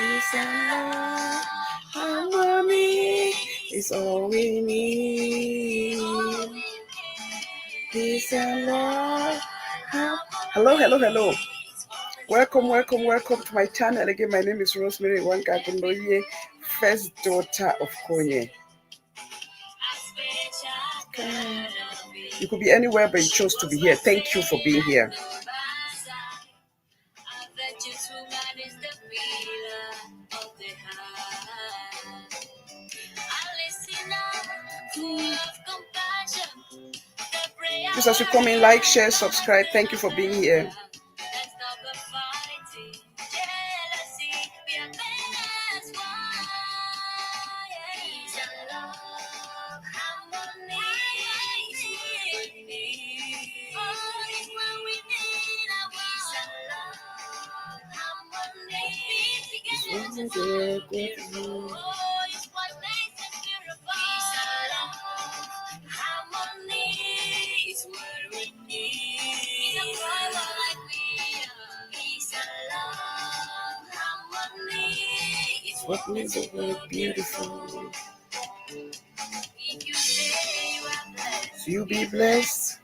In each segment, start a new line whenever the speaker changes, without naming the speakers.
Peace and love, harmony is all we need. Peace and love. Hello. Welcome to my channel. Again, my name is Rosemary Wangagundoye, first daughter of Konye. You could be anywhere, but you chose to be here. Thank you for being here. Just as you come in, like, share, subscribe. Thank you for being here. What makes the world beautiful? If you say you are blessed, you be blessed.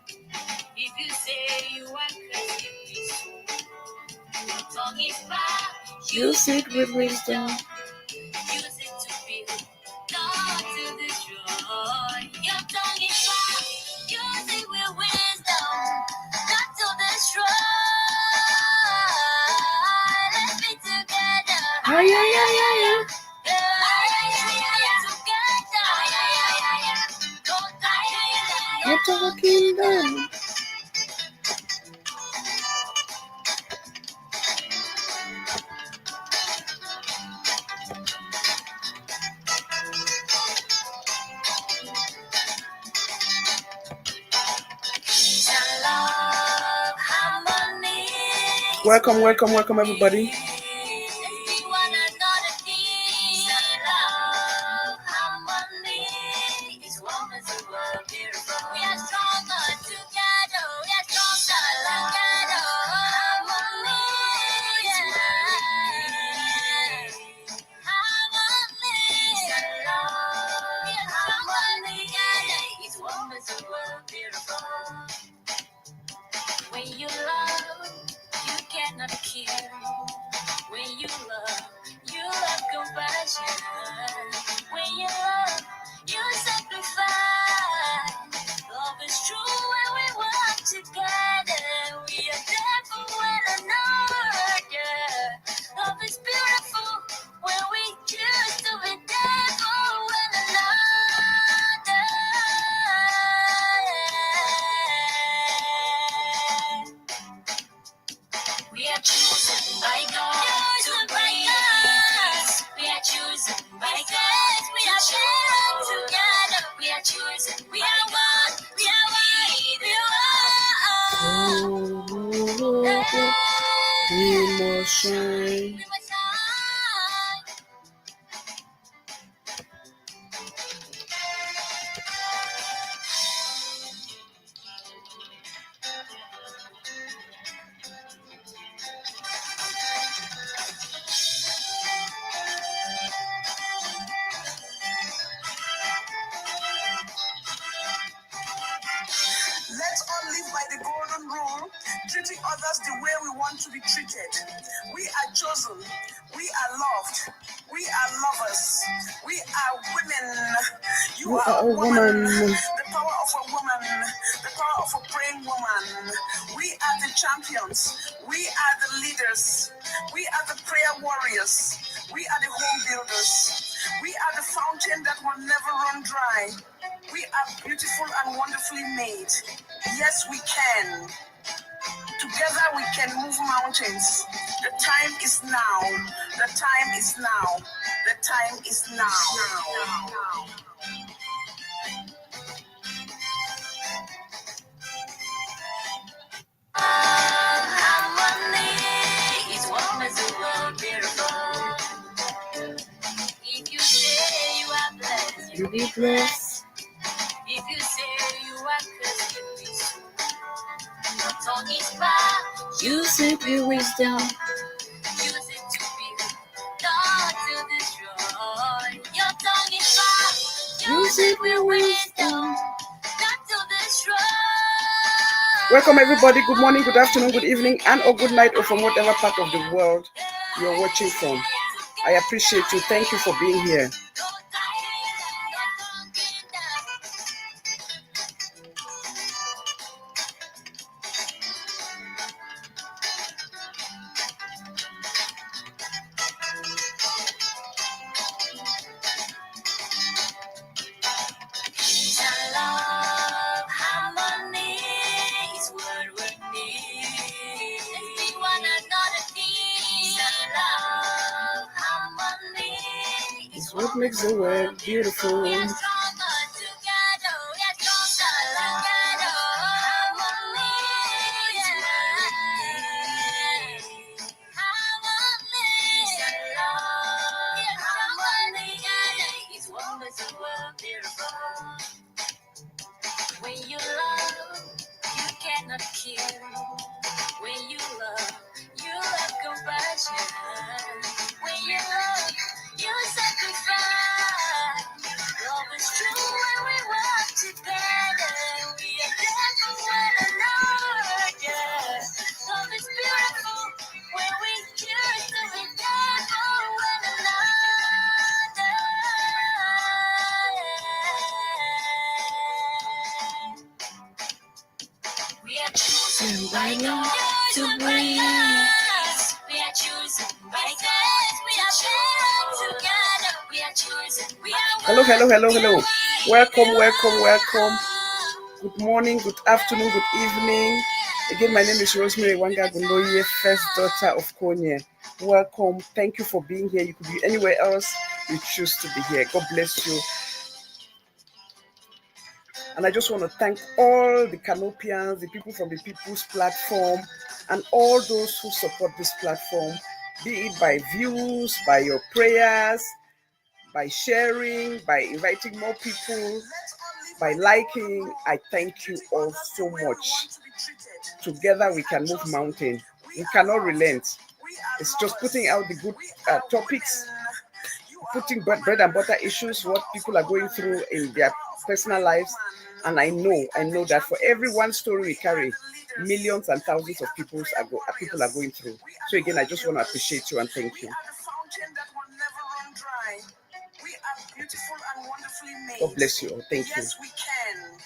If you say you are cursed, you be so. Your tongue is bad, use it with wisdom. Use it to build, not to destroy. Your tongue is bad, use it with wisdom, not to destroy. Let's be together. Yeah. You're talking then. Welcome, everybody. When you love, you cannot kill. When you love, you have compassion. When you love, you sacrifice. Love is true when we work together. We are there for one another. Love is beautiful when we choose to be there for one another. We are chosen by God to praise. We are chosen by God. We are chosen together. We are chosen. We are one. We are one. We must shine. Let's all live by the golden rule, treating others the way we want to be treated. We are chosen. We are loved. We are lovers. We are women. You are a woman. The power of a woman. The power of a praying woman. We are the champions. We are the leaders. We are the prayer warriors. We are the home builders. We are the fountain that will never run dry. We are beautiful and wonderfully made. Yes, we can. Together we can move mountains. The time is now. The time is now. The time is now. Harmony is what makes the world beautiful. If you say you are blessed, you be blessed. If you say you are cursed, you be so. Your tongue is bad. Use it with wisdom. Use it to be Welcome everybody. Good morning, good afternoon, good evening, and or good night, or from whatever part of the world you're watching from. I appreciate you. Thank you for being here. What makes the world beautiful? When you love, you cannot kill. When you love compassion. When you love, you sacrifice. Love is true when we work together. We are there for one another. Love is beautiful when we choose to be there for one another. We are chosen by God to bring us. We are chosen by God. We are chosen together. We are chosen. We are hello, hello, hello, hello. Welcome, welcome, welcome. Good morning, good afternoon, good evening. Again, my name is Rosemary Wanga Guloye, first daughter of Konya. Welcome. Thank you for being here. You could be anywhere else you choose to be here. God bless you. And I just want to thank all the Canopians, the people from the People's Platform, and all those who support this platform, be it by views, by your prayers, by sharing, by inviting more people, by liking. I thank you all so much. Together we can move mountains. We cannot relent. It's just putting out the good topics, putting bread and butter issues, what people are going through in their personal lives. And I know that for every one story we carry, millions and thousands of people are going through. So again, I just want to appreciate you and thank you. God bless you all. Thank you. Yes, we can.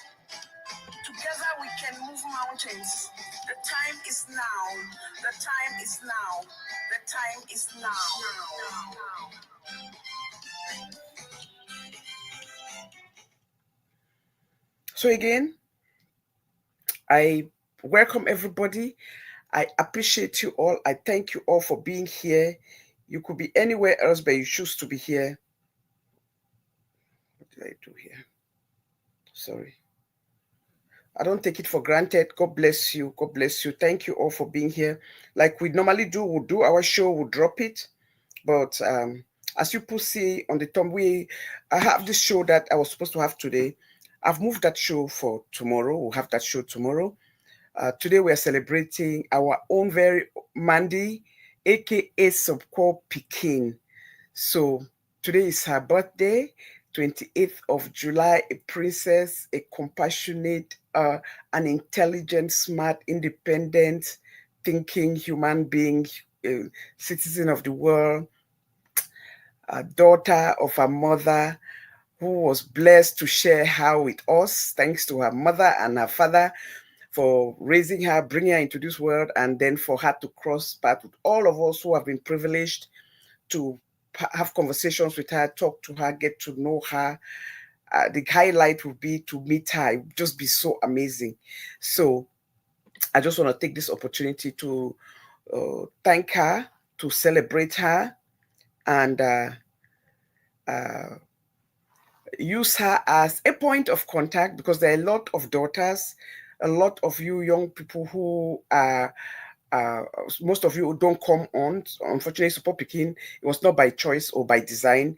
Together we can move mountains. The time is now. The time is now. The time is now. So again, I welcome everybody. I appreciate you all. I thank you all for being here. You could be anywhere else, but you choose to be here. What did I do here? Sorry. I don't take it for granted. God bless you. God bless you. Thank you all for being here. Like we normally do, we'll do our show, we'll drop it. But as you could see on the thumb, I have this show that I was supposed to have today. I've moved that show for tomorrow. We'll have that show tomorrow. Today we are celebrating our own very Mandy, aka Soppo Pikin. So today is her birthday, 28th of July, a princess, a compassionate, an intelligent, smart, independent, thinking human being, citizen of the world, a daughter of her mother, who was blessed to share her with us, thanks to her mother and her father for raising her, bringing her into this world, and then for her to cross paths with all of us who have been privileged to have conversations with her, talk to her, get to know her. The highlight would be to meet her. It would just be so amazing. So I just want to take this opportunity to thank her, to celebrate her, and use her as a point of contact, because there are a lot of daughters, a lot of you young people who are most of you don't come on. Unfortunately, Soppo Pikin, it was not by choice or by design.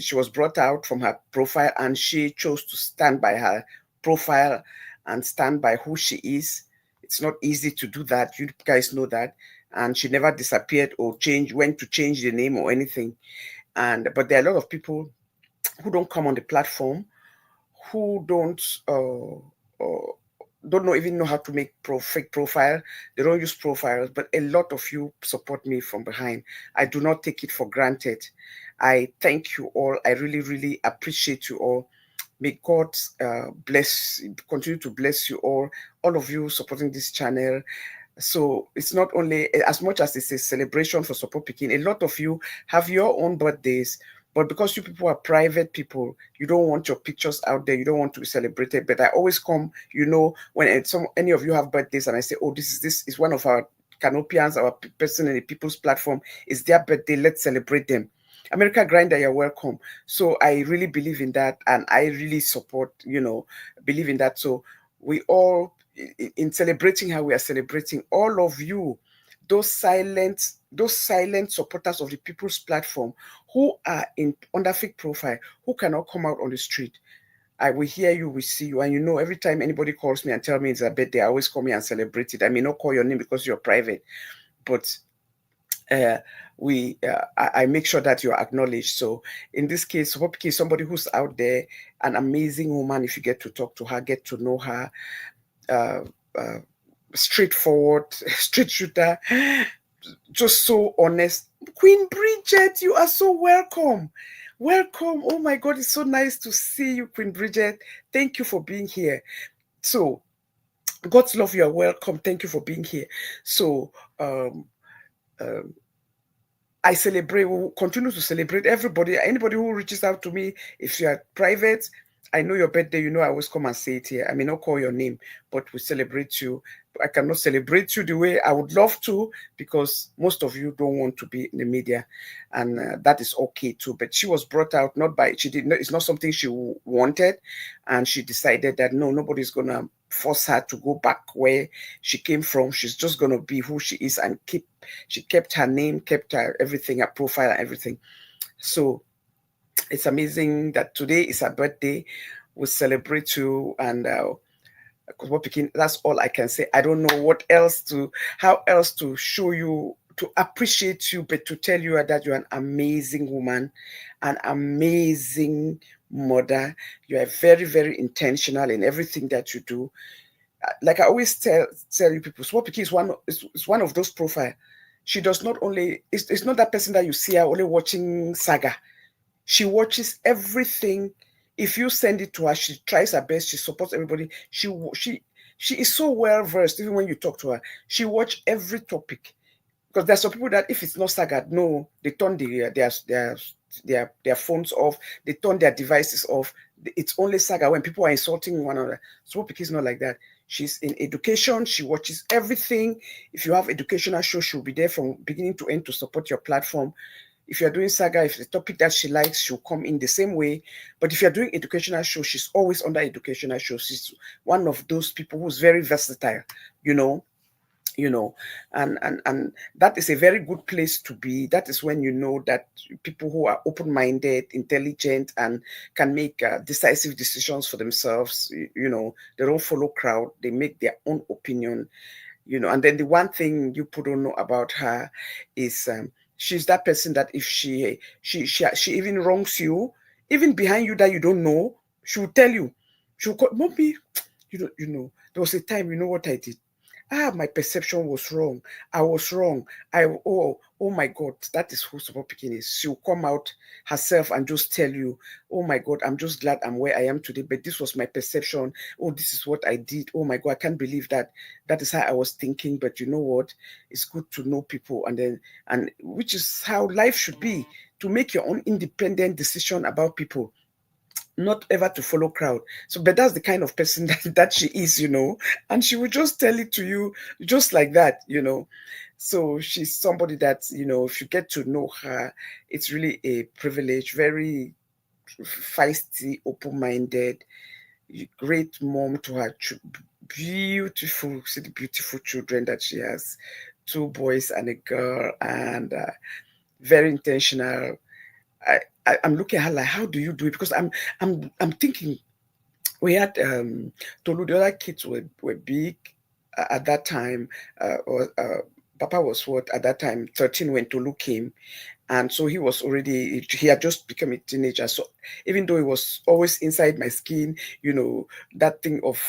She was brought out from her profile, and she chose to stand by her profile and stand by who she is. It's not easy to do that. You guys know that. And she never disappeared or went to change the name or anything. But there are a lot of people who don't come on the platform,
who don't know even know how to make fake profile. They don't use profiles, but a lot of you support me from behind. I do not take it for granted. I thank you all. I really, really appreciate you all. May God continue to bless you all of you supporting this channel. So it's not only as much as it's a celebration for Soppo Pikin, a lot of you have your own birthdays, but because you people are private people, you don't want your pictures out there, you don't want to be celebrated. But I always come, when any of you have birthdays and I say, oh, this is one of our canopians, our person in the people's platform, is their birthday, let's celebrate them. America Grinder, you're welcome. So I really believe in that, and I really support, believe in that. So we all, in celebrating how we are celebrating, all of you, those silent supporters of the people's platform who are under fake profile, who cannot come out on the street. I will hear you, we see you, and every time anybody calls me and tell me it's a birthday, I always call me and celebrate it. I may not call your name because you're private, but uh, I make sure that you're acknowledged. So in this case, Hope is somebody who's out there, an amazing woman. If you get to talk to her, get to know her, uh, uh, straightforward, straight shooter, just so honest. Queen Bridget, you are so welcome. Welcome. Oh my God, it's so nice to see you, Queen Bridget. Thank you for being here. So, God's love, you are welcome. Thank you for being here. So, um, I celebrate, we will continue to celebrate everybody, anybody who reaches out to me. If you are private, I know your birthday, I always come and say it here. I may not call your name, but we celebrate you. I cannot celebrate you the way I would love to because most of you don't want to be in the media, and that is okay too. But she was brought out not by, she did not, it's not something she wanted, and she decided that no, nobody's gonna force her to go back where she came from. She's just gonna be who she is and she kept her name, kept her everything, her profile and everything. So it's amazing that today is her birthday. We celebrate you, and Pikin, that's all I can say. I don't know how else to show you, to appreciate you, but to tell you that you're an amazing woman, an amazing mother. You are very, very intentional in everything that you do. Like I always tell you people, Swap Pikin is one of those profile. She does not only, it's not that person that you see her only watching saga. She watches everything. If you send it to her, she tries her best. She supports everybody. She is so well versed. Even when you talk to her, she watch every topic. Because there's some people that if it's not saga, no, they turn their phones off. They turn their devices off. It's only saga when people are insulting one another. So Pikin is not like that. She's in education. She watches everything. If you have educational show, she'll be there from beginning to end to support your platform. If you're doing saga, if the topic that she likes, she'll come in the same way. But if you're doing educational show, she's always under educational show. She's one of those people who's very versatile, you know, you know, and that is a very good place to be. That is when you know that people who are open-minded, intelligent, and can make decisive decisions for themselves, they don't follow crowd, they make their own opinion, and then the one thing you people don't know about her is she's that person that if she even wrongs you, even behind you that you don't know, she will tell you. She'll call, Mommy, there was a time, what I did. My perception was wrong. I was wrong. Oh my God, that is who Super Picking is. She'll come out herself and just tell you, oh my God, I'm just glad I'm where I am today, but this was my perception. Oh, this is what I did. Oh my God, I can't believe that. That is how I was thinking. But you know what? It's good to know people, and which is how life should be, to make your own independent decision about people, not ever to follow crowd. So, but that's the kind of person that she is, and she will just tell it to you just like that. So she's somebody that, if you get to know her, it's really a privilege, very feisty, open-minded, great mom to her beautiful, see the beautiful children that she has, two boys and a girl, and very intentional. I'm looking at her like, how do you do it? Because I'm thinking, we had Tolu, the other kids were big at that time, or Papa was what at that time 13 when Tolu came, and so he had just become a teenager. So even though he was always inside my skin, that thing of,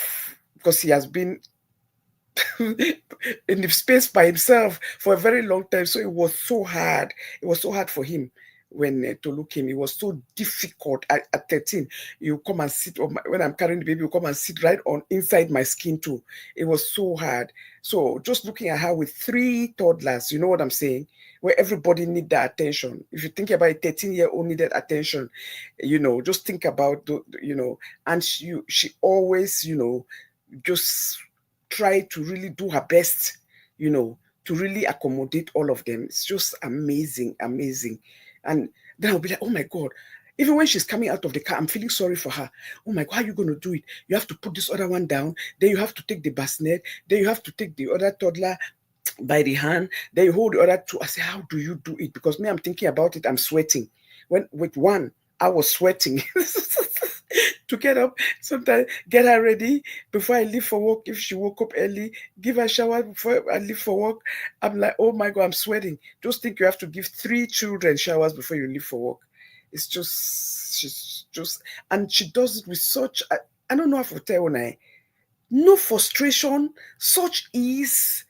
because he has been in the space by himself for a very long time. So it was so hard. It was so hard for him when Tolu came. It was so difficult at 13. You come and sit on when I'm carrying the baby, you come and sit right on inside my skin too. It was so hard. So just looking at her with three toddlers, you know what I'm saying? Where everybody need that attention. If you think about a 13-year-old needed attention, just think about and she always, just try to really do her best, to really accommodate all of them. It's just amazing, amazing. And then I'll be like, oh my God. Even when she's coming out of the car, I'm feeling sorry for her. Oh my God, how are you going to do it? You have to put this other one down. Then you have to take the bassinet. Then you have to take the other toddler by the hand. Then you hold the other two. I say, how do you do it? Because me, I'm thinking about it. I'm sweating. When with one, I was sweating to get up. Sometimes get her ready before I leave for work. If she woke up early, give her a shower before I leave for work. I'm like, oh my God, I'm sweating. Just think you have to give 3 children showers before you leave for work. It's she's just, and she does it with such, I don't know how to tell when no frustration, such ease.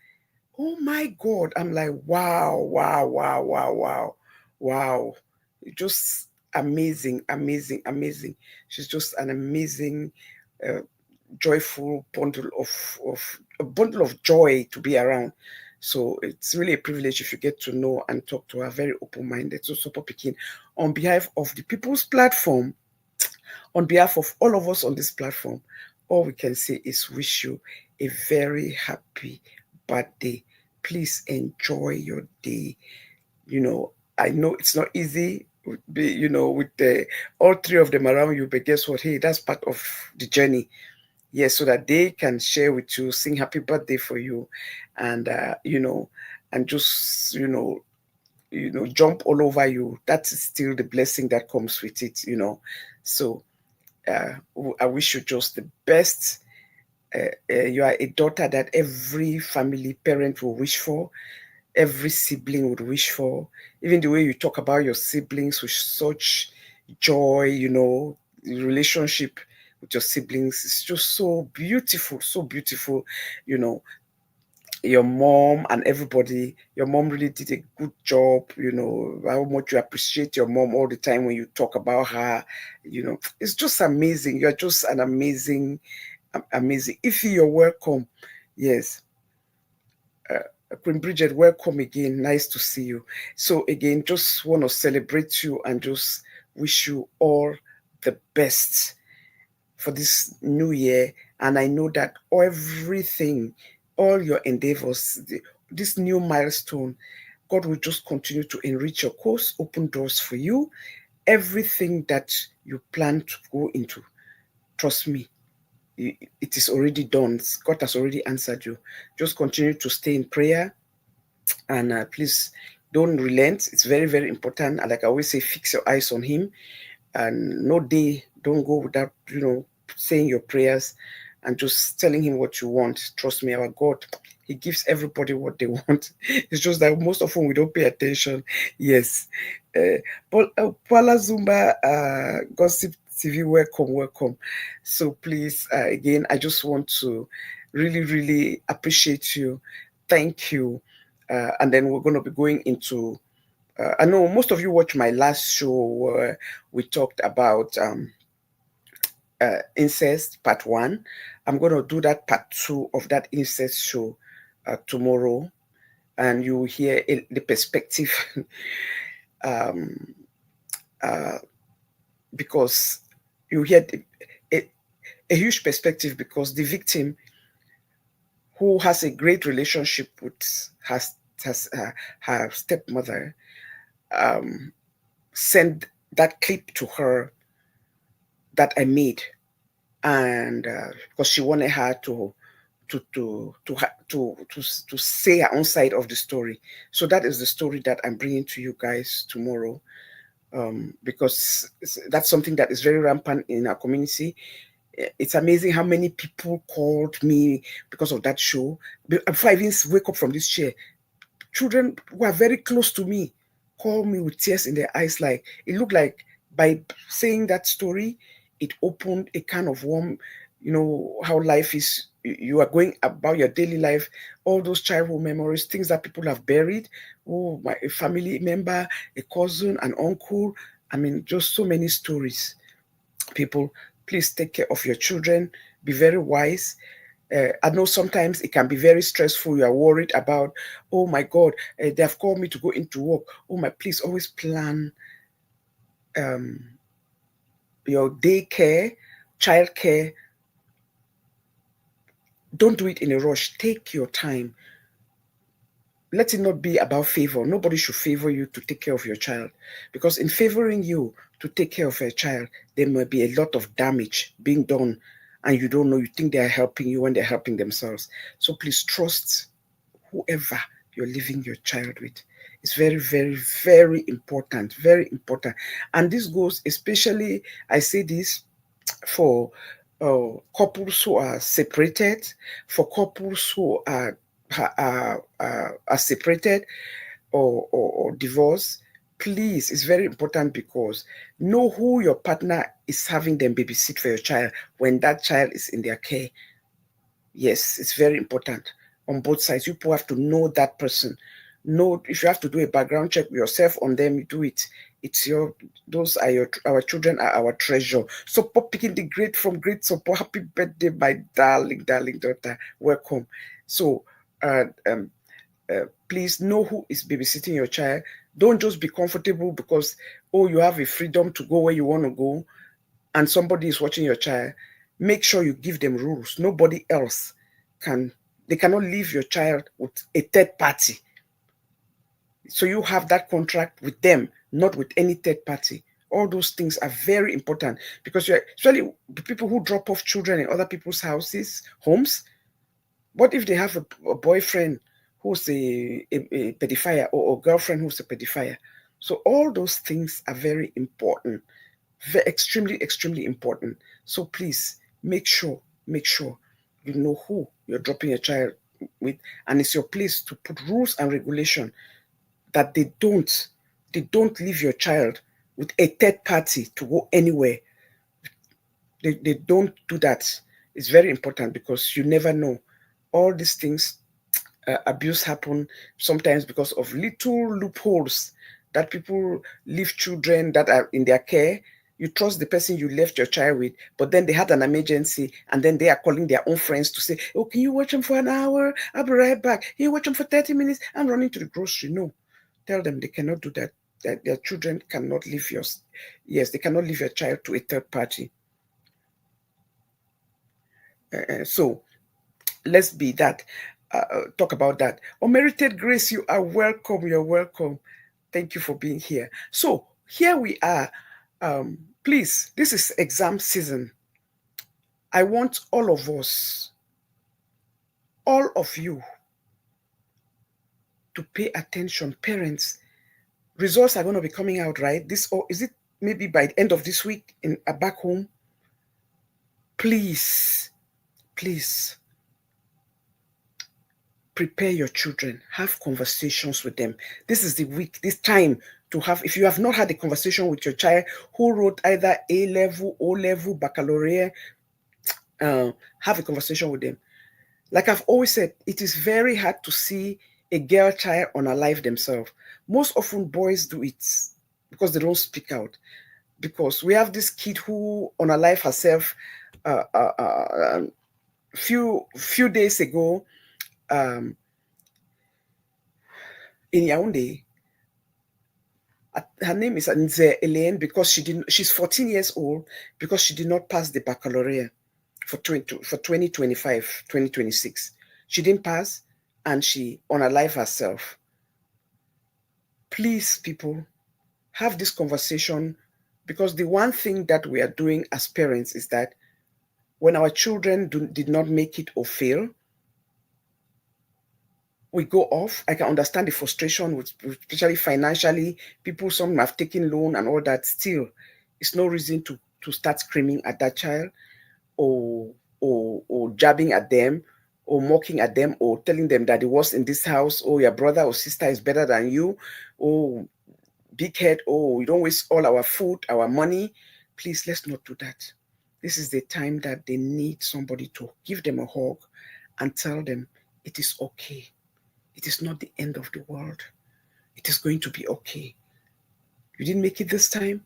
Oh my God. I'm like, wow, wow, wow, wow, wow, wow. Just amazing, amazing, amazing. She's just an amazing, uh, joyful of a bundle of joy to be around. So it's really a privilege if you get to know and talk to her, very open-minded. So Soppo Pikin, on behalf of the People's Platform, on behalf of all of us on this platform, all we can say is wish you a very happy birthday. Please enjoy your day. I know it's not easy, with all three of them around you, but guess what? Hey, that's part of the journey. Yes, so that they can share with you, sing happy birthday for you, and and just jump all over you. That is still the blessing that comes with it. So I wish you just the best. You are a daughter that every family parent will wish for, every sibling would wish for. Even the way you talk about your siblings with such joy, the relationship with your siblings is just so beautiful, so beautiful. You know, your mom and everybody, your mom really did a good job. How much you appreciate your mom all the time when you talk about her. It's just amazing. You're just an amazing, amazing. Ify, you're welcome. Yes. Queen Bridget, welcome again. Nice to see you. So again, just want to celebrate you and just wish you all the best for this new year. And I know that everything, all your endeavors, this new milestone, God will just continue to enrich your course, open doors for you. Everything that you plan to go into, trust me, it is already done. God has already answered you. Just continue to stay in prayer, and please don't relent. It's very, very important. And like I always say, fix your eyes on Him, and no day don't go without saying your prayers and just telling Him what you want. Trust me, our God, He gives everybody what they want. It's just that most often we don't pay attention. Yes. Paula Zumba, Gossip TV, welcome, welcome. So please, again, I just want to really, really appreciate you. Thank you. And then we're going to be going into, I know most of you watched my last show where we talked about incest part 1. I'm going to do that part 2 of that incest show tomorrow, and you will hear the perspective um, uh, because you hear a huge perspective, because the victim, who has a great relationship with her stepmother, um, sent that clip to her that I made, and because she wanted her to say her own side of the story. So that is the story that I'm bringing to you guys tomorrow, because that's something that is very rampant in our community. It's amazing how many people called me because of that show. Before I even wake up from this chair, Children who are very close to me call me with tears in their eyes. Like, it looked like by saying that story, it opened a kind of warm, how life is. You are going about your daily life, all those childhood memories, things that people have buried. Oh, a family member, a cousin, an uncle. I mean, just so many stories. People, please take care of your children. Be very wise. I know sometimes it can be very stressful. You are worried about, oh my God, they have called me to go into work. Oh my, please always plan um, your daycare, childcare. Don't do it in a rush. Take your time. Let it not be about favor. Nobody should favor you to take care of your child, because in favoring you to take care of your child, there might be a lot of damage being done, and you don't know. You think they are helping you when they're helping themselves. So please trust whoever you're leaving your child with. It's very, very, very important. Very important. And this goes especially, I say this for couples who are separated, for couples who are separated or divorced. Please, it's very important, because know who your partner is having them babysit for your child when that child is in their care. Yes, it's very important on both sides. You have to know that person. Know if you have to do a background check yourself on them, you do it. It's your those are your our children are our treasure. So Picking the great from great Soppo. Happy birthday, my darling, darling daughter. Welcome. So uh, um, please know who is babysitting your child. Don't just be comfortable because you have a freedom to go where you want to go and somebody is watching your child. Make sure you give them rules. Nobody else can, they cannot leave your child with a third party. So you have that contract with them, not with any third party. All those things are very important, because you're especially the people who drop off children in other people's houses, homes. What if they have a boyfriend who's a pedophile, or a girlfriend who's a pedophile? So all those things are very important, extremely, extremely important. So please make sure you know who you're dropping your child with, and it's your place to put rules and regulation that they don't leave your child with a third party to go anywhere. They don't do that. It's very important, because you never know. All these things, abuse happen sometimes because of little loopholes that people leave children that are in their care. You trust the person you left your child with, but then they had an emergency, and then they are calling their own friends to say, oh, can you watch them for an hour? I'll be right back. Can you watch them for 30 minutes? I'm running to the grocery. No, tell them they cannot do that. That their children cannot leave yours. Yes, they cannot leave your child to a third party. So let's be that. Talk about that. Unmerited grace, you are welcome. You're welcome. Thank you for being here. So here we are. Please, this is exam season. I want all of us, all of you, to pay attention. Parents, results are going to be coming out, right? This, or is it maybe by the end of this week in back home? Please, please prepare your children. Have conversations with them. This is the week, this time to have. If you have not had a conversation with your child who wrote either A level, O level, baccalaureate, have a conversation with them. Like I've always said, it is very hard to see a girl child unalive themselves. Most often boys do it because they don't speak out. Because we have this kid who unalive herself few days ago in Yaoundé. Her name is Nze Elaine, because she's 14 years old, because she did not pass the baccalaureate for 2025, 2026. She didn't pass, and she unalive herself. Please, people, have this conversation, because the one thing that we are doing as parents is that when our children did not make it or fail, we go off. I can understand the frustration, especially financially. People, some have taken loan and all that. Still, it's no reason to start screaming at that child, or jabbing at them, or mocking at them or telling them that it was in this house, or your brother or sister is better than you, or big head, oh, you don't waste all our food, our money. Please, let's not do that. This is the time that they need somebody to give them a hug and tell them it is okay. It is not the end of the world. It is going to be okay. You didn't make it this time.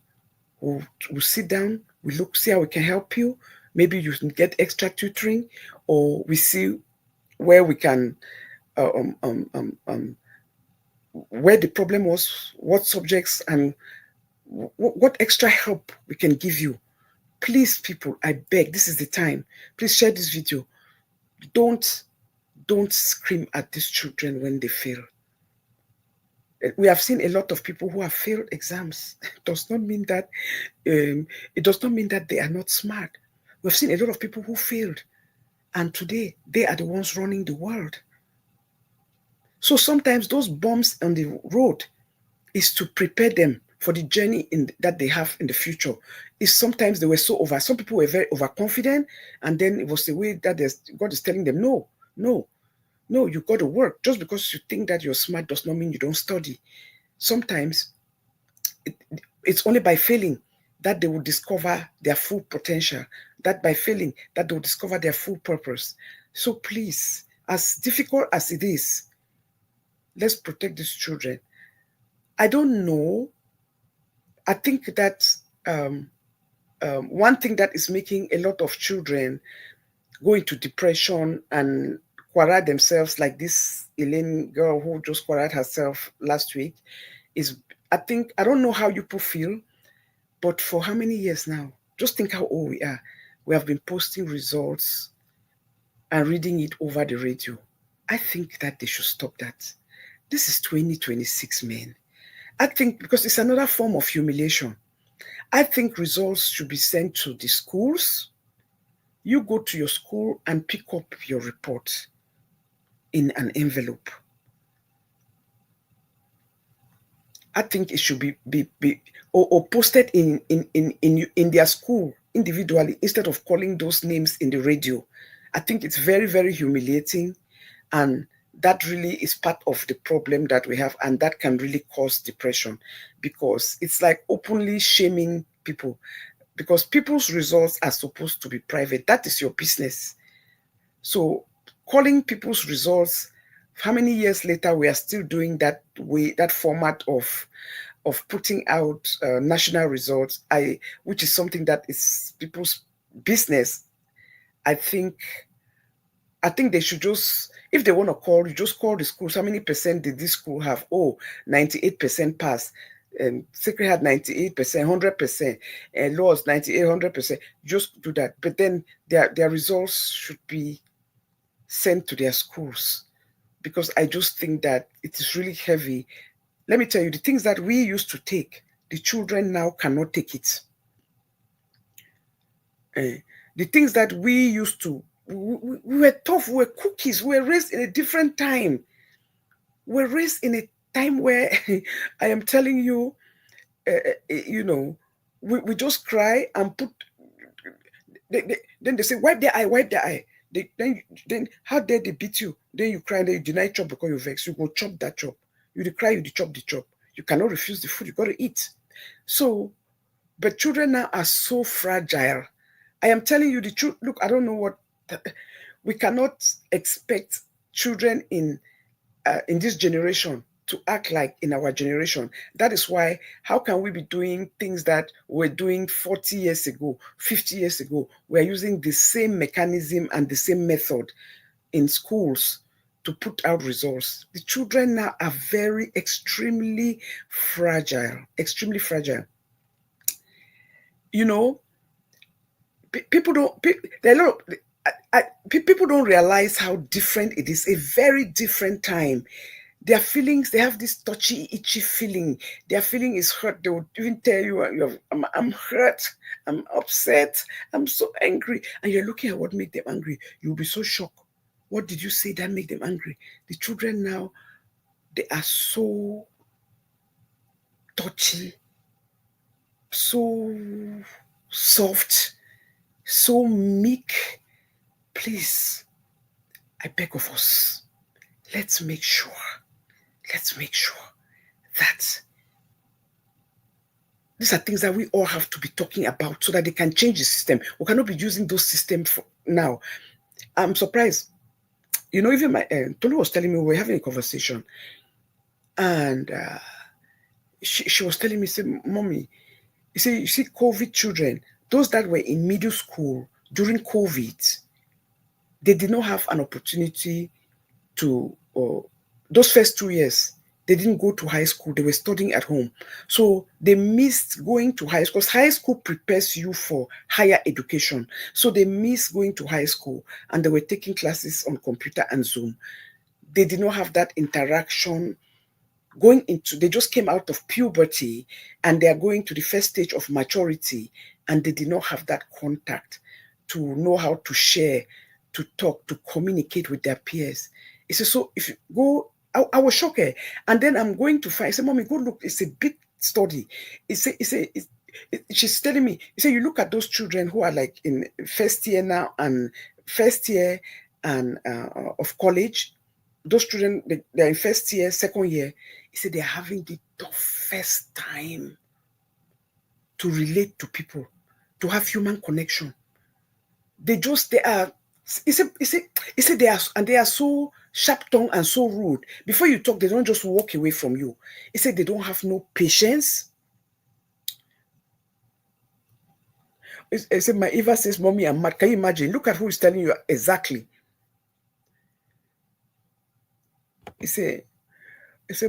We'll sit down, we look, see how we can help you. Maybe you can get extra tutoring, or we see where we can, uh, um, um, um, um, where the problem was, what subjects, and what extra help we can give you. Please, people, I beg, this is the time. Please share this video. Don't don't scream at these children when they fail. We have seen a lot of people who have failed exams. Does not mean that it does not mean that they are not smart. We've seen a lot of people who failed, and today they are the ones running the world. So sometimes those bumps on the road is to prepare them for the journey that they have in the future. Is sometimes they were so over. Some people were very overconfident, and then it was the way that God is telling them, no, no, no, you got to work. Just because you think that you're smart does not mean you don't study. Sometimes it, it's only by failing that they will discover their full potential, that by failing that they will discover their full purpose. So please, as difficult as it is, let's protect these children. I don't know. I think that um, one thing that is making a lot of children go into depression and quarrel themselves, like this Elaine girl who just quarreled herself last week, is, I think, I don't know how you people feel, but for how many years now? Just think how old we are. We have been posting results and reading it over the radio. I think that they should stop that. This is 2026, man. I think because it's another form of humiliation. I think results should be sent to the schools. You go to your school and pick up your report in an envelope. I think it should be or posted in their school individually instead of calling those names in the radio. I think it's very, very humiliating, and that really is part of the problem that we have, and that can really cause depression, because it's like openly shaming people, because people's results are supposed to be private. That is your business. So calling people's results, how many years later we are still doing that way, that format of putting out national results, which is something that is people's business. I think I think they should just, if they want to call, you just call the schools. How many percent did this school have? Oh, 98% pass. Sacred had 98%, 100%, and Laws 98, 100%. Just do that. But then their results should be sent to their schools, because I just think that it is really heavy. Let me tell you, the things that we used to take, the children now cannot take it. Uh, the things that we used to, we were tough, we were cookies, we were raised in a different time. We were raised in a time where I am telling you, you know, we just cry and put, then they say, wipe their eye, wipe their eye. Then how dare they beat you? Then you cry, then you deny chop because you're vexed. You go chop that chop. You cry, you chop the chop. You cannot refuse the food. You got to eat. So, but children now are so fragile. I am telling you the truth. Look, I don't know what we cannot expect children in this generation to act like in our generation. That is why, how can we be doing things that we're doing 40 years ago, 50 years ago? We're using the same mechanism and the same method in schools to put out results. The children now are very extremely fragile, extremely fragile. You know, people don't, there are a lot of, people don't realize how different it is. A very different time. Their feelings, they have this touchy, itchy feeling. Their feeling is hurt. They would even tell you, I'm hurt, I'm upset, I'm so angry. And you're looking at what made them angry. You'll be so shocked. What did you say that made them angry? The children now, they are so touchy, so soft, so meek. Please, I beg of us, let's make sure that these are things that we all have to be talking about so that they can change the system. We cannot be using those systems for now. I'm surprised. Even my Tolu was telling me, we were having a conversation, and she was telling me, say, Mommy, you see, COVID children, those that were in middle school during COVID, they did not have an opportunity to, those first 2 years, they didn't go to high school. They were studying at home. So they missed going to high school, because high school prepares you for higher education. So they missed going to high school, and they were taking classes on computer and Zoom. They did not have that interaction they just came out of puberty, and they are going to the first stage of maturity, and they did not have that contact to know how to share, to talk, to communicate with their peers. He said, so if you go, I was shocked. And then I'm going to find, I said, Mommy, go look, it's a big study. She's telling me, he said, you look at those children who are like in first year now, and first year and of college, those children, they're in first year, second year. He said they're having the toughest time to relate to people, to have human connection. They are, he said they are so sharp-tongued and so rude. Before you talk, they don't just walk away from you. He said they don't have no patience. He said, my Eva says, Mommy, I'm mad. Can you imagine? Look at who is telling you exactly. He said,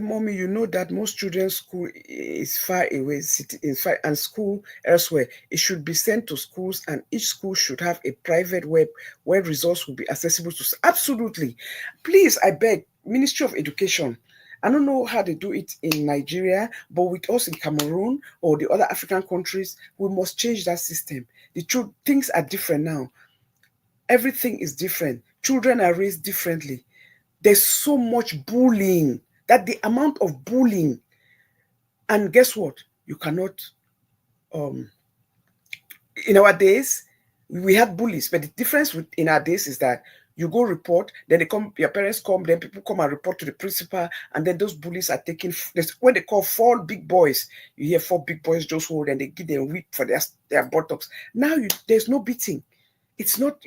Mommy, you know that most children's school is far away, and school elsewhere. It should be sent to schools, and each school should have a private web where results will be accessible to. Absolutely. Please, I beg, Ministry of Education. I don't know how they do it in Nigeria, but with us in Cameroon or the other African countries, we must change that system. The truth, things are different now. Everything is different. Children are raised differently. There's so much bullying, that the amount of bullying, and guess what? You cannot, in our days, we had bullies, but the difference in our days is that you go report, then they come, your parents come, then people come and report to the principal, and then those bullies are taken, when they call 4 big boys, you hear 4 big boys just hold, and they give them whip for their buttocks. Now there's no beating. It's not,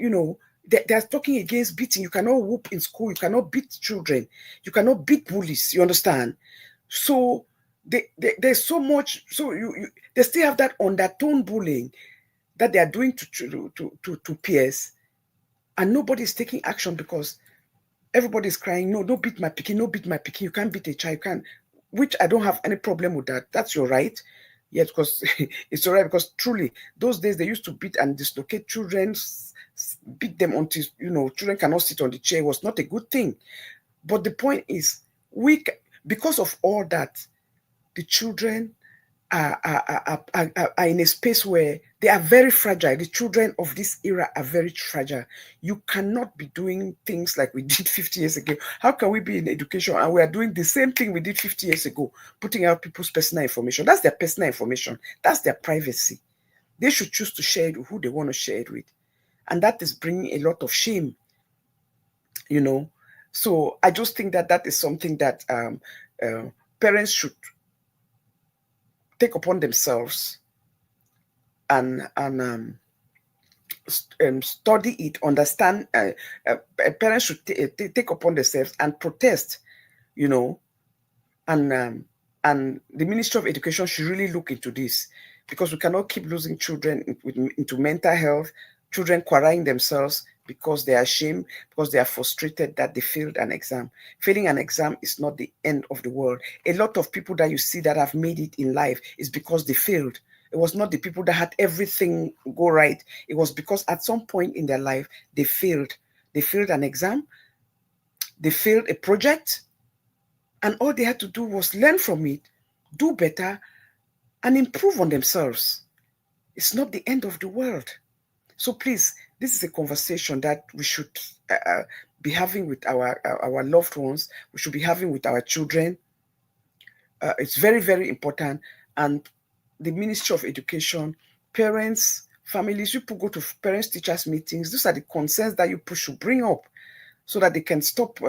they're talking against beating. You cannot whoop in school. You cannot beat children. You cannot beat bullies. You understand? So there's so much. So they still have that undertone bullying that they are doing to peers, and nobody's taking action because everybody's crying. No, don't beat my Pikin. No, beat my Pikin. You can't beat a child. You can't. Which I don't have any problem with that. That's your right. Yes, because it's all right. Because truly, those days they used to beat and dislocate children, beat them until children cannot sit on the chair. It was not a good thing. But the point is, because of all that, the children are in a space where they are very fragile. The children of this era are very fragile. You cannot be doing things like we did 50 years ago. How can we be in education and we are doing the same thing we did 50 years ago, putting out people's personal information? That's their personal information. That's their privacy. They should choose to share it with who they want to share it with. And that is bringing a lot of shame, So I just think that is something that parents should take upon themselves and study it, understand. Parents should take upon themselves and protest, and the Ministry of Education should really look into this, because we cannot keep losing children into mental health, children quarreling themselves because they are ashamed, because they are frustrated that they failed an exam. Failing an exam is not the end of the world. A lot of people that you see that have made it in life is because they failed. It was not the people that had everything go right. It was because at some point in their life, they failed. They failed an exam. They failed a project. And all they had to do was learn from it, do better, and improve on themselves. It's not the end of the world. So please, this is a conversation that we should be having with our loved ones. We should be having with our children. It's very, very important. And the Ministry of Education, parents, families, you go to parents-teachers meetings. These are the concerns that you should bring up. so that they can stop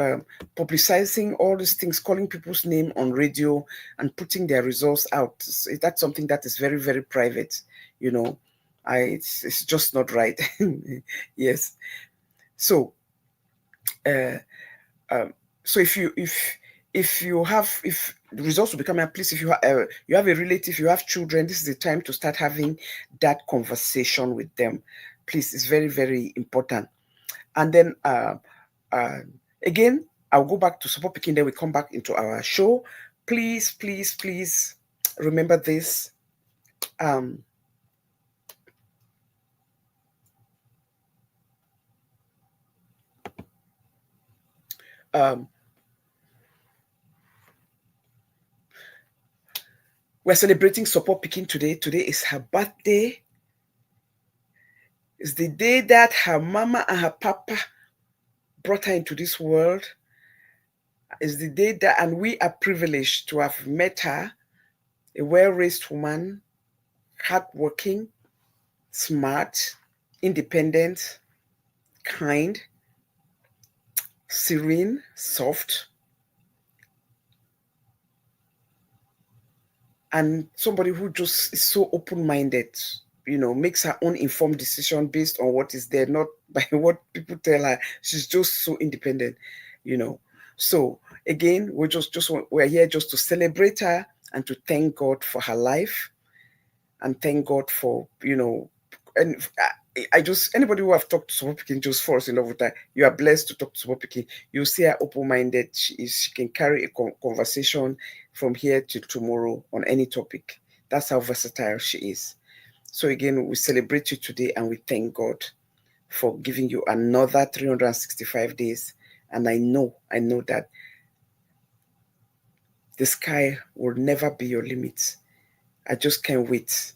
publicizing all these things, calling people's name on radio and putting their results out. That's something that is very, very private, you know. It's just not right. Yes. So, uh, um, so if you have, if the results will become, please, if you have a relative, you have children, this is the time to start having that conversation with them. Please, it's very, very important. And then uh, again, I'll go back to Soppo Pikin, then we come back into our show. Please, please, please remember this. Um, um, we're celebrating Soppo Pikin today. Today is her birthday. It's the day that her mama and her papa brought her into this world. It's the day that, and we are privileged to have met her, a well-raised woman, hardworking, smart, independent, kind, serene, soft, and somebody who just is so open-minded, makes her own informed decision based on what is there, not by what people tell her. She's just so independent, you know. So again, we're here just to celebrate her and to thank God for her life, and thank God for, and I just, anybody who have talked to Soppo Pikin just falls in love with her. You are blessed to talk to Soppo Pikin. You see her open-minded. She can carry a conversation from here till tomorrow on any topic. That's how versatile she is. So again, we celebrate you today and we thank God for giving you another 365 days. And I know that the sky will never be your limit. I just can't wait.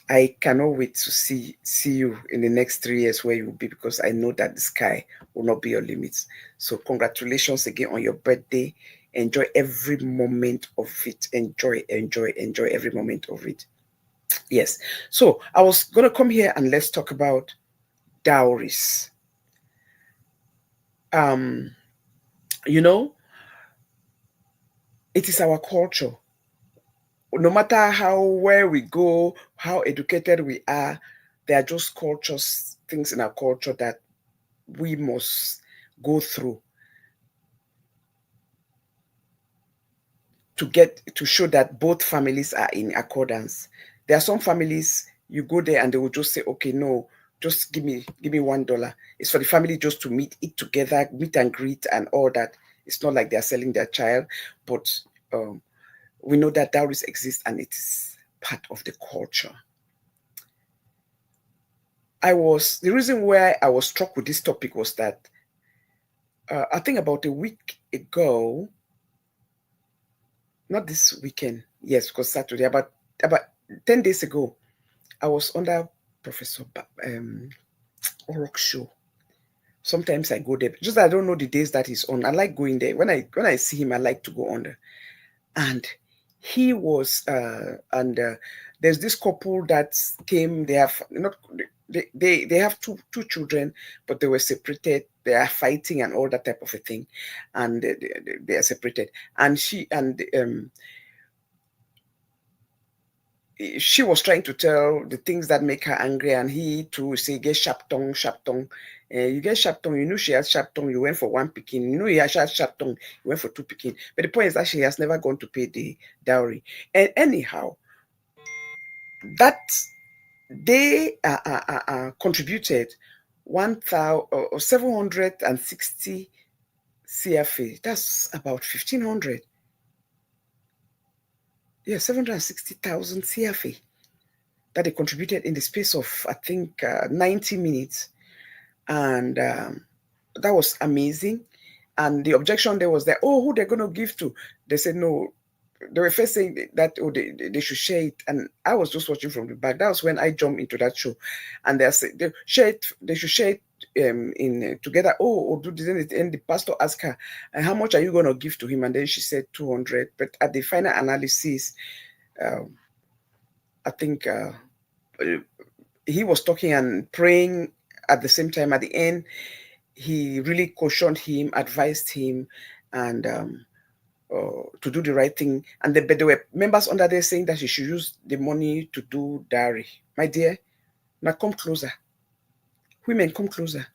I cannot wait to see you in the next 3 years where you will be, because I know that the sky will not be your limits. So congratulations again on your birthday. Enjoy every moment of it. Enjoy every moment of it. Yes. So I was gonna come here and let's talk about dowries. Um, you know, it is our culture. No matter where we go, how educated we are, there are just cultures, things in our culture that we must go through to show that both families are in accordance. There are some families, you go there and they will just say, okay, no, just give me $1. It's for the family just to eat together, meet and greet and all that. It's not like they're selling their child, but we know that dowries exist and it is part of the culture. The reason why I was struck with this topic was that I think about a week ago, not this weekend, yes, because Saturday, about 10 days ago, I was under Professor Orok's show. Sometimes I go there, just I don't know the days that he's on. I like going there. When I see him, I like to go on there. And he was and there's this couple that came. They have not they have two children, but they were separated. They are fighting and all that type of a thing, and they are separated. And she was trying to tell the things that make her angry, and he too say get sharp tongue, sharp tongue. You get sharp tongue, you know she has sharp tongue, you went for one Pikin. You know he has sharp tongue, you went for two Pikin. But the point is that she has never gone to pay the dowry. And anyhow, that they contributed 1,760 CFA. That's about 1,500. Yeah, 760,000 CFA that they contributed in the space of, I think, 90 minutes. And that was amazing. And the objection there was that, oh, who they're going to give to? They said, no, they were first saying that, oh, they should share it. And I was just watching from the back. That was when I jumped into that show. And they said, they should share it in together. Oh, do this. And the pastor asked her, how much are you going to give to him? And then she said 200. But at the final analysis, I think he was talking and praying at the same time. At the end, he really cautioned him, advised him, and to do the right thing. And but there were members under there saying that he should use the money to do dowry. My dear, now come closer. Women, come closer.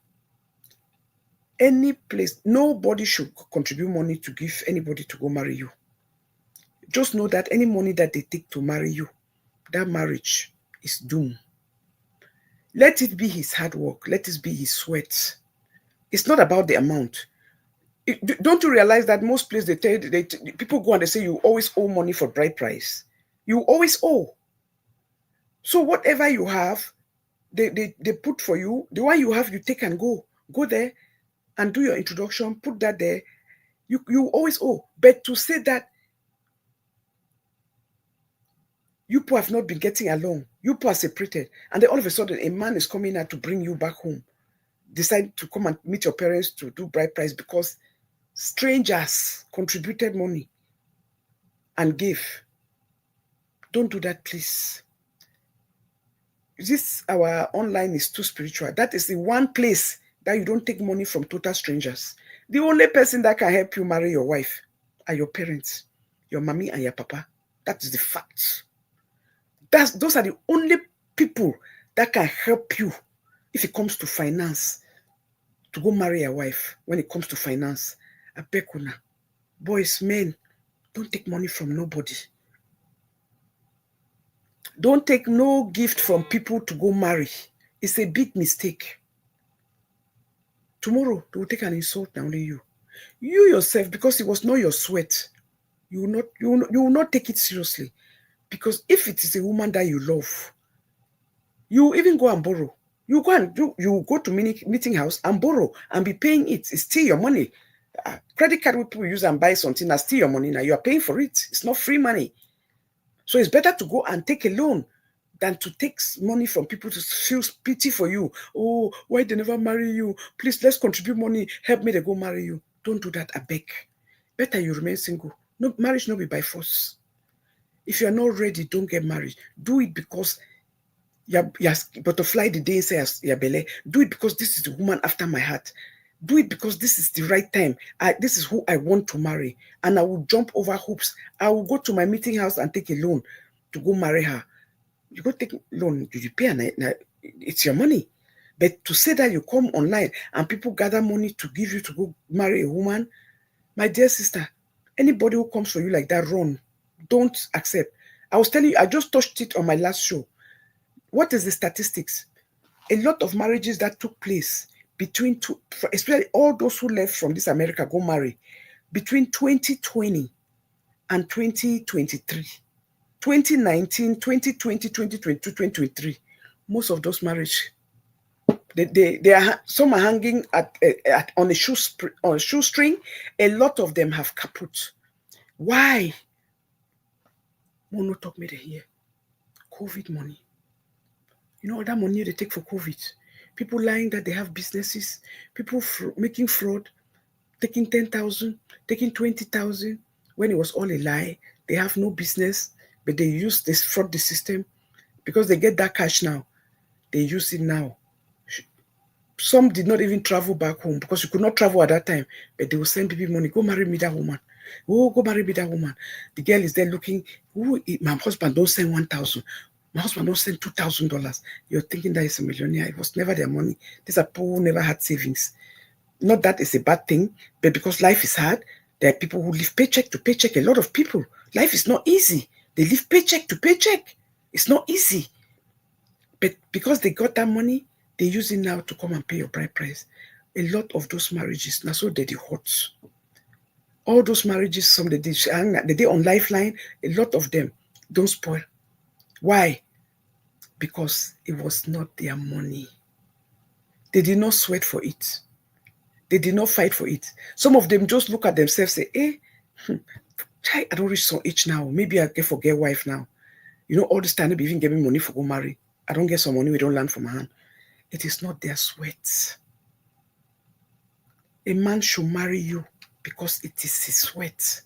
Any place, nobody should contribute money to give anybody to go marry you. Just know that any money that they take to marry you, that marriage is doomed. Let it be his hard work. Let it be his sweat. It's not about the amount. Don't you realize that most places people go and they say you always owe money for bride price. You always owe. So whatever you have, they put for you. The one you have, you take and go. Go there and do your introduction. Put that there. You always owe. But to say that you people have not been getting along, you people are separated, and then all of a sudden a man is coming out to bring you back home, decide to come and meet your parents to do bride price because strangers contributed money and gave. Don't do that, please. This our online is too spiritual. That is the one place that you don't take money from total strangers. The only person that can help you marry your wife are your parents, your mommy and your papa. That is the fact. Those are the only people that can help you if it comes to finance, to go marry a wife. When it comes to finance, I beg una, boys, men, don't take money from nobody. Don't take no gift from people to go marry. It's a big mistake. Tomorrow, they will take an insult not only you. You yourself, because it was not your sweat, you will not take it seriously. Because if it is a woman that you love, you even go and borrow. You go to meeting house and borrow and be paying it. It's still your money. Credit card people use and buy something that's still your money now. You are paying for it. It's not free money. So it's better to go and take a loan than to take money from people to feel pity for you. Oh, why they never marry you? Please, let's contribute money. Help me to go marry you. Don't do that, I beg. Better you remain single. No, marriage not be by force. If you're not ready, don't get married. Do it because you're butterfly the day says your belly. Do it because this is the woman after my heart. Do it because this is the right time. This is who I want to marry. And I will jump over hoops. I will go to my meeting house and take a loan to go marry her. You go take loan, you pay, and it's your money. But to say that you come online and people gather money to give you to go marry a woman, my dear sister, anybody who comes for you like that, run. Don't accept. I was telling you, I just touched it on my last show. What is the statistics? A lot of marriages that took place between especially all those who left from this America go marry between 2020 and 2023. 2019, 2020, 2022, 2023, most of those marriages, they are, some are hanging on a shoestring. A lot of them have kaput. Why? Mono talk me here. COVID money. You know all that money they take for COVID. People lying that they have businesses. People making fraud, taking 10,000, taking 20,000 when it was all a lie. They have no business, but they fraud the system because they get that cash now. They use it now. Some did not even travel back home because you could not travel at that time, but they will send people money. Go marry me that woman. Oh, go marry me that woman. The girl is there looking. Oh, my husband don't send 1,000. My husband don't send $2,000. You're thinking that is a millionaire. It was never their money. These are people who never had savings. Not that it's a bad thing, but because life is hard, there are people who live paycheck to paycheck. A lot of people. Life is not easy. They live paycheck to paycheck. It's not easy. But because they got that money, they use it now to come and pay your bride price. A lot of those marriages, now so they're the hot. All those marriages, some they did on Lifeline, a lot of them don't spoil. Why? Because it was not their money. They did not sweat for it. They did not fight for it. Some of them just look at themselves and say, I don't reach some age now. Maybe I can forget wife now. You know, all this time they be even giving money for go marry. I don't get some money, we don't land from my hand. It is not their sweat. A man should marry you because it is his sweat.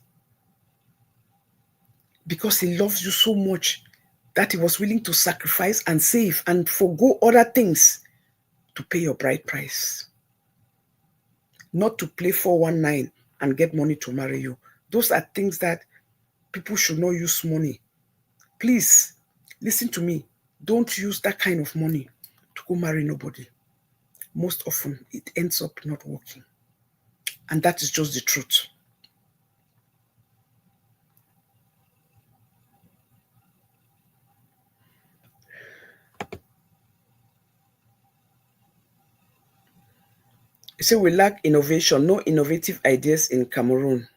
Because he loves you so much that he was willing to sacrifice and save and forgo other things to pay your bride price. not to play 419 and get money to marry you. Those are things that people should not use money. Please, listen to me. Don't use that kind of money to go marry nobody. Most often, it ends up not working. And that is just the truth. You say we lack innovation, no innovative ideas in Cameroon.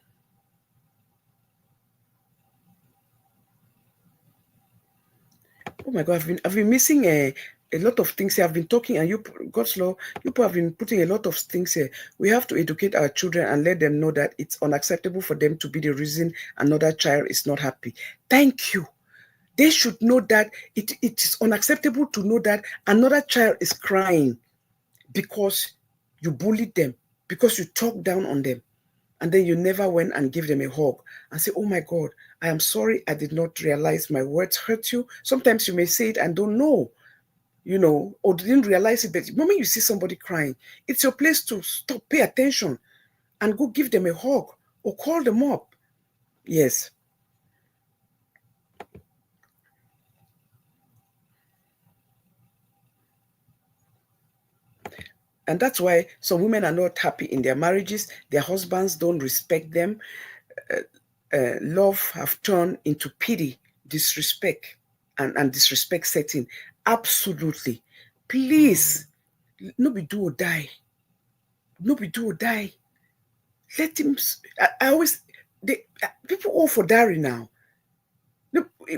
Oh my God, I've been missing a lot of things here. I've been talking, and you, God's law, you have been putting a lot of things here. We have to educate our children and let them know that it's unacceptable for them to be the reason another child is not happy. Thank you. They should know that it is unacceptable to know that another child is crying because you bullied them, because you talked down on them, and then you never went and gave them a hug and say, oh my God, I am sorry, I did not realize my words hurt you. Sometimes you may say it and don't know, or didn't realize it, but the moment you see somebody crying, it's your place to stop, pay attention, and go give them a hug or call them up. Yes. And that's why some women are not happy in their marriages. Their husbands don't respect them. Love have turned into pity, disrespect, and disrespect setting. Absolutely. Please, no be do or die. No be do or die. Let him. I always. People all for dowry now.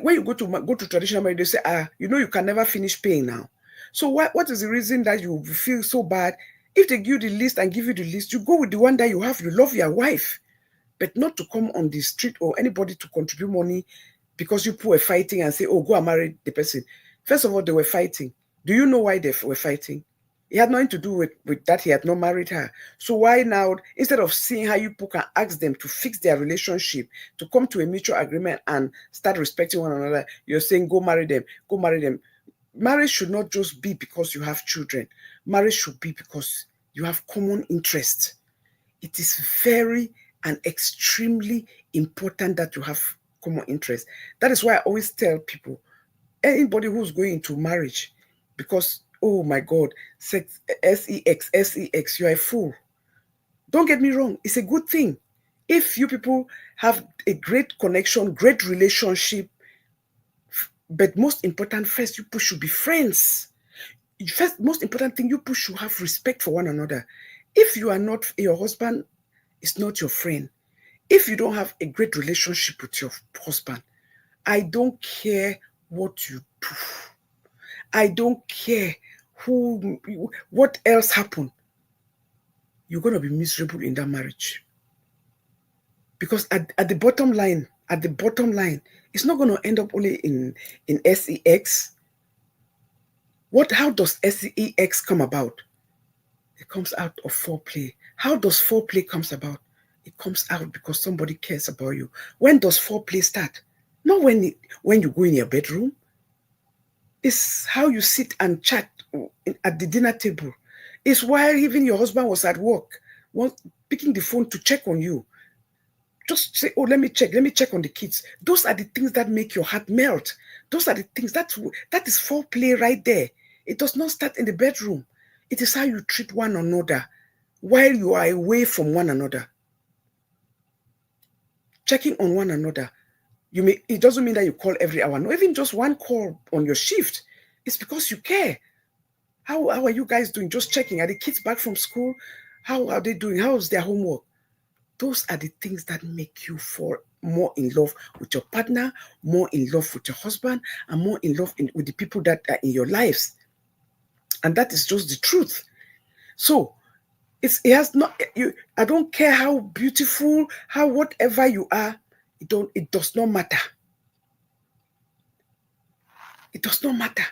When you go to traditional marriage, they say, you can never finish paying now. So what is the reason that you feel so bad? If they give you the list and give you the list, you go with the one that you have. You love your wife, but not to come on the street or anybody to contribute money because you people were fighting and say, oh, go and marry the person. First of all, they were fighting. Do you know why they were fighting? It had nothing to do with that he had not married her. So why now, instead of seeing how you people can ask them to fix their relationship, to come to a mutual agreement and start respecting one another, you're saying, go marry them, go marry them. Marriage should not just be because you have children. Marriage should be because you have common interests. It is very and extremely important that you have common interests. That is why I always tell people, anybody who's going into marriage, because, oh my God, sex, sex, you are a fool. Don't get me wrong, it's a good thing. If you people have a great connection, great relationship, but most important, first, you people should be friends. First, most important thing, you people should have respect for one another. If you are not, your husband is not your friend, if you don't have a great relationship with your husband, I don't care what you do. I don't care what else happened. You're going to be miserable in that marriage. Because at the bottom line, it's not going to end up only in sex. How does sex come about? It comes out of foreplay. How does foreplay comes about? It comes out because somebody cares about you. When does foreplay start? Not when you go in your bedroom. It's how you sit and chat at the dinner table. It's while even your husband was at work, picking the phone to check on you. Just say, oh, let me check on the kids. Those are the things that make your heart melt. Those are the things that is foreplay right there. It does not start in the bedroom. It is how you treat one another while you are away from one another. Checking on one another. It doesn't mean that you call every hour. No, even just one call on your shift. It's because you care. How are you guys doing? Just checking. Are the kids back from school? How are they doing? How is their homework? Those are the things that make you fall more in love with your partner, more in love with your husband, and more in love with the people that are in your lives. And that is just the truth. So it has not. I don't care how beautiful, how whatever you are. It does not matter. It does not matter.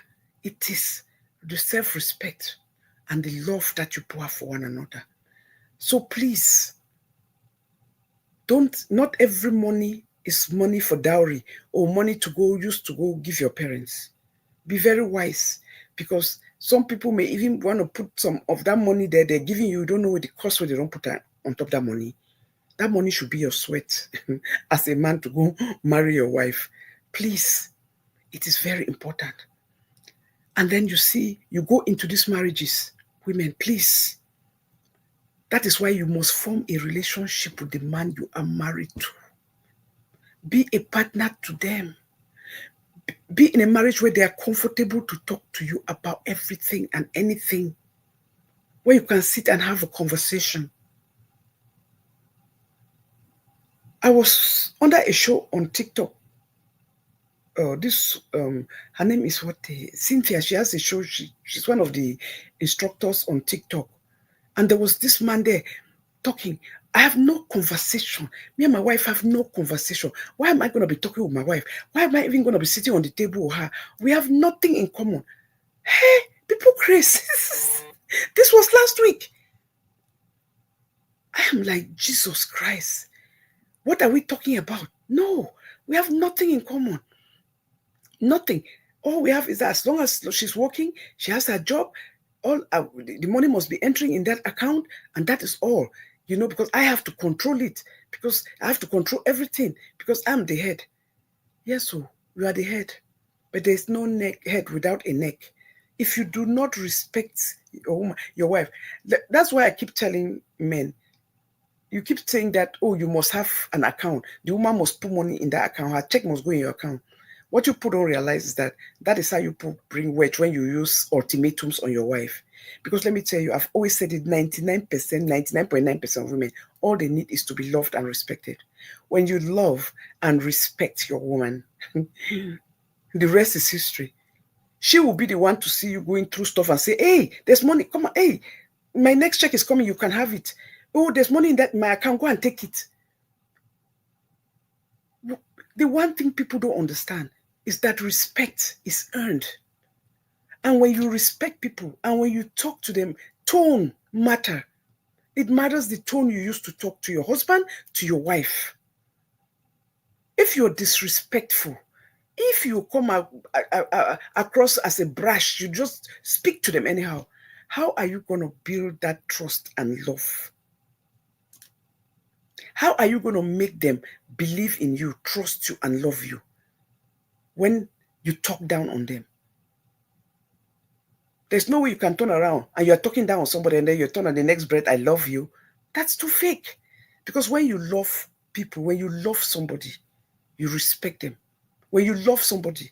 It is the self-respect and the love that you pour for one another. So please, not every money is money for dowry or money to go give your parents. Be very wise, because Some people may even want to put some of that money there they're giving you. You don't know what the cost where they don't put on top of that money. That money should be your sweat as a man to go marry your wife. Please, it is very important. And then you see, you go into these marriages. Women, please. That is why you must form a relationship with the man you are married to. Be a partner to them. Be in a marriage where they are comfortable to talk to you about everything and anything. Where you can sit and have a conversation. I was under a show on TikTok. Her name is Cynthia. She has a show. She's one of the instructors on TikTok. And there was this man there talking. I have no conversation. Me and my wife have no conversation. Why am I going to be talking with my wife? Why am I even going to be sitting on the table with her? We have nothing in common. Hey, people crazy. This was last week. I am like, Jesus Christ. What are we talking about? No, we have nothing in common. Nothing. All we have is that as long as she's working, she has her job, all the money must be entering in that account, and that is all. You know, because I have to control it, because I have to control everything, because I'm the head. Yes, so you are the head, but there's no head without a neck. If you do not respect your wife, that's why I keep telling men, you keep saying that, oh, you must have an account. The woman must put money in that account. Her check must go in your account. What you people don't realize is that is how you bring weight when you use ultimatums on your wife. Because let me tell you, I've always said it, 99%, 99.9% of women, all they need is to be loved and respected. When you love and respect your woman, the rest is history. She will be the one to see you going through stuff and say, hey, there's money, come on, hey, my next check is coming, you can have it. Oh, there's money in that my account, go and take it. The one thing people don't understand is that respect is earned. And when you respect people and when you talk to them, tone matter. It matters the tone you use to talk to your husband, to your wife. If you're disrespectful, if you come across as a brash, you just speak to them anyhow, how are you going to build that trust and love? How are you going to make them believe in you, trust you, and love you when you talk down on them? There's no way you can turn around and you're talking down on somebody and then you turn on the next breath, I love you. That's too fake. Because when you love people, when you love somebody, you respect them. When you love somebody,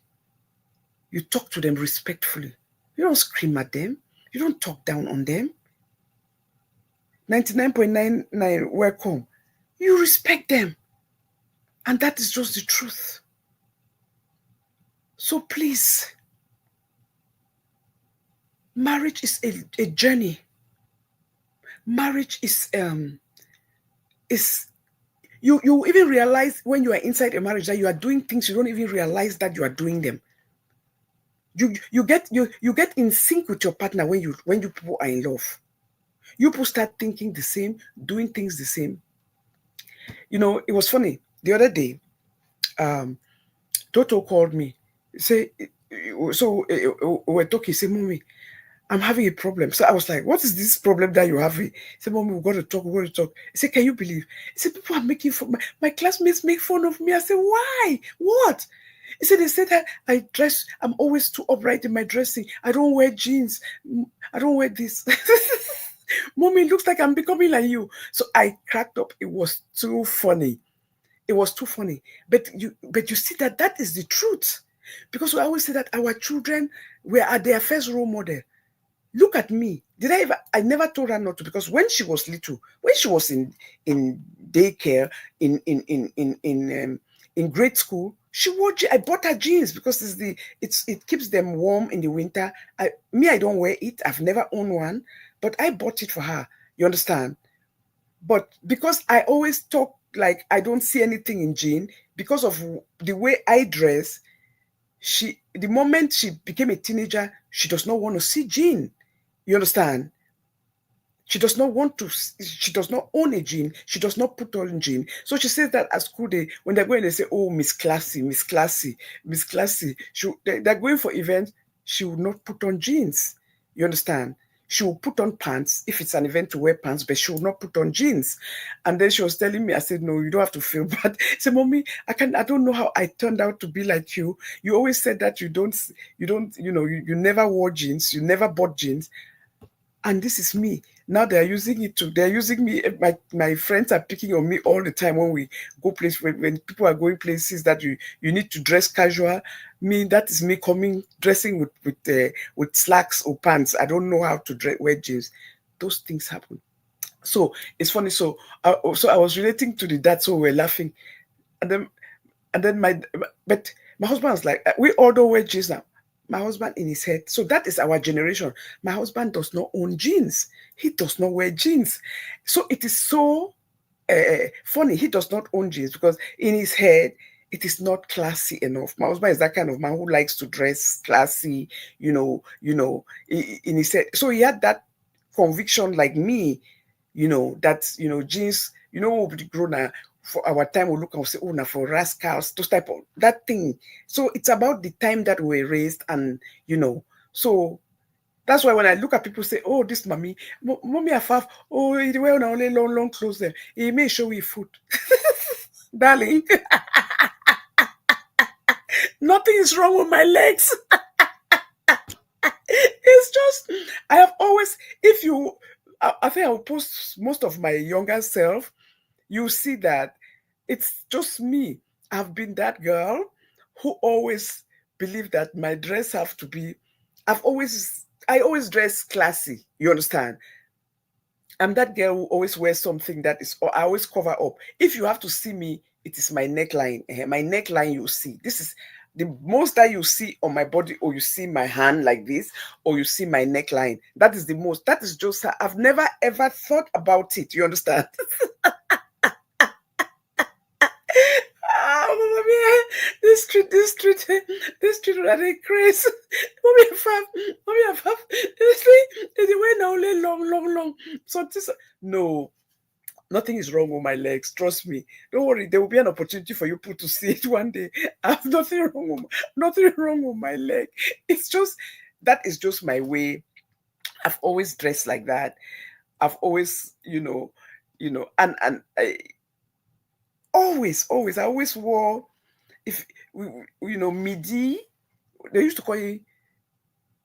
you talk to them respectfully. You don't scream at them. You don't talk down on them. 99.99 welcome. You respect them. And that is just the truth. So please, marriage is a journey. Marriage is you even realize when you are inside a marriage that you are doing things you don't even realize that you are doing them. You get in sync with your partner when you people are in love. You people start thinking the same, doing things the same. You know, it was funny. The other day, Toto called me. Say, so we're talking. Say, Mommy, I'm having a problem. So I was like, what is this problem that you're having? He said, Mommy, we've got to talk. He said, can you believe? He said, people are making fun. My classmates make fun of me. I said, why? What? He said, they said that I'm always too upright in my dressing. I don't wear jeans. I don't wear this. Mommy, it looks like I'm becoming like you. So I cracked up. It was too funny. It was too funny. But you see that is the truth. Because we always say that our children are their first role model. Look at me. I never told her not to, because when she was little, when she was in daycare, in grade school, I bought her jeans because it keeps them warm in the winter. I don't wear it. I've never owned one, but I bought it for her. You understand? But because I always talk like I don't see anything in jean, because of the way I dress, the moment she became a teenager, she does not want to see jean. You understand? She does not own a jean. She does not put on jean. So she says that at school, when they're going, they say, oh, Miss Classy, Miss Classy, Miss Classy. They're going for events. She would not put on jeans You understand? She will put on pants if it's an event to wear pants, but she will not put on jeans. And then she was telling me, I said, no, you don't have to feel bad. I said, mommy, I don't know how I turned out to be like you. You always said that you never wore jeans, you never bought jeans. And this is me. Now they're using it they're using me. My friends are picking on me all the time when we go places, when people are going places that you need to dress casual. Me, that is me coming dressing with slacks or pants. I don't know how to wear jeans. Those things happen. So it's funny. So I was relating to the dad, so we're laughing. And then but my husband was like, we all don't wear jeans now. My husband in his head. So that is our generation. My husband does not own jeans. He does not wear jeans. So it is so funny. He does not own jeans because in his head, it is not classy enough. My husband is that kind of man who likes to dress classy, in his head. So he had that conviction like me, that, jeans, we'll be grown up for our time, we look and say, oh, now for rascals, those type of that thing. So it's about the time that we were raised, and so that's why when I look at people say, oh, this mommy have, oh, he wear only long clothes there. He may show you foot. Darling, nothing is wrong with my legs. It's just, I have always, I think I'll post most of my younger self, you see that it's just me. I've been that girl who always believed that my dress have to be, I always dress classy. You understand? I'm that girl who always wears something that is, or I always cover up. If you have to see me, it is my neckline. My neckline you see. This is the most that you see on my body, or you see my hand like this, or you see my neckline. That is the most. That is just, I've never ever thought about it. You understand? Mommy, this street, are they crazy? Mommy, have, this thing, the way now, long. So this, no, nothing is wrong with my legs. Trust me. Don't worry. There will be an opportunity for you people to see it one day. I have nothing wrong with my leg. It's just, that is just my way. I've always dressed like that. I've always, and I always wore, if midi, they used to call it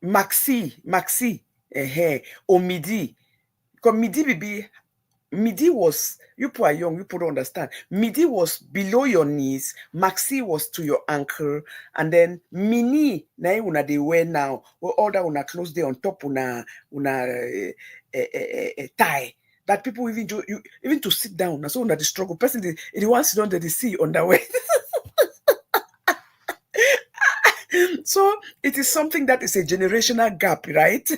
maxi, or midi. Because midi was, you people are young, you people don't understand. Midi was below your knees, maxi was to your ankle, and then mini, na una they wear now, or all that una close there on top tie. That people even to sit down, so una the struggle. Person the ones sit down that they see underwear. So it is something that is a generational gap, right?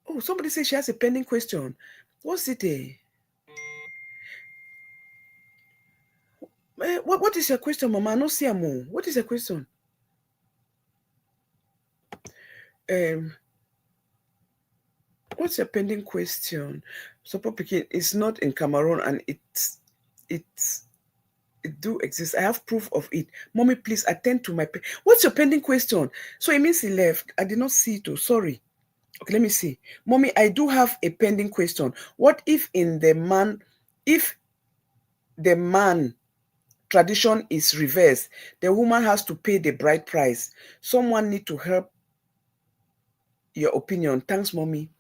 Oh, somebody says she has a pending question. What's it? What is your question, Mama? No see more. What is your question? What's your pending question? Soppo Pikin is not in Cameroon, and it do exist. I have proof of it. Mommy, please attend to my. What's your pending question? So it means he left. I did not see it. Oh, sorry. Okay, let me see. Mommy, I do have a pending question. What if if the man tradition is reversed, the woman has to pay the bride price? Someone need to help your opinion. Thanks, Mommy.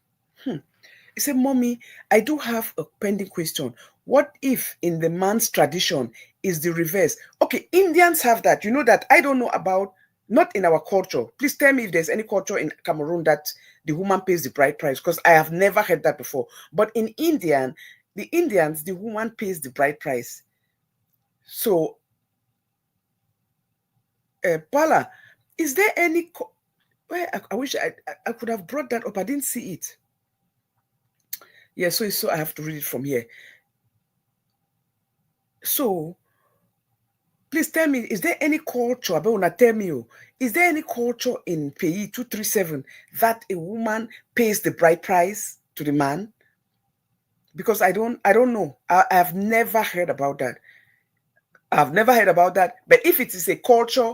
He said, Mommy, I do have a pending question. What if in the man's tradition is the reverse? Okay, Indians have that. You know that I don't know about, not in our culture. Please tell me if there's any culture in Cameroon that the woman pays the bride price, because I have never heard that before. But in the Indians, the woman pays the bride price. So, Paula, is there any, I wish I could have brought that up. I didn't see it. Yeah, so I have to read it from here. So, please tell me, is there any culture, tell me, is there any culture in PE 237 that a woman pays the bride price to the man? Because I don't know. I have never heard about that. I've never heard about that. But if it is a culture,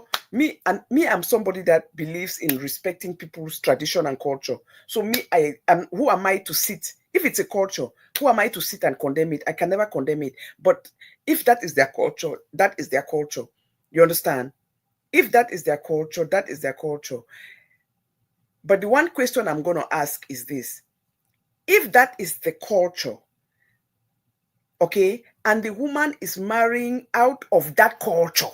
I'm somebody that believes in respecting people's tradition and culture. So I am, who am I to sit? If it's a culture, who am I to sit and condemn it? I can never condemn it. But if that is their culture, that is their culture. You understand? If that is their culture, that is their culture. But the one question I'm going to ask is this. If that is the culture, okay, and the woman is marrying out of that culture,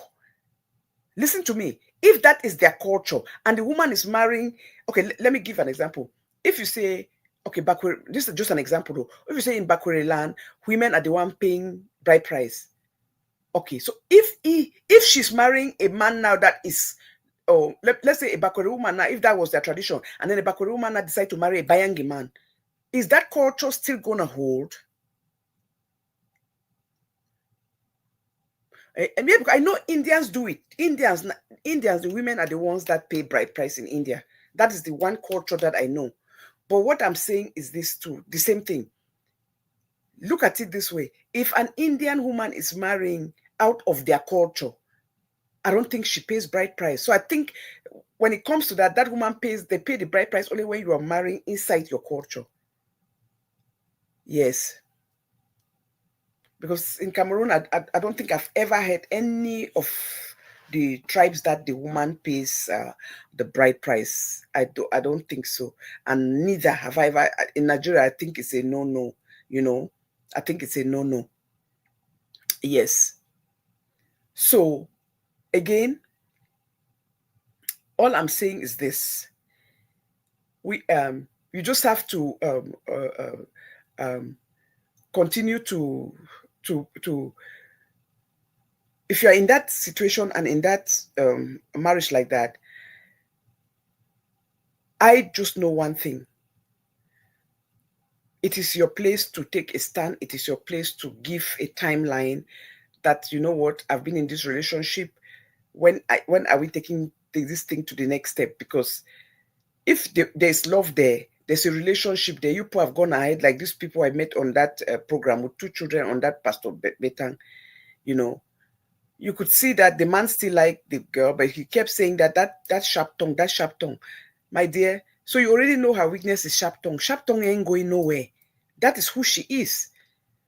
listen to me. If that is their culture and the woman is marrying, okay, let me give an example. If you say, okay, this is just an example though. If you say in Bakwere land, women are the one paying bride price. Okay, so if she's marrying a man now that is, oh, let's say a Bakwere woman now, if that was their tradition, and then a Bakwere woman now decide to marry a Bayangi man, is that culture still gonna hold? I know Indians do it. Indians, the women are the ones that pay bride price in India. That is the one culture that I know. But what I'm saying is this too, the same thing. Look at it this way. If an Indian woman is marrying out of their culture, I don't think she pays bride price. So I think when it comes to that, that woman they pay the bride price only when you are marrying inside your culture. Yes. Because in Cameroon, I don't think I've ever heard any of the tribes that the woman pays the bride price. I don't think so. And neither have I ever, in Nigeria, I think it's a no-no, you know. I think it's a no-no. Yes. So, again, all I'm saying is this. You just have to continue to if you're in that situation and in that marriage like that, I just know one thing. It is your place to take a stand. It is your place to give a timeline that, you know what, I've been in this relationship. When are we taking this thing to the next step? Because if there's love there, there's a relationship there. You people have gone ahead, like these people I met on that program with 2 children on that Pastor Betang, you know, you could see that the man still liked the girl, but he kept saying that sharp tongue, that sharp tongue. My dear, so you already know her weakness is sharp tongue. Sharp tongue ain't going nowhere. That is who she is.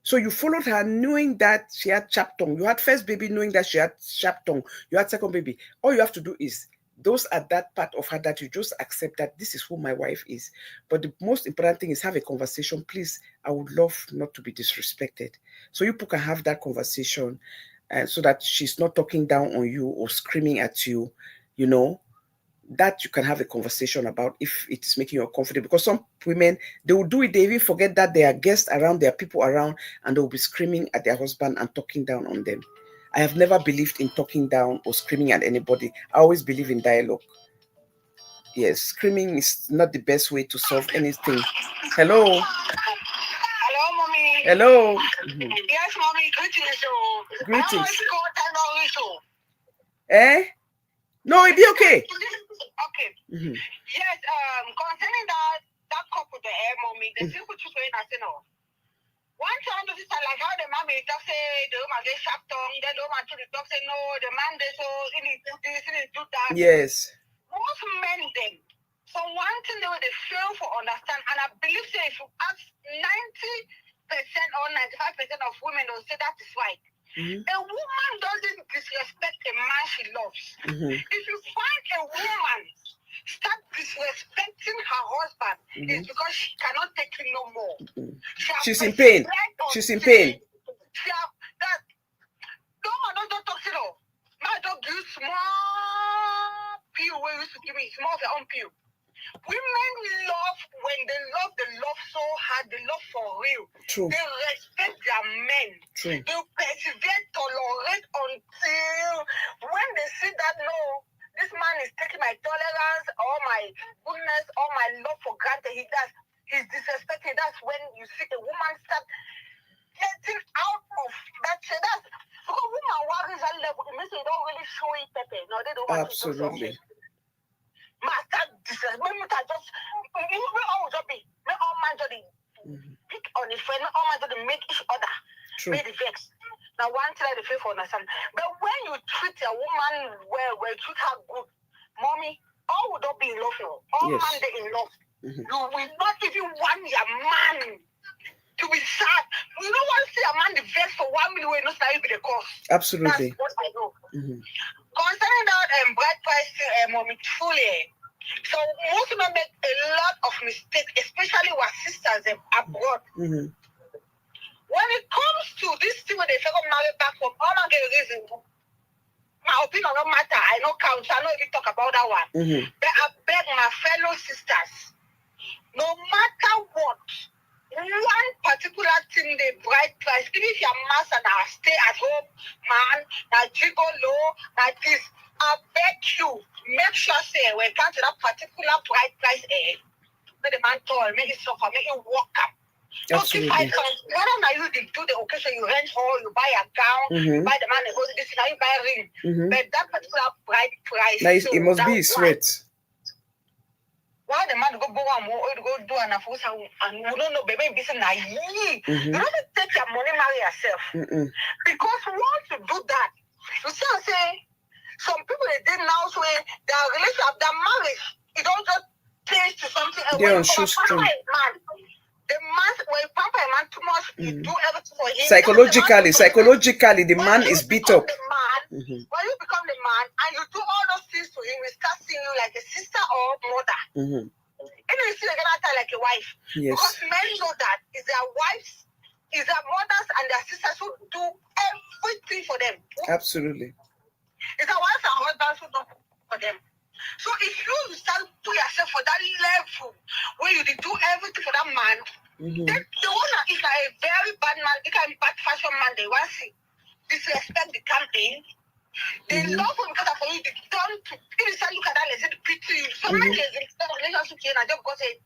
So you followed her knowing that she had sharp tongue. You had first baby knowing that she had sharp tongue. You had second baby. All you have to do is, those are that part of her that you just accept that this is who my wife is. But the most important thing is have a conversation. Please, I would love not to be disrespected. So you people can have that conversation so that she's not talking down on you or screaming at you, you know, that you can have a conversation about if it's making you uncomfortable. Because some women, they will do it, they even forget that there are guests around, there are people around, and they'll be screaming at their husband and talking down on them. I have never believed in talking down or screaming at anybody. I always believe in dialogue. Yes, screaming is not the best way to solve anything. Hello.
Hello, mommy.
Hello.
Yes, mommy. Greetings.
Greetings. Eh? No, it'll be okay.
Okay. Yes, concerning that couple there, mommy, the people choose going and say no. One time this is like how the mommy talk say the woman get sharp tongue, then the woman to the talk say no, the man they so in it do this, in it do that.
Yes.
Most men then. So one thing they fail for understand, and I believe say if you ask 90% or 95% of women will say that is right. A woman doesn't disrespect a man she loves. If you find a woman start disrespecting her husband, it's because she cannot take him no more.
She's in pain. She's in pain.
Don't talk to her. My dog use small pill where you used to give me small of your own pill. Women love when they love so hard, they love for real.
True.
They respect their men.
True.
They persevere, tolerate until when they see that no, this man is taking my tolerance or my goodness or my love for granted, he's disrespecting. That's when you see a woman start getting out of that shit. That's because woman worries that level. It means they don't really show it, Pepe. No, they don't want
Absolutely.
to do something. Master disrespect. Me just we all just be. Me all man just pick on the friend. Me all man just make each other.
True.
Make the vex. Now, one thing I feel for understand. But when you treat a woman well, when you treat her good, mommy, all would not be in love. All man they in love. You will not even want your man to be sad. You don't want to see a man the best for 1 million, not be the cost.
Absolutely.
That's what I know. Concerning that bride price, mommy, truly. So most women make a lot of mistakes, especially with sisters abroad. When it comes to this thing when they say marry back from all my reason, my opinion don't matter. I know count. I know even talk about that one. But I beg my fellow sisters, no matter what, one particular thing they bride price, even if your master now stay at home, man, now gigolo, now this, I beg you, make sure say when it comes to that particular bride price, make the man tall, make it suffer, make it walk up. Don't keep fighting. Whether now you do the occasion, you rent hall, you buy a gown, you buy the man, goes this, now you buy a ring. But that particular bride price,
now it must be sweat.
Why the man go do an afford and you don't know, baby, be naive. You don't take your money, marry yourself. Because once you do that, you see, I say, some people they did now say their relationship, their marriage, it don't just change to something else.
They're on shoestring.
The man, when you pamper a man too much, you do everything for him.
Psychologically, the man is beat up.
When you become the man and you do all those things to him, he start seeing you like a sister or mother. And you see another like a wife.
Yes.
Because men know that it's their wives, it's their mothers and their sisters who do everything for them.
Absolutely.
It's their wives and husbands who do for them. So if you start to yourself for that level where you do everything for that man, then the one is like a very bad man, it can be bad fashion man, they want to see disrespect the campaign. They love him because for you, they turn to, if you start look at that, they say to pity you. So many days, they don't relationship here, and just go say,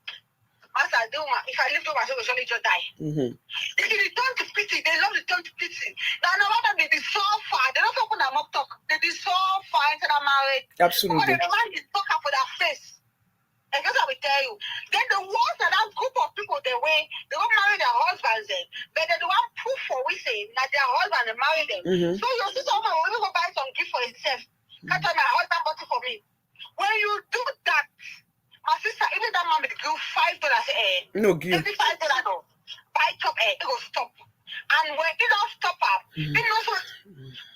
Master, if I live to myself, I surely just die. They return to pity, they love the turn to pity. Now, no matter they be so far, they don't talk on their mock talk, they be so far into that marriage.
Absolutely.
Because the man is talking for their face. And that's what we tell you. Then the ones that that group of people, they won't marry their husbands then. But they don't want proof for we say that their husband they marry them. So your sister will go buy some gift for himself. Can't tell my husband bought it for me. When you do that, my sister, even that man will give $5,
no give.
$5, no. Buy top, it will stop. And when it don't stop up, it knows what.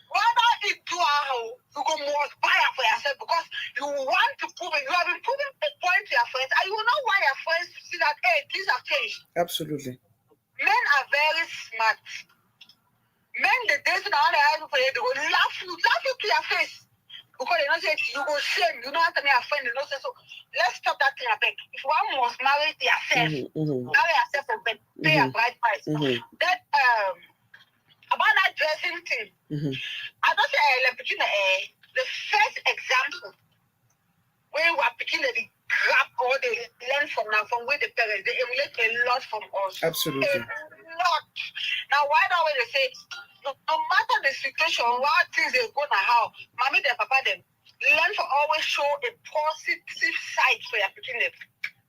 Whether it do you go more buy it for yourself because you want to prove it. You have been proving a point to your friends, and you will know why your friends see that things have changed.
Absolutely.
Men are very smart. Men the days that they have for you, they will laugh you to your face. Because they don't say you go shame, you know how to be a friend, they don't say so. Let's stop that thing back. If one must marry yourself, marry yourself for bed, pay a bride price. That about that dressing thing. I don't say the first example where we are picking the grab or they learn from now from where the parents they emulate a lot from us.
Absolutely.
A lot. Now why that way they say no matter the situation, what things they go now how, mommy and papa them learn to always show a positive side for your picking them.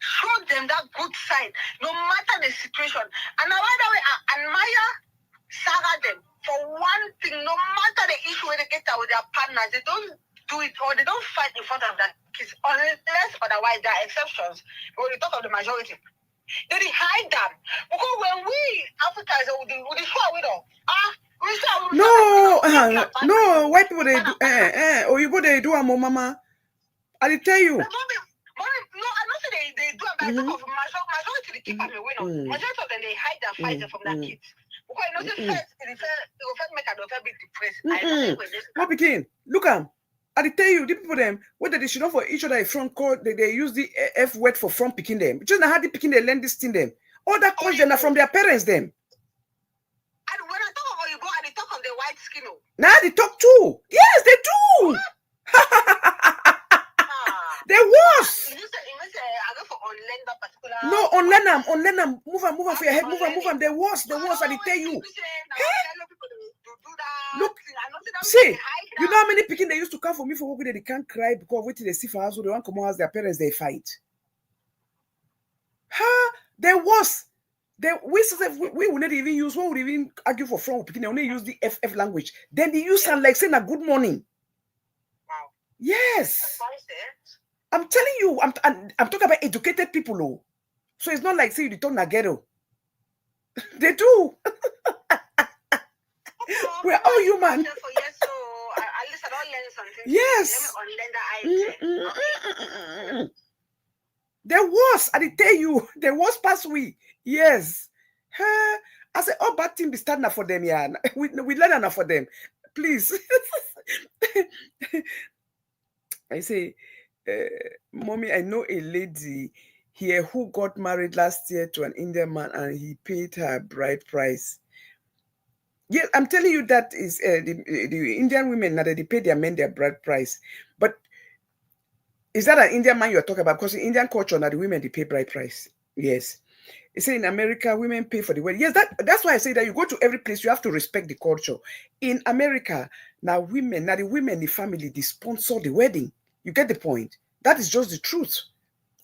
Show them that good side, no matter the situation. And now why that way I admire Sarah them for one thing, no matter the issue where they get out with their partners, they don't do it or they don't fight in front of their kids unless otherwise there are exceptions. When we talk of the majority, they hide them because when we Africans we show with them.
No, white people they do or you go they do a mama. I tell you.
No, I don't say they do, but I talk of majority they keep them away. Majority of them they hide their fights from their kids. Because you know, first make a bit depressed.
No, Pikin, look at I tell you, the people them whether they should not for each other a front call, they use the F word for front picking them. Just how the picking they learn this thing them. All that question are from their parents them.
And when I talk about you go and they talk of the white skin.
Now they talk too. Yes, they do. They was.
I go for online that particular.
No, online them. Move on for your head. Move on. They was. I tell you. Look, see, you know how many Pikin they used to come for me for work they can't cry because waiting they see for house, so they want to come out as their parents, they fight. There was. Then we will not even use, one would even argue for front Pikin, they only use the FF language. Then they use sound like saying a good morning.
Wow.
Yes. I'm telling you, I'm talking about educated people, oh. So it's not like say you return a ghetto. They do. We're all human. Yes. There was, I tell you, there was past week. Yes. I said, all bad things be standing for them, yeah. We learn enough for them. Please. I say, Mommy, I know a lady here who got married last year to an Indian man and he paid her bride price. Yeah, I'm telling you that is the Indian women now that they pay their men their bride price. But is that an Indian man you're talking about? Because in Indian culture now the women they pay bride price. Yes. You say in America, women pay for the wedding. Yes, that's why I say that you go to every place, you have to respect the culture. In America, now the women, the family, they sponsor the wedding. You get the point? That is just the truth.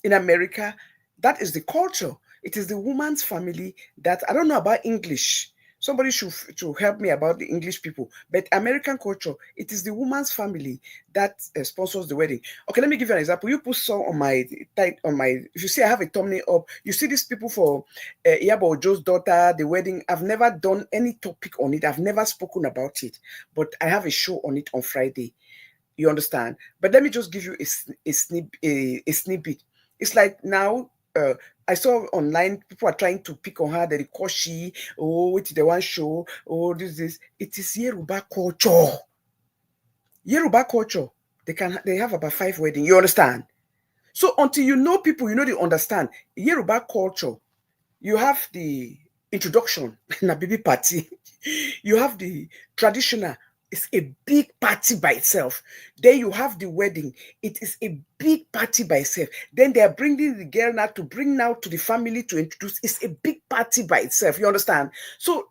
In America, that is the culture. It is the woman's family that, I don't know about English. Somebody should help me about the English people. But American culture, it is the woman's family that sponsors the wedding. Okay, let me give you an example. You put some on my, if you see I have a thumbnail up, you see these people for Iyabo Ojo's daughter, the wedding. I've never done any topic on it. I've never spoken about it. But I have a show on it on Friday. You understand? But let me just give you a snippet. It's like now, I saw online people are trying to pick on her, the Koshi, oh, what they want show, oh, this. It is Yoruba culture. Yoruba culture. They have about 5 weddings. You understand? So until you know people, they understand. Yoruba culture, you have the introduction, na baby party. You have the traditional. It's a big party by itself. Then you have the wedding. It is a big party by itself. Then they are bringing the girl now to bring now to the family to introduce. It's a big party by itself. You understand? So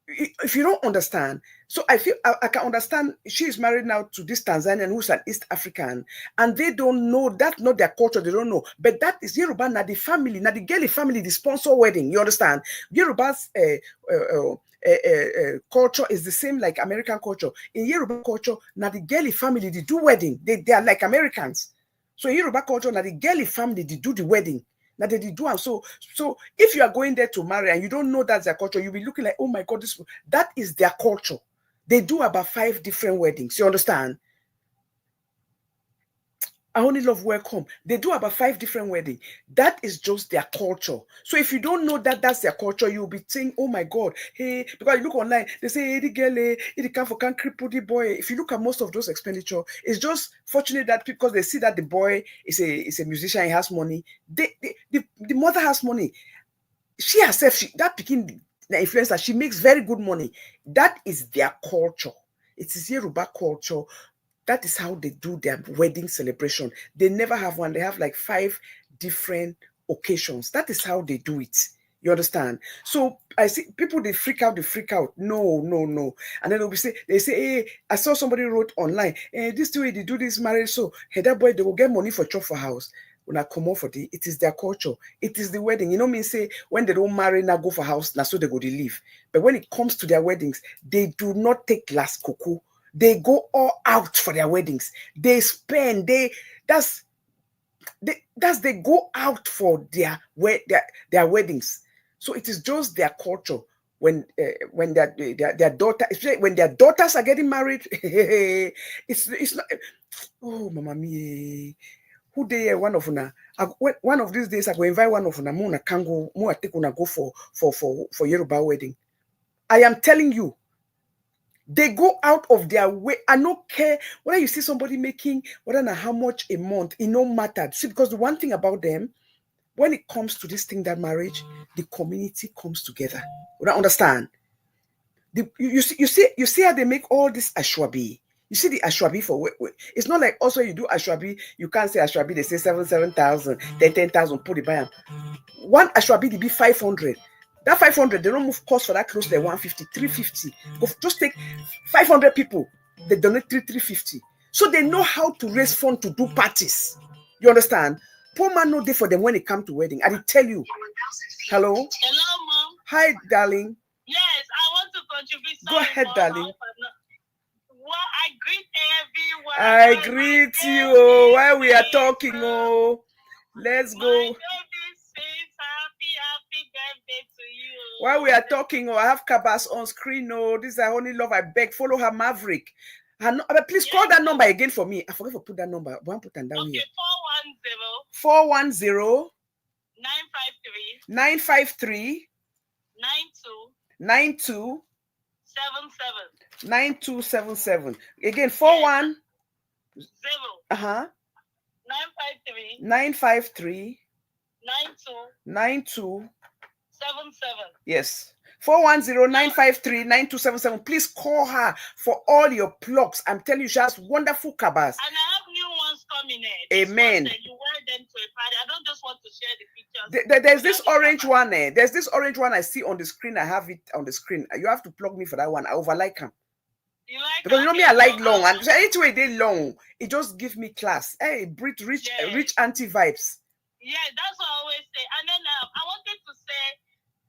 if you don't understand, so I feel I can understand. She is married now to this Tanzanian who's an East African, and they don't know, that's not their culture. They don't know, but that is Yoruba. Now the family, now the girly family, the sponsor wedding. You understand? Yoruba's culture is the same like American culture. In Yoruba culture, now the girly family they do wedding. They are like Americans. So in Yoruba culture, now the girly family they do the wedding. Now they do, and so if you are going there to marry and you don't know that's their culture, you'll be looking like, oh my God, that is their culture. They do about 5 different weddings. You understand? I only love welcome. They do about 5 different weddings. That is just their culture. So if you don't know that that's their culture, you'll be saying, oh my God, hey, because you look online, they say, hey, the girl, the can't cripple the boy. If you look at most of those expenditure, it's just fortunate that because they see that the boy is a musician, he has money. The mother has money. She herself, that Pikin, the influencer, she makes very good money. That is their culture. It is Yoruba culture. That is how they do their wedding celebration. They never have one. They have like 5 different occasions. That is how they do it. You understand? So I see people, they freak out. No. And then they say, hey, I saw somebody wrote online, hey, this way they do this marriage. So hey, that boy, they will get money for chop for house. When I come on for it is their culture. It is the wedding. You know me say, when they don't marry, now go for house, now so they go to leave. But when it comes to their weddings, they do not take last cuckoo. They go all out for their weddings. They spend, they go out for their weddings. So it is just their culture. When their daughter, especially when their daughters are getting married, it's not. Oh, mama mia. Who they one of una? One of these days I go invite one of una. Mona can go. More take una go for Yoruba wedding. I am telling you. They go out of their way. I don't care whether you see somebody making whether or how much a month. It no matter. See, because the one thing about them, when it comes to this thing, that marriage, the community comes together. You don't understand? You see how they make all this ashwabi. You see the ashwabi for it's not like also you do ashwabi, you can't say ashwabi, they say 7,000, then 10,000, put it by them. One ashwabi they be 500. That 500, they don't move cost for that close to 150, 350. Just take 500 people, they donate 350. So they know how to raise funds to do parties. You understand? Poor man no day for them when it comes to wedding. I will tell you. Hello?
Hello, Mom.
Hi, darling.
Yes, I want to contribute.
Go ahead, darling.
Well, I greet everyone.
I greet you while we are talking. Oh, let's go.
My baby says happy birthday to you.
While we are talking, I have Kabas on screen. Oh, this is her only love. I beg, follow her Maverick. Please call that number again for me. I forgot to put that number. One put that down here. 410 953 92 9277. Again, 410 953 9277. Yes. 410-953-9277. Please call her for all your plugs. I'm telling you, she has wonderful cabas.
And I have new ones coming in.
Amen.
You wear them to a party. I don't just want to share the pictures.
There's this orange one. There's this orange one I see on the screen. I have it on the screen. You have to plug me for that one. I overlike them.
You like
because you know me, I like long. And so anyway, they long. It just gives me class. Hey, rich auntie vibes.
Yeah, that's what I always say. And then I wanted to say,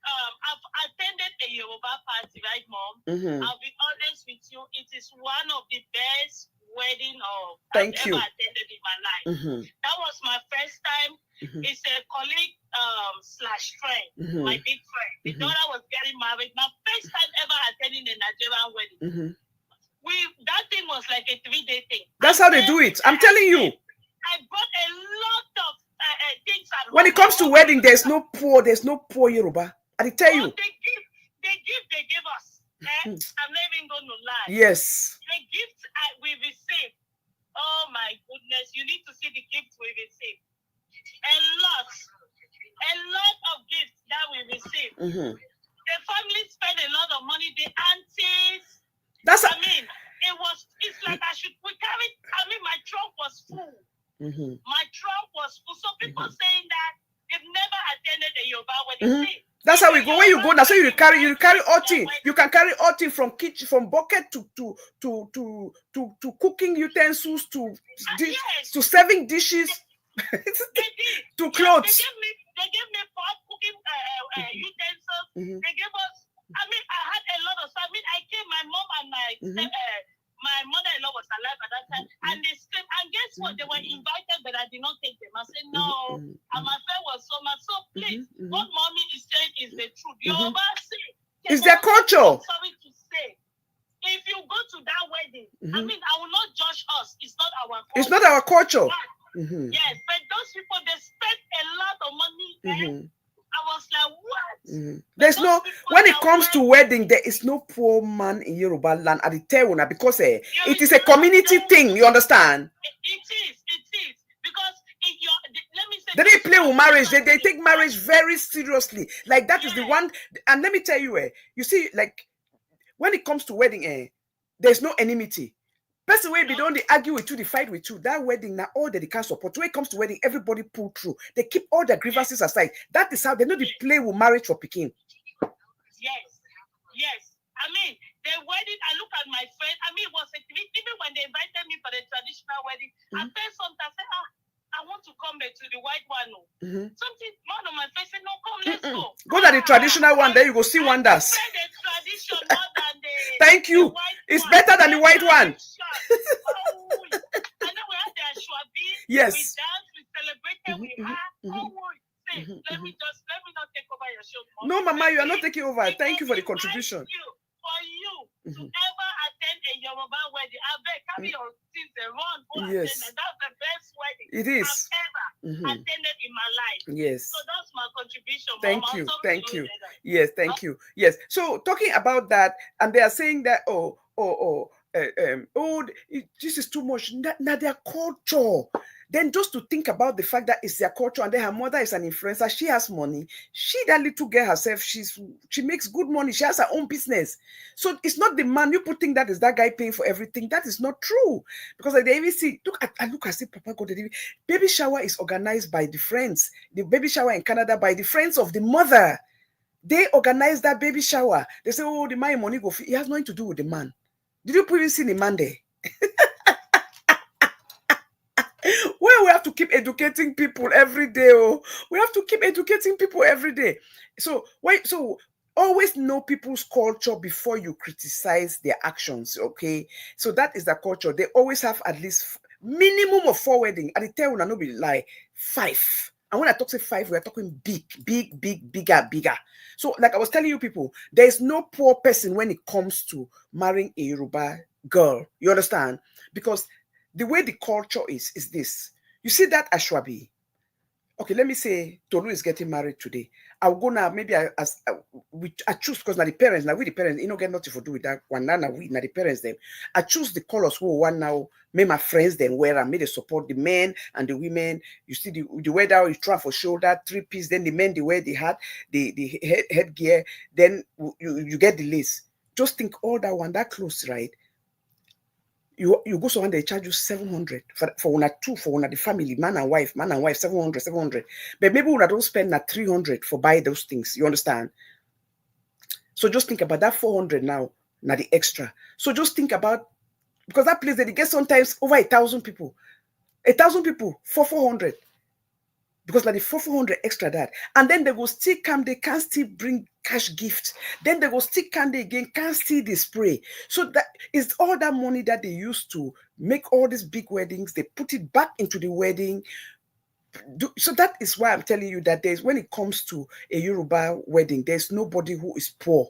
I've attended a Yoruba party, right, Mom? I'll be honest with you, it is one of the best wedding I've ever attended in my life. That was my first time. It's a colleague slash friend, my big friend. The daughter was getting married. My first time ever attending a Nigerian wedding. That thing was like a 3-day thing.
That's how they do it. I'm telling you.
I brought a lot of things.
When it comes to wedding, there's no poor Yoruba. I tell you.
They give us. I'm not even going to lie.
Yes.
The gifts we receive. Oh my goodness. You need to see the gifts we receive. A lot of gifts that we receive. The family spend a lot of money. The aunties. It's like my trunk was full. My trunk was full. So people saying that they've never attended a Yoruba wedding.
That's how we go. When you go now, so you carry all thing. You can carry all thing from kitchen, from bucket to cooking utensils to serving dishes to clothes.
They gave me 4 cooking utensils. They gave us. I had a lot of stuff. I came. My mom and my mother-in-law was alive at that time, and they screamed. And guess what? They were invited, but I did not take them. I said no. And my friend was so much. So please, what mommy is saying is the truth. Yoruba say
it's their culture.
Sorry to say, if you go to that wedding, I will not judge us. It's not our culture.
It's not our culture.
Yes, but those people, they spend a lot of money. I was like, what?
There's no, when it comes to wedding, there is no poor man in Yoruba land at the Teruna because it is a community thing. You understand?
It is. Because let me say,
they didn't play with marriage. They take marriage very seriously. Like that is the one. And let me tell you, you see, like when it comes to wedding, there's no enmity. Person where they don't argue with you, they fight with you. That wedding, now all that they can support. When it comes to wedding, everybody pull through. They keep all their grievances aside. That is how they know they play with marriage for Pikin.
Yes. The wedding, I look at my friend. It was even when they invited me for the traditional wedding, I felt something. I said, I want to come back to the white one. Something, one of my friends said, no, come, let's go.
Go to the traditional one, there you go see wonders.
The tradition more than the
Thank you. It's better than the white one.
And then we had the Ashwabi.
Yes.
We danced, we celebrated, we had. Let me not take over your show.
No, Mama, you are not taking over. Thank you for the contribution.
For you to ever attend a Yoruba wedding, I beg, carry your things and run.
Yes.
That's the best wedding
it is.
I've ever attended in my life.
Yes.
So that's my contribution.
Thank you. Thank you. Yes, thank you. Yes. So talking about that, and they are saying that this is too much. Not their culture. Then just to think about the fact that it's their culture, and then her mother is an influencer. She has money. That little girl herself, she makes good money. She has her own business. So it's not the man. You put think that is that guy paying for everything. That is not true. Because they even see, look, I see Papa go to the baby shower is organized by the friends. The baby shower in Canada by the friends of the mother. They organize that baby shower. They say, oh, the man money go. It has nothing to do with the man. Did you even see the man there? Well, we have to keep educating people every day. We have to keep educating people every day. So Always know people's culture before you criticize their actions, okay? So that is the culture. They always have at least minimum of 4 weddings. And they tell you, no be lie, 5. And when I talk say 5, we're talking big, big, big, bigger, bigger. So like I was telling you people, there is no poor person when it comes to marrying a Yoruba girl. You understand? Because the way the culture is this. You see that Ashwabi? Okay, let me say Tolu is getting married today. I'll go now. Maybe I choose because now the parents, now we the parents, you know, get nothing to do with that one. Now we now the parents them. I choose the colors who one now. Make my friends then wear and make they support the men and the women. You see the weather you try for shoulder 3-piece. Then the men they wear the hat, the headgear. Then you get the lace. Just think all that one that close, right? You go somewhere, they charge you 700 for one or two, for one of the family, man and wife, 700. But maybe we don't spend that 300 for buy those things. You understand? So just think about that 400 now the extra. So just think about, because that place they get sometimes over 1,000 people. 1,000 people for 400. Because like the 400 extra that. And then they go still come, they can still bring cash gifts. Then they go still come, they again can still display. So that is all that money that they used to make all these big weddings. They put it back into the wedding. So that is why I'm telling you that when it comes to a Yoruba wedding, there's nobody who is poor.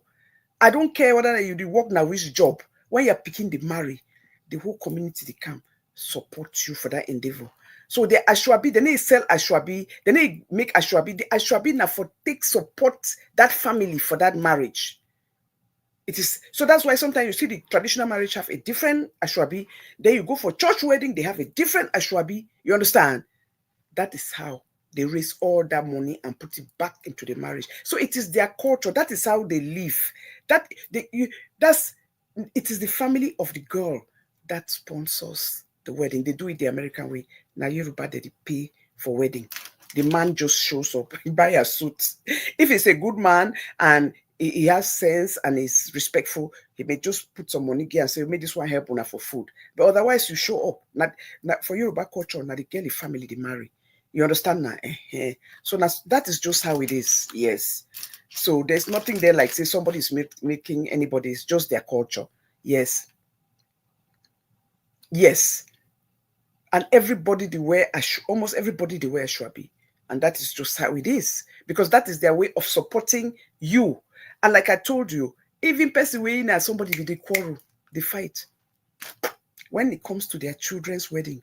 I don't care whether you do work now which job. When you're picking the marry, the whole community they come support you for that endeavor. So the Ashwabi, they need sell Ashwabi, they need make Ashwabi. The Ashwabi now for take support that family for that marriage. It is so that's why sometimes you see the traditional marriage have a different Ashwabi. Then you go for church wedding, they have a different Ashwabi. You understand? That is how they raise all that money and put it back into the marriage. So it is their culture. That is how they live. It is the family of the girl that sponsors the wedding. They do it the American way. Now Yoruba, they pay for wedding. The man just shows up, he buy a suit. If he's a good man and he has sense and is respectful, he may just put some money here and say, make this one help una for food. But otherwise, you show up. Not for Yoruba culture, now the girl, the family, they marry. You understand now? So that is just how it is. Yes. So there's nothing there like say somebody's making anybody. It's just their culture. Yes. Yes. And everybody they wear almost everybody they wear Ashwabi. And that is just how it is. Because that is their way of supporting you. And like I told you, even person weighing as somebody they quarrel, they fight. When it comes to their children's wedding,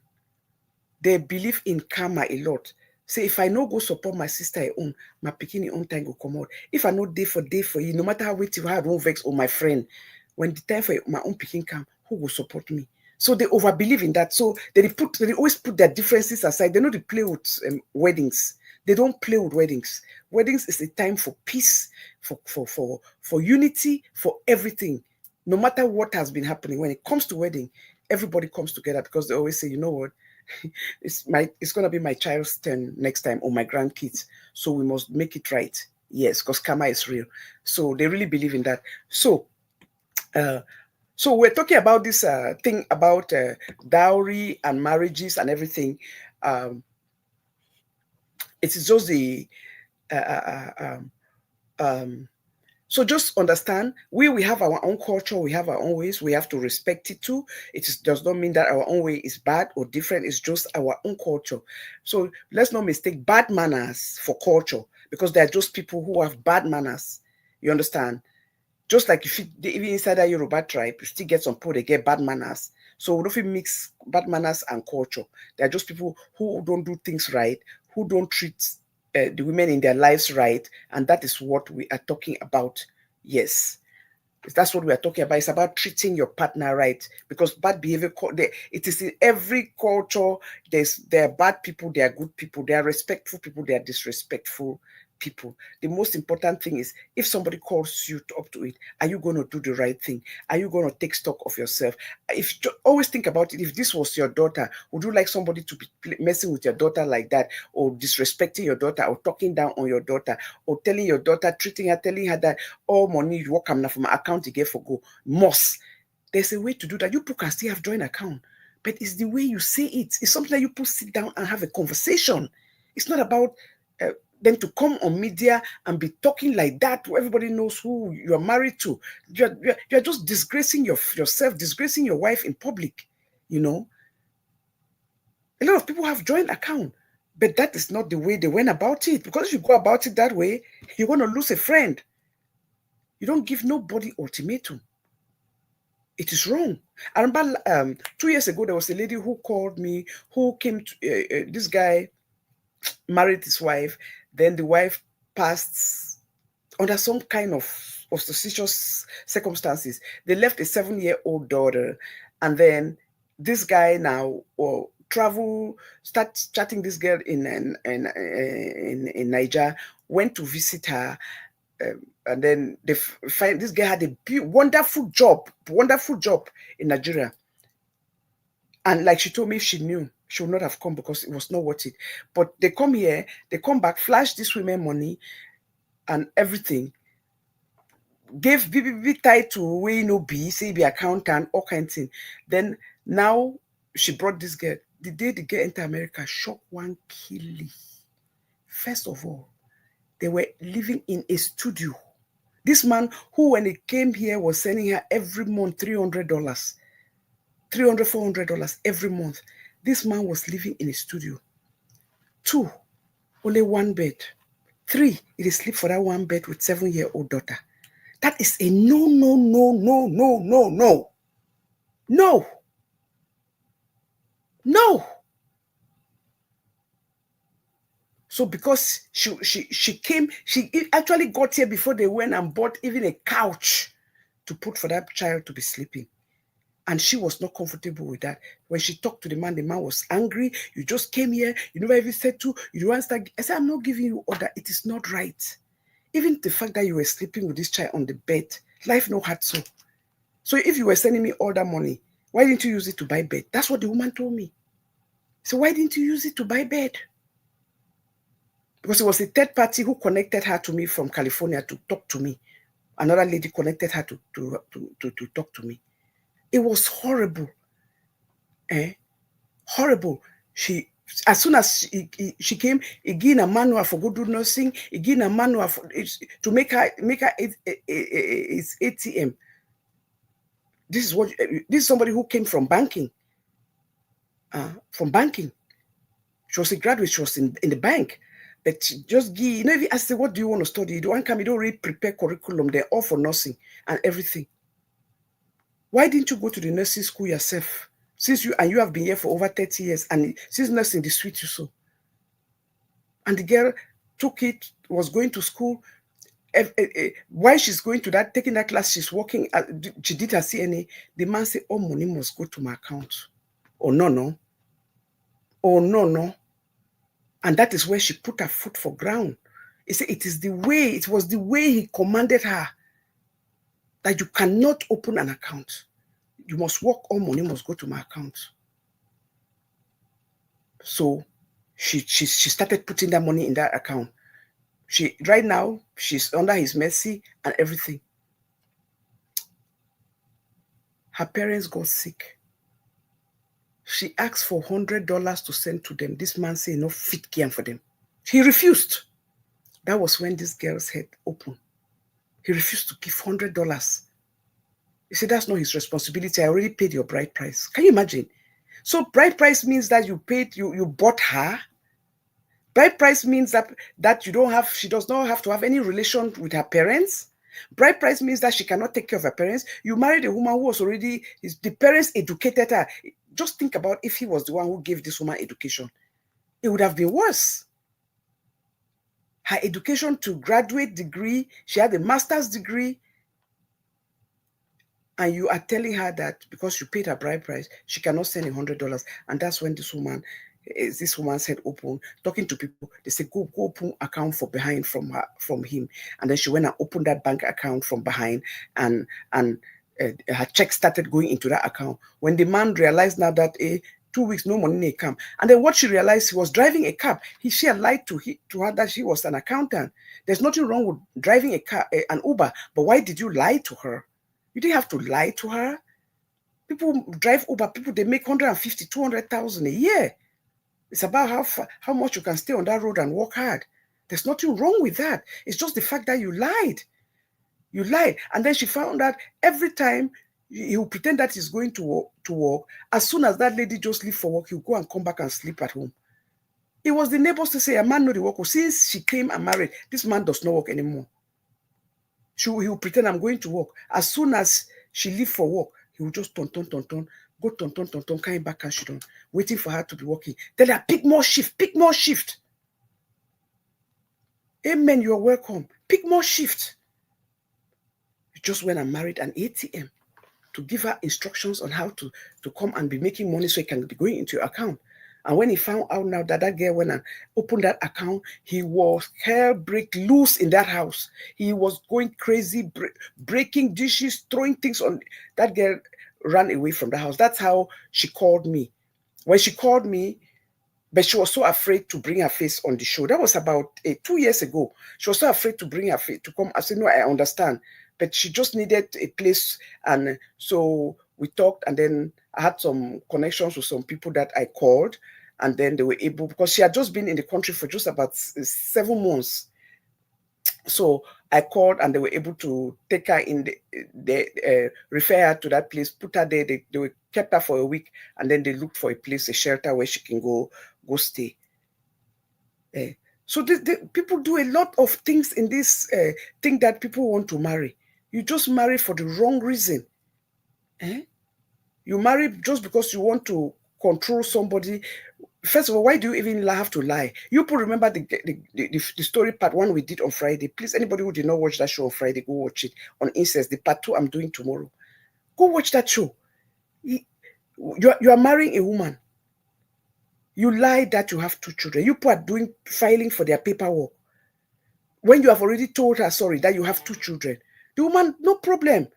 they believe in karma a lot. Say, if I no go support my sister at home, my Pikin own time go come out. If I no day for you, no matter how wait you have, won't vex or my friend, when the time for my own Pikin come, who will support me? So they over believe in that. So they always put their differences aside. They know they play with weddings. They don't play with weddings. Weddings is a time for peace, for unity, for everything. No matter what has been happening, when it comes to wedding, everybody comes together because they always say, you know what? It's gonna be my child's turn next time or my grandkids. So we must make it right. Yes, because karma is real. So they really believe in that. So we're talking about this thing about dowry and marriages and everything. It is just the so just understand, we have our own culture, we have our own ways, we have to respect it too. Does not mean that our own way is bad or different, it's just our own culture. So let's not mistake bad manners for culture, because they're just people who have bad manners. You understand? Just like even inside that Yoruba tribe, you still get some people, they get bad manners. So we don't mix bad manners and culture. They're just people who don't do things right, who don't treat the women in their lives right, and that is what we are talking about. Yes, that's what we are talking about. It's about treating your partner right, because bad behavior, it is in every culture. There are bad people, there are good people, there are respectful people, there are disrespectful people. The most important thing is, if somebody calls you up to it, are you going to do the right thing? Are you going to take stock of yourself? Always think about it. If this was your daughter, would you like somebody to be messing with your daughter like that, or disrespecting your daughter, or talking down on your daughter, or telling your daughter, telling her that all money you work from my account you get for go must? There's a way to do that. You people can still have joint account, but it's the way you say it. It's something that you people sit down and have a conversation. It's not about then to come on media and be talking like that, everybody knows who you're married to. You're just disgracing yourself, disgracing your wife in public, you know. A lot of people have joint account, but that is not the way they went about it. Because if you go about it that way, you're going to lose a friend. You don't give nobody ultimatum. It is wrong. I remember 2 years ago, there was a lady who called me, who came to, this guy married his wife, then the wife passed under some kind of auspicious circumstances. They left a 7-year-old daughter, and then this guy now travel, start chatting this girl in Niger, went to visit her, and then they find this girl had a wonderful job in Nigeria. And like she told me, if she knew, she would not have come because it was not worth it. But they come here, they come back, flash this women money and everything. Gave big title, way no be, say be accountant, all kinds of thing. Then now she brought this girl. The day the girl enter America, shock one killie. First of all, they were living in a studio. This man who, when he came here, was sending her every month $300, $400 every month. This man was living in a studio. 2, only 1 bed. 3, he sleep for that 1 bed with 7-year-old daughter. That is a no. So because she came, she actually got here before they went and bought even a couch to put for that child to be sleeping. And she was not comfortable with that. When she talked to the man was angry. You just came here. You never even said to. You don't understand. I said, I'm not giving you order. It is not right. Even the fact that you were sleeping with this child on the bed, life no hard so. So if you were sending me all that money, why didn't you use it to buy bed? That's what the woman told me. So why didn't you use it to buy bed? Because it was a third party who connected her to me from California to talk to me. Another lady connected her to talk to me. It was horrible. Horrible. She, as soon as she came, again a manual for go do nursing, again a manual for, to make her his ATM. This is somebody who came from banking. She was a graduate. She was in the bank. But just give, you know, if you ask her, what do you want to study? You don't come, you don't really prepare curriculum. They're all for nursing and everything. Why didn't you go to the nursing school yourself? Since you have been here for over 30 years, and since nursing the sweet you so. And the girl took it, was going to school. While she's going to that, taking that class, she's working, she did her CNA. The man said, all money must go to my account. Oh, no. Oh, no. And that is where she put her foot for ground. He said, it was the way he commanded her that you cannot open an account. You must work, all money must go to my account. So she started putting that money in that account. Right now, she's under his mercy and everything. Her parents got sick. She asked for $100 to send to them. This man said, no fit care for them. He refused. That was when this girl's head opened. He refused to give $100. He said, that's not his responsibility. I already paid your bride price. Can you imagine? So bride price means that you paid, you bought her. Bride price means that she does not have to have any relation with her parents. Bride price means that she cannot take care of her parents. You married a woman who was already, the parents educated her. Just think about if he was the one who gave this woman education. It would have been worse. Her education to graduate degree, she had a master's degree, and you are telling her that because you paid her bride price, she cannot send $100. And that's when this woman's head open, talking to people. They say, go open account from behind from him. And then she went and opened that bank account from behind, and her check started going into that account. When the man realized now that 2 weeks, no money come. And then what she realized, he was driving a cab. She had lied to her that she was an accountant. There's nothing wrong with driving a car, an Uber. But why did you lie to her? You didn't have to lie to her. People drive Uber. People, they make 150, 200,000 a year. It's about how much you can stay on that road and work hard. There's nothing wrong with that. It's just the fact that you lied. You lied. And then she found out every time he will pretend that he's going to work. As soon as that lady just leave for work, he'll go and come back and sleep at home. It was the neighbors to say, a man know the work. Since she came and married, this man does not work anymore. He will pretend I'm going to work. As soon as she leave for work, he will just turn, go turn, coming back and she done, waiting for her to be working. Tell her, pick more shift, pick more shift. Amen, you're welcome. Pick more shift. You just went and married an ATM to give her instructions on how to come and be making money so it can be going into your account. And when he found out now that that girl went and opened that account, he was hell break loose in that house. He was going crazy, breaking dishes, throwing things on. That girl ran away from the house. That's how she called me. When she called me, but she was so afraid to bring her face on the show. That was about 2 years ago. She was so afraid to bring her face to come. I said, no, I understand. But she just needed a place. And so we talked, and then I had some connections with some people that I called, and then they were able, because she had just been in the country for just about 7 months. So I called, and they were able to take her in the refer her to that place, put her there. They kept her for a week, and then they looked for a place, a shelter where she can go stay. So people do a lot of things in this thing that people want to marry. You just marry for the wrong reason. You marry just because you want to control somebody. First of all, why do you even have to lie? You people remember the story part 1 we did on Friday. Please, anybody who did not watch that show on Friday, go watch it on incest. The part 2 I'm doing tomorrow. Go watch that show. You are marrying a woman. You lie that you have 2 children. You people are filing for their paperwork. When you have already told her, sorry, that you have 2 children. The woman, no problem.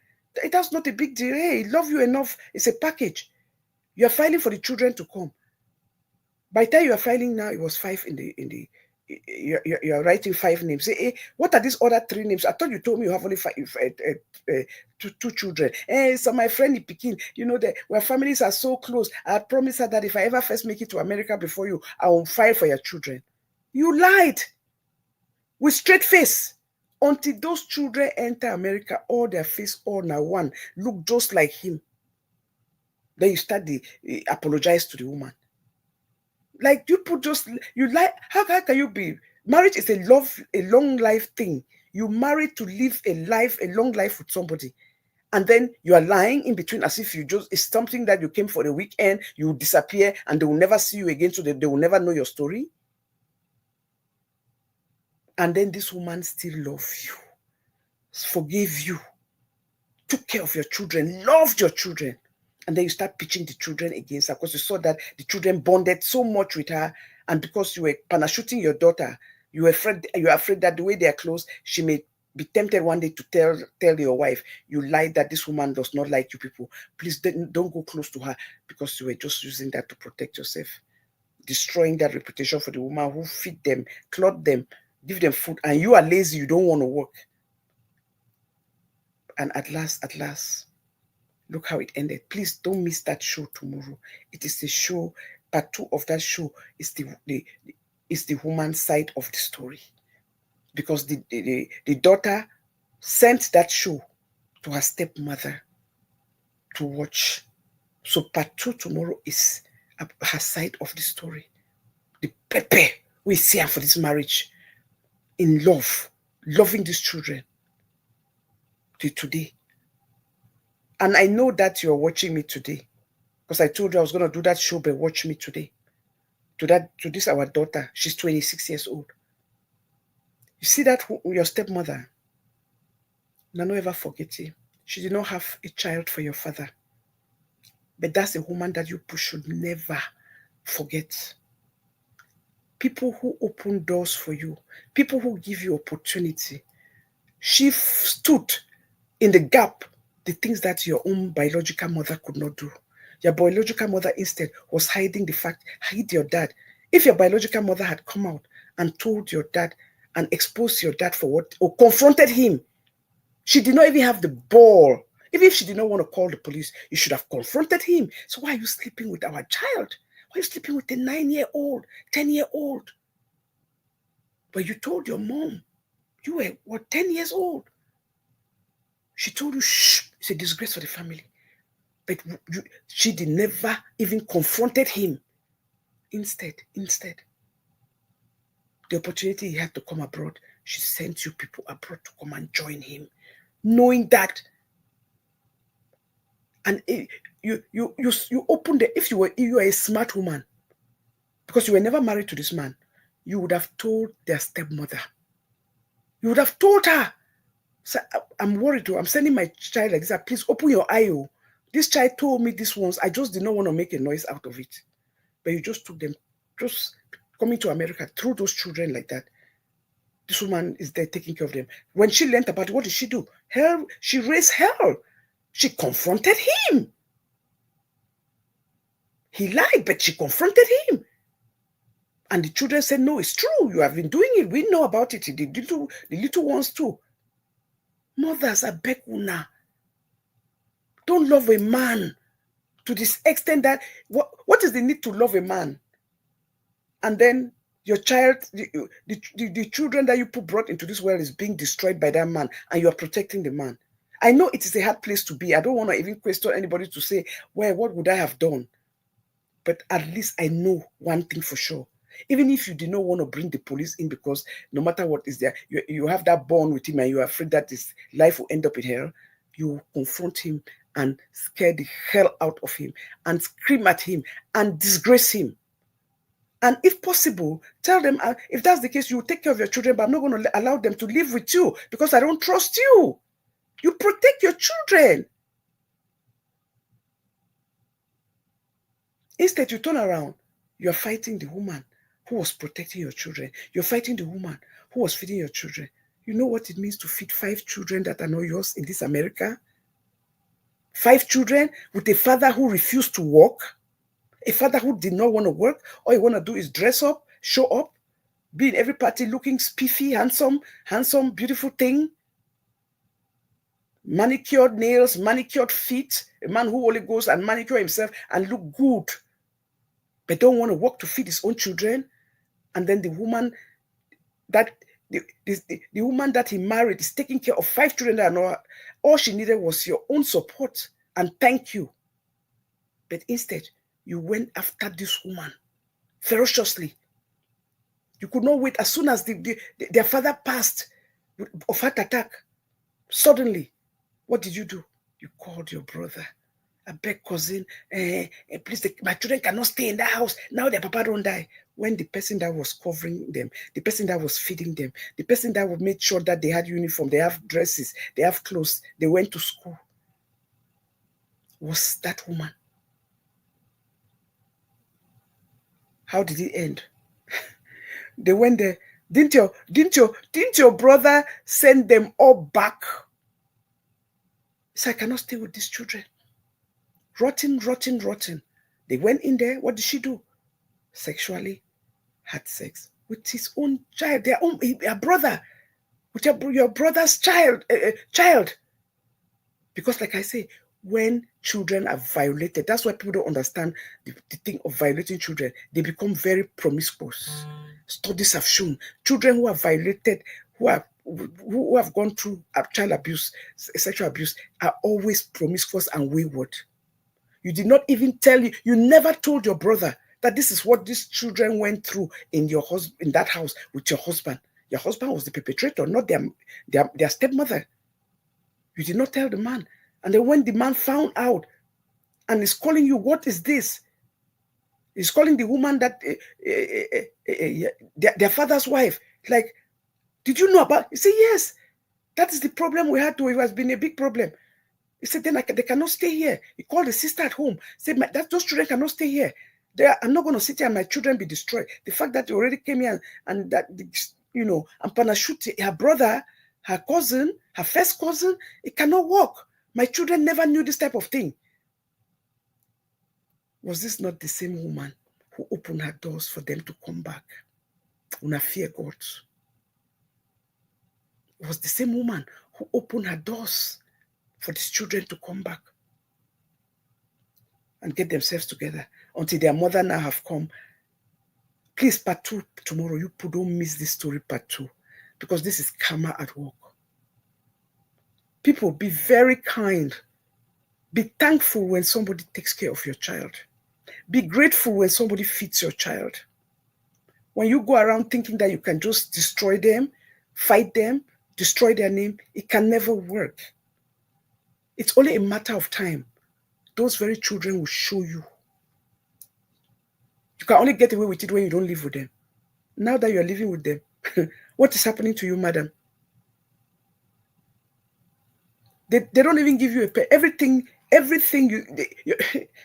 That's not a big deal. Hey, love you enough. It's a package. You are filing for the children to come. By the time you are filing now, it was 5 you are writing 5 names. Say, hey, what are these other 3 names? I thought you told me you have only 2 children. Hey, so my friend Pikin, you know that where families are so close. I had promised her that if I ever first make it to America before you, I will file for your children. You lied with straight face. Until those children enter America, all their face, all now one, look just like him. Then you start to apologize to the woman. Like you put you like, how can you be? Marriage is a long life thing. You marry to live a long life with somebody. And then you are lying in between as if it's something that you came for the weekend, you disappear and they will never see you again, so they will never know your story. And then this woman still loves you, forgave you, took care of your children, loved your children. And then you start pitching the children against her because you saw that the children bonded so much with her. And because you were parachuting your daughter, you are afraid that the way they are close, she may be tempted one day to tell your wife, you lied that this woman does not like you people. Please don't go close to her, because you were just using that to protect yourself. Destroying that reputation for the woman who feed them, clothe them, give them food, and you are lazy, you don't want to work. And at last, look how it ended. Please don't miss that show tomorrow. It is a show. Part 2 of that show is the woman's side of the story, because the daughter sent that show to her stepmother to watch. So part 2 tomorrow is her side of the story. The Pepe we see her for this marriage, in love, loving these children till today. And I know that you're watching me today, because I told you I was going to do that show, but watch me today. To this, our daughter, she's 26 years old. You see that your stepmother, Nano ever forget it. She did not have a child for your father. But that's a woman that you should never forget. People who open doors for you, people who give you opportunity. She stood in the gap, the things that your own biological mother could not do. Your biological mother instead was hiding the fact, hide your dad. If your biological mother had come out and told your dad and exposed your dad for what, or confronted him, she did not even have the ball. Even if she did not want to call the police, you should have confronted him. So why are you sleeping with our child? Why are you sleeping with a 9-year-old, 10-year-old? But you told your mom, you were, what, 10 years old? She told you, shh, it's a disgrace for the family. But she did never even confronted him. Instead, the opportunity he had to come abroad, she sent you people abroad to come and join him, knowing that. And you opened the, if you were a smart woman, because you were never married to this man, you would have told their stepmother. You would have told her, so I'm worried too. I'm sending my child like this. Please open your eye. Oh. This child told me this once. I just did not want to make a noise out of it. But you just took them, just coming to America through those children like that. This woman is there taking care of them. When she learned about it, what did she do? Hell, she raised hell. She confronted him. He lied, but she confronted him. And the children said, no, it's true. You have been doing it. We know about it. The little ones too. Mothers, I beg una. Don't love a man to this extent that, what is the need to love a man? And then your child, the children that you brought into this world is being destroyed by that man, and you are protecting the man. I know it is a hard place to be. I don't want to even question anybody to say, well, what would I have done? But at least I know one thing for sure. Even if you did not want to bring the police in, because no matter what is there, you have that bond with him and you're afraid that his life will end up in hell, you confront him and scare the hell out of him and scream at him and disgrace him. And if possible, tell them, if that's the case, you will take care of your children, but I'm not going to allow them to live with you because I don't trust you. You protect your children. Instead, you turn around. You're fighting the woman who was protecting your children. You're fighting the woman who was feeding your children. You know what it means to feed 5 children that are not yours in this America? 5 children with a father who refused to work, a father who did not want to work. All he want to do is dress up, show up, be in every party looking spiffy, handsome, beautiful thing. Manicured nails, manicured feet. A man who only goes and manicure himself and look good, but don't want to work to feed his own children. And then the woman that the woman that he married is taking care of 5 children that are not. All she needed was your own support and thank you. But instead, you went after this woman ferociously. You could not wait. As soon as their father passed of heart attack, suddenly, what did you do? You called your brother. I beg, cousin, please, my children cannot stay in that house. Now their papa don't die. When the person that was covering them, the person that was feeding them, the person that would make sure that they had uniform, they have dresses, they have clothes, they went to school, was that woman. How did it end? They went there. Didn't your brother send them all back? He said, I cannot stay with these children. Rotten. They went in there. What did she do? Sexually had sex with his own child, their brother, with your brother's child. Because like I say, when children are violated, that's why people don't understand the thing of violating children. They become very promiscuous. Studies have shown children who are violated, who have gone through child abuse, sexual abuse, are always promiscuous and wayward. You did not even you never told your brother that this is what these children went through in that house with your husband. Your husband was the perpetrator, not their stepmother. You did not tell the man. And then when the man found out and is calling you, what is this? He's calling the woman that their father's wife. Like, did you know about? He said, yes, that is the problem we had to. It has been a big problem. He said, then they cannot stay here. He called the sister at home. He said, those children cannot stay here. I'm not going to sit here and my children be destroyed. The fact that they already came here and that, and Panashuti, her brother, her cousin, her first cousin, it cannot work. My children never knew this type of thing. Was this not the same woman who opened her doors for them to come back? Una fear God. It was the same woman who opened her doors for these children to come back and get themselves together until their mother now have come, Please, part 2 tomorrow. You don't miss this story, part 2, because this is karma at work. People, be very kind. Be thankful when somebody takes care of your child. Be grateful when somebody feeds your child. When you go around thinking that you can just destroy them, fight them, destroy their name, it can never work. It's only a matter of time. Those very children will show you. You can only get away with it when you don't live with them. Now that you're living with them, what is happening to you, madam? They don't even give you a pay. Everything you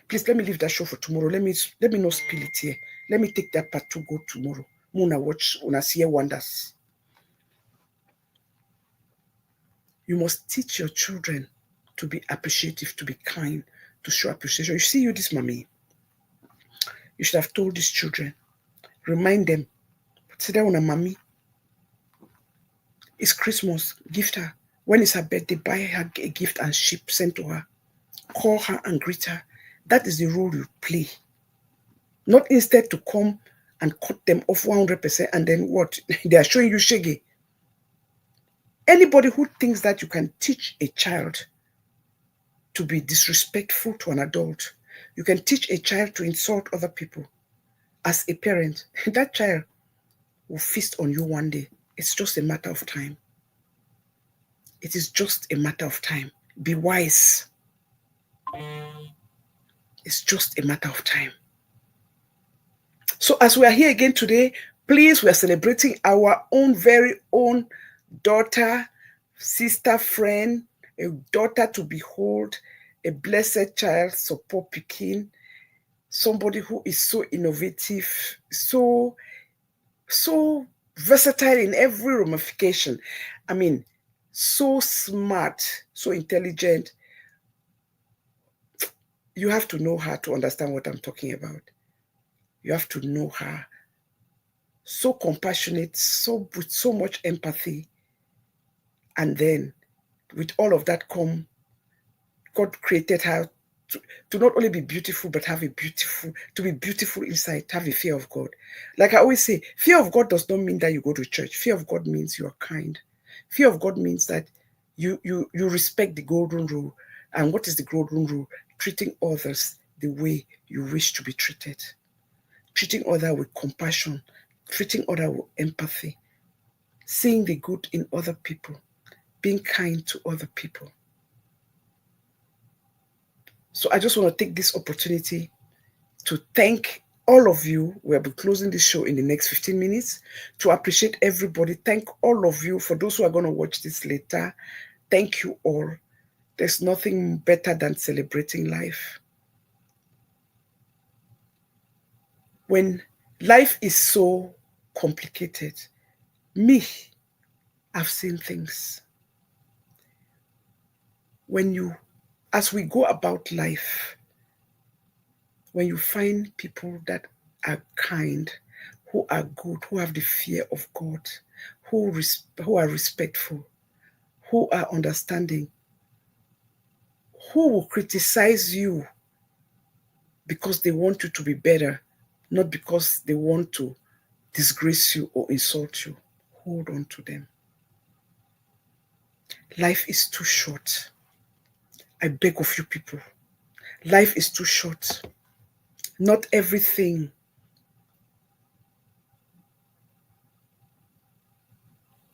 please let me leave that show for tomorrow. Let me not spill it here. Let me take that part 2 go tomorrow. Muna watch, una see wonders. You must teach your children to be appreciative, to be kind, to show appreciation. You see, you, this mommy, you should have told these children, remind them, say that on a mommy, it's Christmas, gift her. When it's her birthday, buy her a gift and ship, send to her. Call her and greet her. That is the role you play. Not instead to come and cut them off 100% and then what? They are showing you shaggy. Anybody who thinks that you can teach a child to be disrespectful to an adult, you can teach a child to insult other people, as a parent, that child will feast on you one day. It's just a matter of time. It is just a matter of time. Be wise. It's just a matter of time. So as we are here again today, please, we are celebrating our own very own daughter, sister, friend, a daughter to behold, a blessed child, Soppo Pikin, somebody who is so innovative, so versatile in every ramification. I mean, so smart, so intelligent. You have to know her to understand what I'm talking about. You have to know her. So compassionate, with so much empathy. And then with all of that come, God created her to not only be beautiful, but to be beautiful inside, to have a fear of God. Like I always say, fear of God does not mean that you go to church. Fear of God means you are kind. Fear of God means that you respect the golden rule. And what is the golden rule? Treating others the way you wish to be treated. Treating others with compassion. Treating others with empathy. Seeing the good in other people. Being kind to other people. So I just want to take this opportunity to thank all of you. We'll be closing this show in the next 15 minutes. To appreciate everybody. Thank all of you. For those who are going to watch this later, thank you all. There's nothing better than celebrating life. When life is so complicated, I've seen things. As we go about life, when you find people that are kind, who are good, who have the fear of God, who are respectful, who are understanding, who will criticize you because they want you to be better, not because they want to disgrace you or insult you. Hold on to them. Life is too short. I beg of you people. Life is too short. Not everything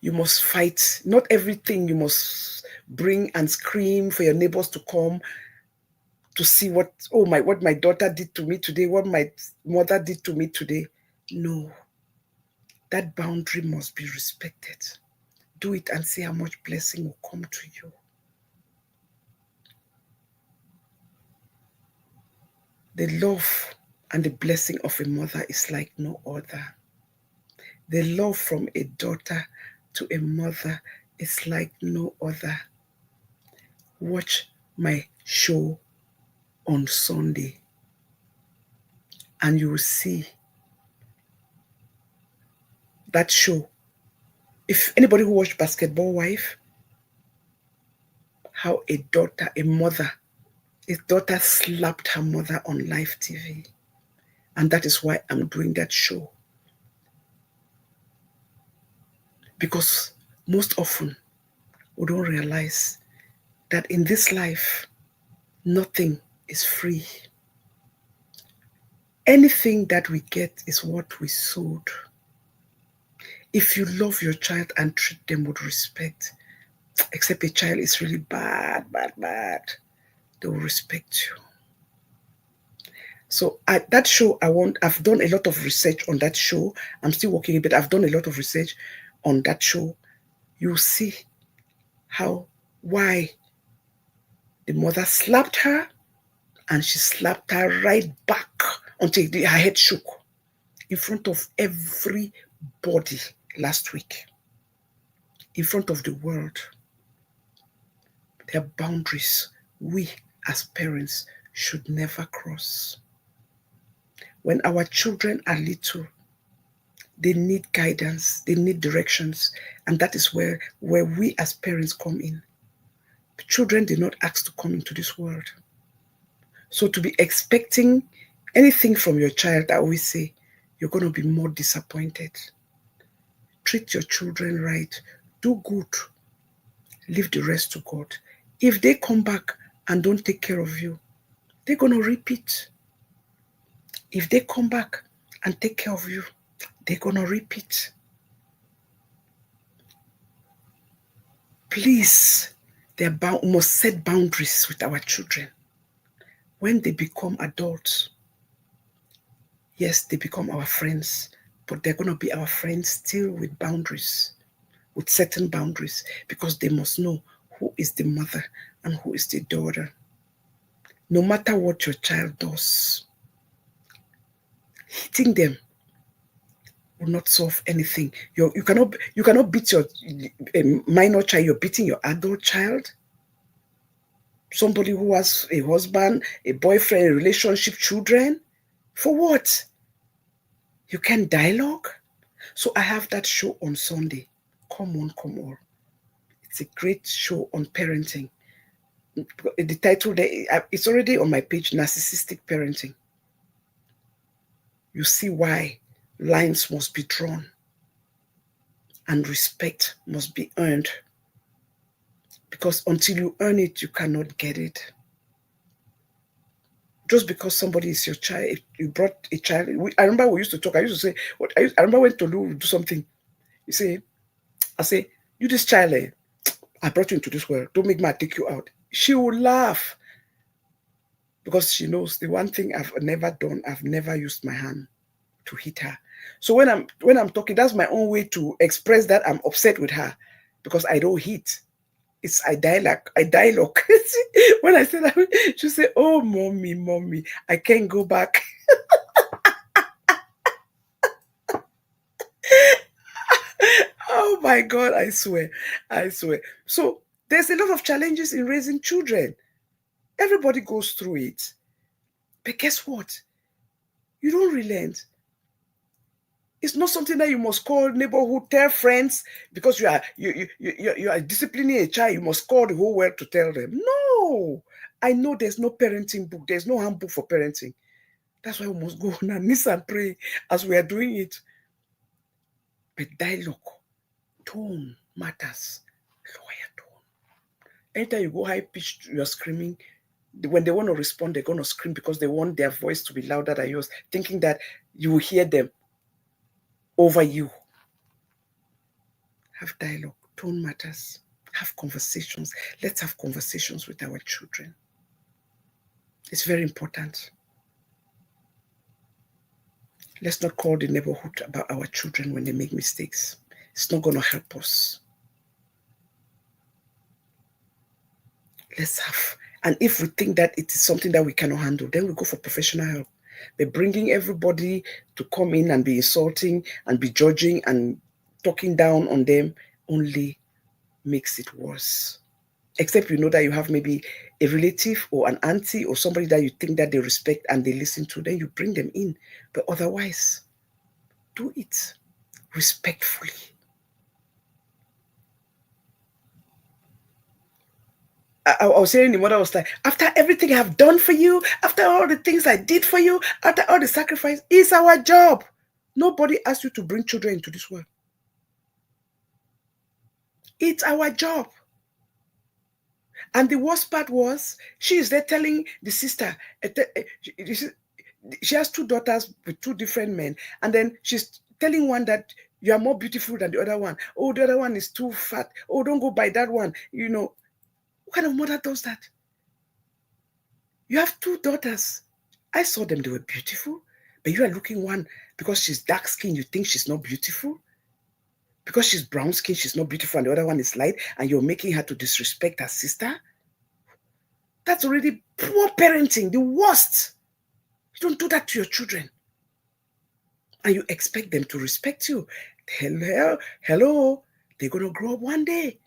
you must fight. Not everything you must bring and scream for your neighbors to come to see what my daughter did to me today, what my mother did to me today. No. That boundary must be respected. Do it and see how much blessing will come to you. The love and the blessing of a mother is like no other. The love from a daughter to a mother is like no other. Watch my show on Sunday and you will see that show. If anybody who watched Basketball Wife, how a daughter slapped her mother on live TV. And that is why I'm doing that show. Because most often we don't realize that in this life, nothing is free. Anything that we get is what we sowed. If you love your child and treat them with respect, except a child is really bad, they will respect you. So that show, I've done a lot of research on that show. I'm still working a bit. I've done a lot of research on that show. You'll see why the mother slapped her, and she slapped her right back until her head shook in front of everybody last week, in front of the world. There are boundaries we as parents should never cross. When our children are little, they need guidance, they need directions, and that is where we as parents come in. Children did not ask to come into this world. So to be expecting anything from your child, I always say, you're going to be more disappointed. Treat your children right. Do good. Leave the rest to God. If they come back and don't take care of you, they're going to repeat. If they come back and take care of you, they're going to repeat. Please, we must set boundaries with our children. When they become adults, yes, they become our friends, but they're going to be our friends still with boundaries, with certain boundaries, because they must know who is the mother and who is the daughter. No matter what your child does, hitting them will not solve anything. You cannot beat your minor child. You're beating your adult child. Somebody who has a husband, a boyfriend, a relationship, children. For what? You can dialogue. So I have that show on Sunday. Come on, come on. It's a great show on parenting. The title there, it's already on my page, Narcissistic Parenting. You see why lines must be drawn and respect must be earned. Because until you earn it, you cannot get it. Just because somebody is your child, if you brought a child. I remember we used to talk. I used to say, I remember when Tolu would do something. You say, I say, you this child, I brought you into this world. Don't make me take you out. She will laugh. Because she knows the one thing I've never done, I've never used my hand to hit her. So when I'm talking, that's my own way to express that I'm upset with her, because I don't hit. It's I dialogue. When I say that, she say, "Oh, mommy, I can't go back." Oh my God, I swear. So there's a lot of challenges in raising children. Everybody goes through it. But guess what? You don't relent. It's not something that you must call neighborhood, tell friends, because you are disciplining a child. You must call the whole world to tell them. No, I know there's no parenting book. There's no handbook for parenting. That's why we must go on our knees and pray as we are doing it. But dialogue, tone matters. Lower tone. Anytime you go high pitched, you're screaming. When they want to respond, they're going to scream because they want their voice to be louder than yours, thinking that you will hear them over you. Have dialogue. Tone matters. Have conversations. Let's have conversations with our children. It's very important. Let's not call the neighborhood about our children when they make mistakes. It's not going to help us. Let's have, and if we think that it is something that we cannot handle, then we go for professional help. But bringing everybody to come in and be insulting and be judging and talking down on them only makes it worse. Except you know that you have maybe a relative or an auntie or somebody that you think that they respect and they listen to, then you bring them in. But otherwise, do it respectfully. I was hearing the mother was like, after everything I've done for you, after all the things I did for you, after all the sacrifice, it's our job. Nobody asked you to bring children into this world. It's our job. And the worst part was, she is there telling the sister, she has 2 daughters with 2 different men, and then she's telling one that you are more beautiful than the other one. Oh, the other one is too fat. Oh, don't go by that one. What kind of mother does that? You have 2 daughters. I saw them, they were beautiful, but you are looking one because she's dark skinned, you think she's not beautiful. Because she's brown skinned, she's not beautiful, and the other one is light, and you're making her to disrespect her sister. That's already poor parenting, the worst. You don't do that to your children. And you expect them to respect you. Hello. They're going to grow up one day.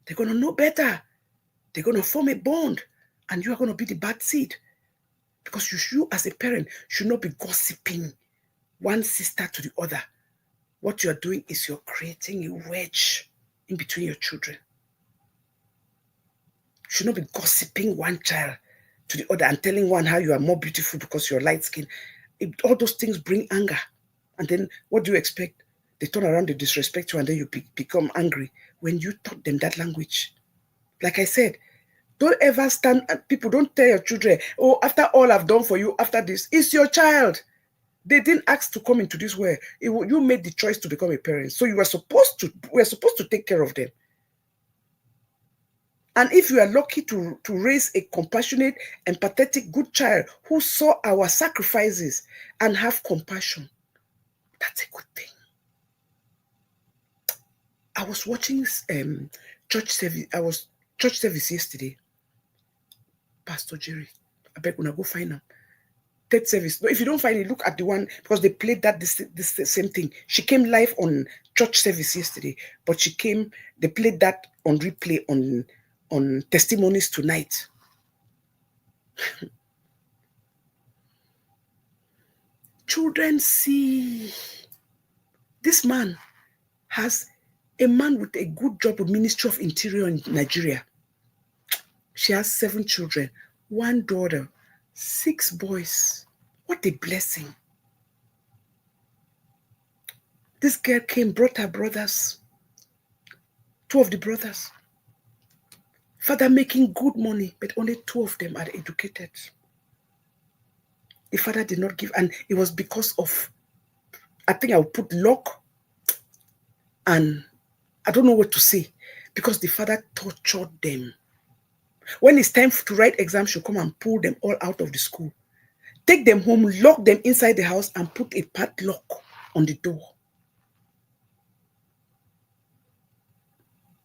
They're going to know better. They're going to form a bond. And you are going to be the bad seed. Because you as a parent should not be gossiping one sister to the other. What you're doing is you're creating a wedge in between your children. You should not be gossiping one child to the other and telling one how you are more beautiful because you're light skinned. All those things bring anger. And then what do you expect? They turn around, they disrespect you, and then you become angry when you taught them that language. Like I said, don't ever people don't tell your children, oh, after all I've done for you, after this, it's your child. They didn't ask to come into this world. You made the choice to become a parent. So we're supposed to take care of them. And if you are lucky to raise a compassionate, empathetic, good child who saw our sacrifices and have compassion, that's a good thing. I was watching church service yesterday. Pastor Jerry, I beg you, go find him. Third service. No, if you don't find it, look at the one, because they played that this same thing. She came live on church service yesterday, but they played that on replay on testimonies tonight. Children see this man has a man with a good job with Ministry of Interior in Nigeria. She has 7 children, 1 daughter, 6 boys. What a blessing. This girl came, brought her brothers, 2 of the brothers. Father making good money, but only 2 of them are educated. The father did not give, and it was because of, I think I would put luck, and I don't know what to say, because the father tortured them. When it's time to write exams, she'll come and pull them all out of the school, take them home, lock them inside the house, and put a padlock on the door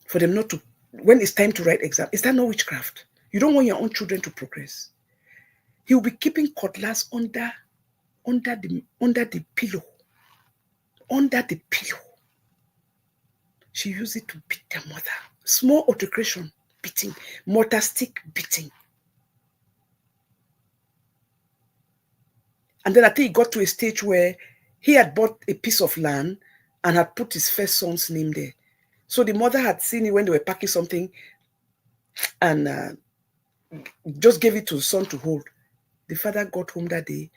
for them not to, when it's time to write exam. Is that not witchcraft? You don't want your own children to progress. He will be keeping cutlass under the pillow. Under the pillow. She used it to beat their mother. Small altercation, beating. Mortar stick, beating. And then I think he got to a stage where he had bought a piece of land and had put his first son's name there. So the mother had seen it when they were packing something and just gave it to the son to hold. The father got home that day,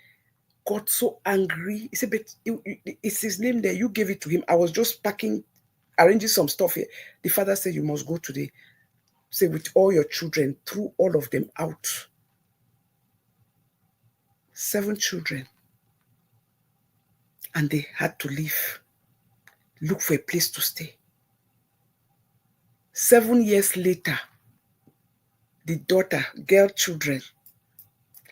got so angry. He said, but it's his name there. You gave it to him. I was just packing, arranging some stuff here. The father said, you must go today. Say, with all your children, threw all of them out. 7 children. And they had to leave. Look for a place to stay. 7 years later, the daughter, girl children.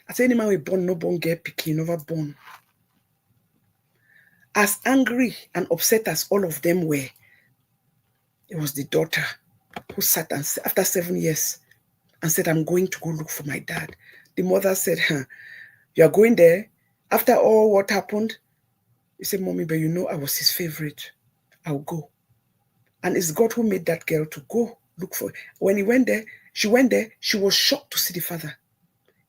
I say any man we born, no born girl, Pikin, never born. As angry and upset as all of them were, it was the daughter who sat and after 7 years and said, I'm going to go look for my dad. The mother said, you are going there? After all what happened? He said, Mommy, but you know I was his favorite. I'll go. And it's God who made that girl to go look for. When he went there, she was shocked to see the father.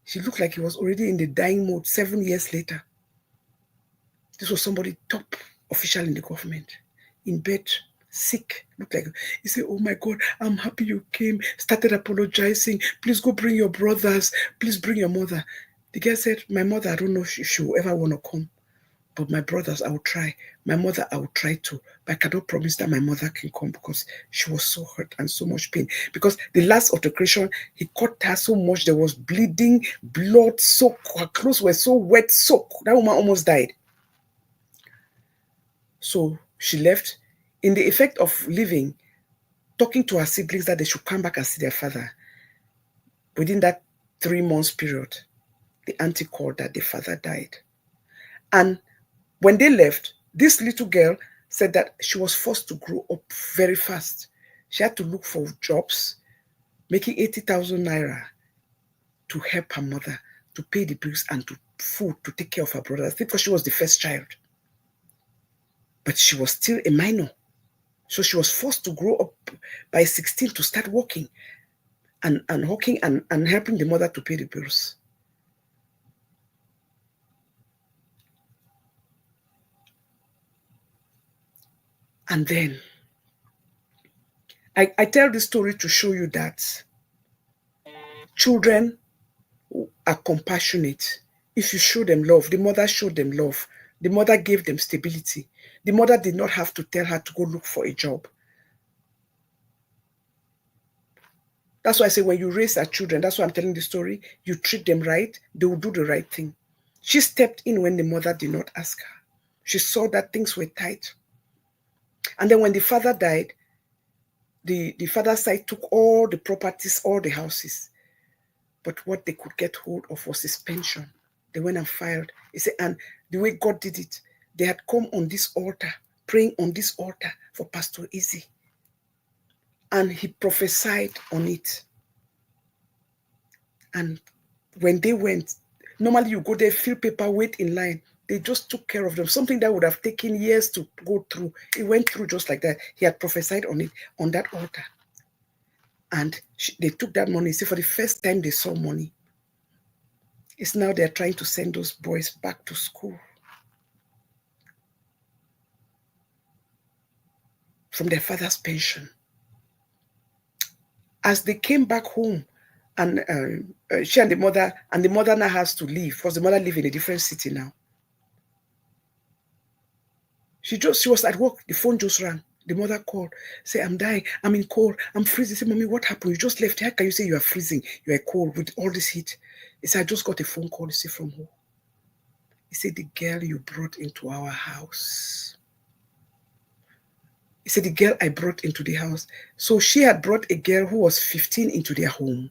She looked like he was already in the dying mode 7 years later. This was somebody top official in the government, in bed, sick. Looked like, he said, oh my God, I'm happy you came. Started apologizing. Please go bring your brothers. Please bring your mother. The girl said, my mother, I don't know if she will ever want to come. But my brothers, I will try. My mother, I will try to. But I cannot promise that my mother can come because she was so hurt and so much pain. Because the last altercation, he cut her so much. There was bleeding, blood, soaked. Her clothes were so wet, soaked. That woman almost died. So she left. In the effect of leaving, talking to her siblings that they should come back and see their father. Within that 3 months period, the auntie called that the father died. And when they left, this little girl said that she was forced to grow up very fast. She had to look for jobs, making 80,000 naira to help her mother, to pay the bills and to food, to take care of her brothers, because she was the first child. But she was still a minor. So she was forced to grow up by 16 to start working and working and helping the mother to pay the bills. And then I tell this story to show you that children are compassionate. If you show them love, the mother showed them love. The mother gave them stability. The mother did not have to tell her to go look for a job. That's why I say when you raise our children, that's why I'm telling the story, you treat them right, they will do the right thing. She stepped in when the mother did not ask her. She saw that things were tight. And then when the father died, the father's side took all the properties, all the houses. But what they could get hold of was his pension. They went and filed. He said, and the way God did it, they had come on this altar, praying on this altar for Pastor Izzy. And he prophesied on it. And when they went, normally you go there, fill paper, wait in line. They just took care of them. Something that would have taken years to go through. It went through just like that. He had prophesied on it, on that altar. And they took that money. See, for the first time they saw money. It's now they're trying to send those boys back to school from their father's pension. As they came back home, and she and the mother now has to leave because the mother lives in a different city now. She was at work. The phone just rang. The mother called, say, I'm dying, I'm in cold, I'm freezing. Say, Mommy, what happened? You just left. How can you say you are freezing? You are cold with all this heat. He said, I just got a phone call. He said, from who? He said, the girl you brought into our house. He said, the girl I brought into the house. So she had brought a girl who was 15 into their home.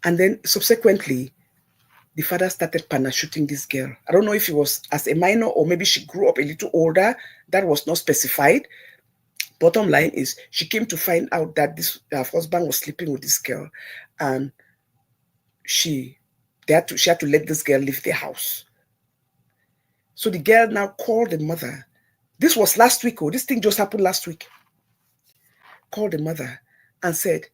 And then subsequently, the father started parachuting this girl. I don't know if it was as a minor or maybe she grew up a little older. That was not specified. Bottom line is she came to find out that this husband was sleeping with this girl, and she had to let this girl leave the house. So the girl now called the mother. This was last week. Oh, this thing just happened last week. Called the mother and said,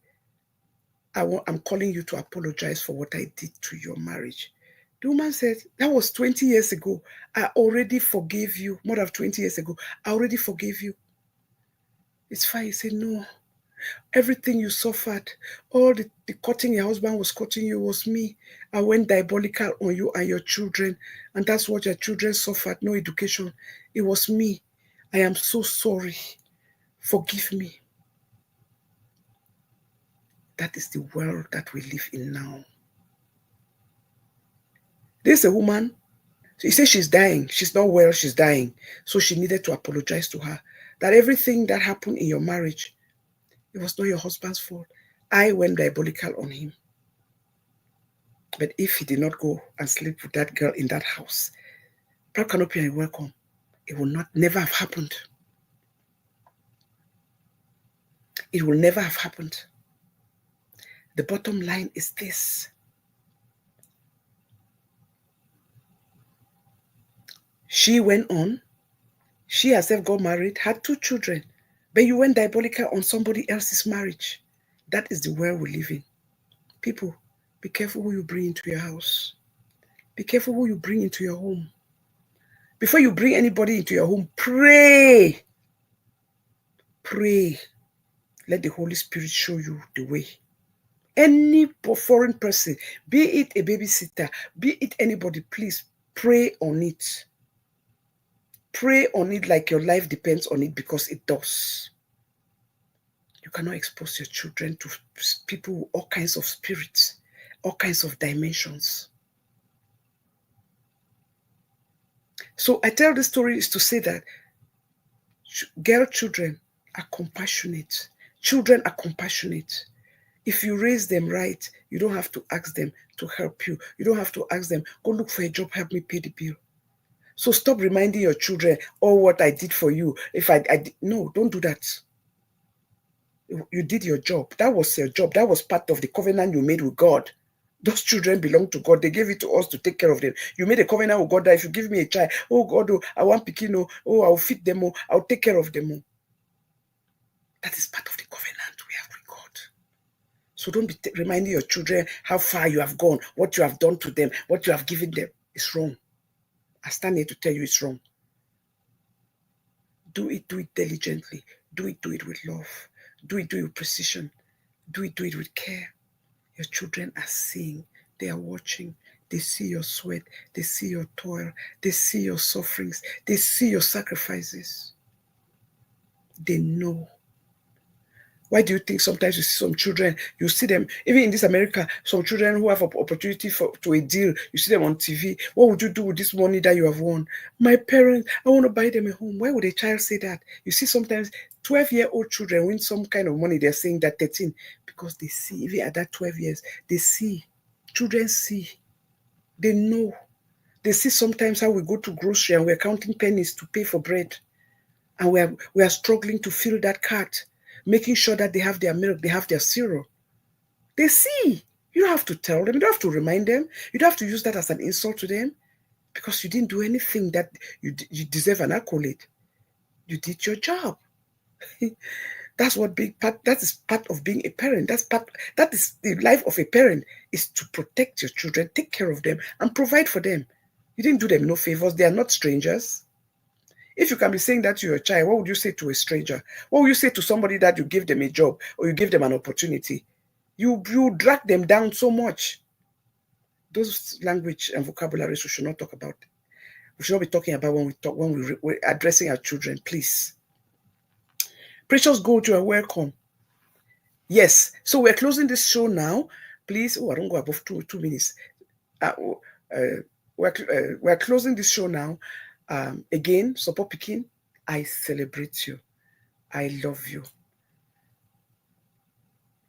I'm calling you to apologize for what I did to your marriage. The woman said, that was 20 years ago. I already forgave you. More than 20 years ago. I already forgave you. It's fine. He said, no. Everything you suffered, all the cutting your husband was cutting you was me. I went diabolical on you and your children. And that's what your children suffered. No education. It was me. I am so sorry. Forgive me. That is the world that we live in now. There's a woman. She says she's dying. She's not well. She's dying. So she needed to apologize to her. That everything that happened in your marriage, it was not your husband's fault. I went diabolical on him. But if he did not go and sleep with that girl in that house, Proud Canopy and welcome, it will never have happened. It will never have happened. The bottom line is this. She went on. She herself got married, had 2 children. But you went diabolical on somebody else's marriage. That is the world we live in. People, be careful who you bring into your house. Be careful who you bring into your home. Before you bring anybody into your home, pray. Pray. Let the Holy Spirit show you the way. Any foreign person, be it a babysitter, be it anybody, please pray on it. Pray on it like your life depends on it, because it does. You cannot expose your children to people with all kinds of spirits, all kinds of dimensions. So I tell this story is to say that girl children are compassionate. Children are compassionate. If you raise them right, you don't have to ask them to help you. You don't have to ask them, go look for a job, help me pay the bill. So stop reminding your children, oh, what I did for you. If I did, no, don't do that. You did your job. That was your job. That was part of the covenant you made with God. Those children belong to God. They gave it to us to take care of them. You made a covenant with God that if you give me a child, oh God, oh, I want Pikin, oh, I'll feed them, oh, I'll take care of them. Oh. That is part of the covenant we have with God. So don't be reminding your children how far you have gone, what you have done to them, what you have given them. It's wrong. I stand here to tell you it's wrong. Do it diligently. Do it with love. Do it with precision. Do it with care. Your children are seeing, they are watching, they see your sweat, they see your toil, they see your sufferings, they see your sacrifices. They know. Why do you think sometimes you see some children, you see them, even in this America, some children who have an opportunity to a deal, you see them on TV. What would you do with this money that you have won? My parents, I want to buy them a home. Why would a child say that? You see sometimes 12-year-old children win some kind of money, they're saying that 13, because they see, even at that 12 years, they see. Children see. They know. They see sometimes how we go to grocery and we're counting pennies to pay for bread. And we are struggling to fill that cart, making sure that they have their milk, they have their cereal. They see. You don't have to tell them. You don't have to remind them. You don't have to use that as an insult to them, because you didn't do anything that you deserve an accolade. You did your job. That's what that is part of being a parent. That is the life of a parent, is to protect your children, take care of them, and provide for them. You didn't do them no favors. They are not strangers. If you can be saying that to your child, what would you say to a stranger? What would you say to somebody that you give them a job or you give them an opportunity? You drag them down so much. Those language and vocabularies we should not talk about. We should not be talking about when we're addressing our children, please. Precious Gold, you are welcome. Yes, so we're closing this show now. Please, I don't go above two minutes. We're closing this show now. Again, Soppo Pikin, I celebrate you. I love you.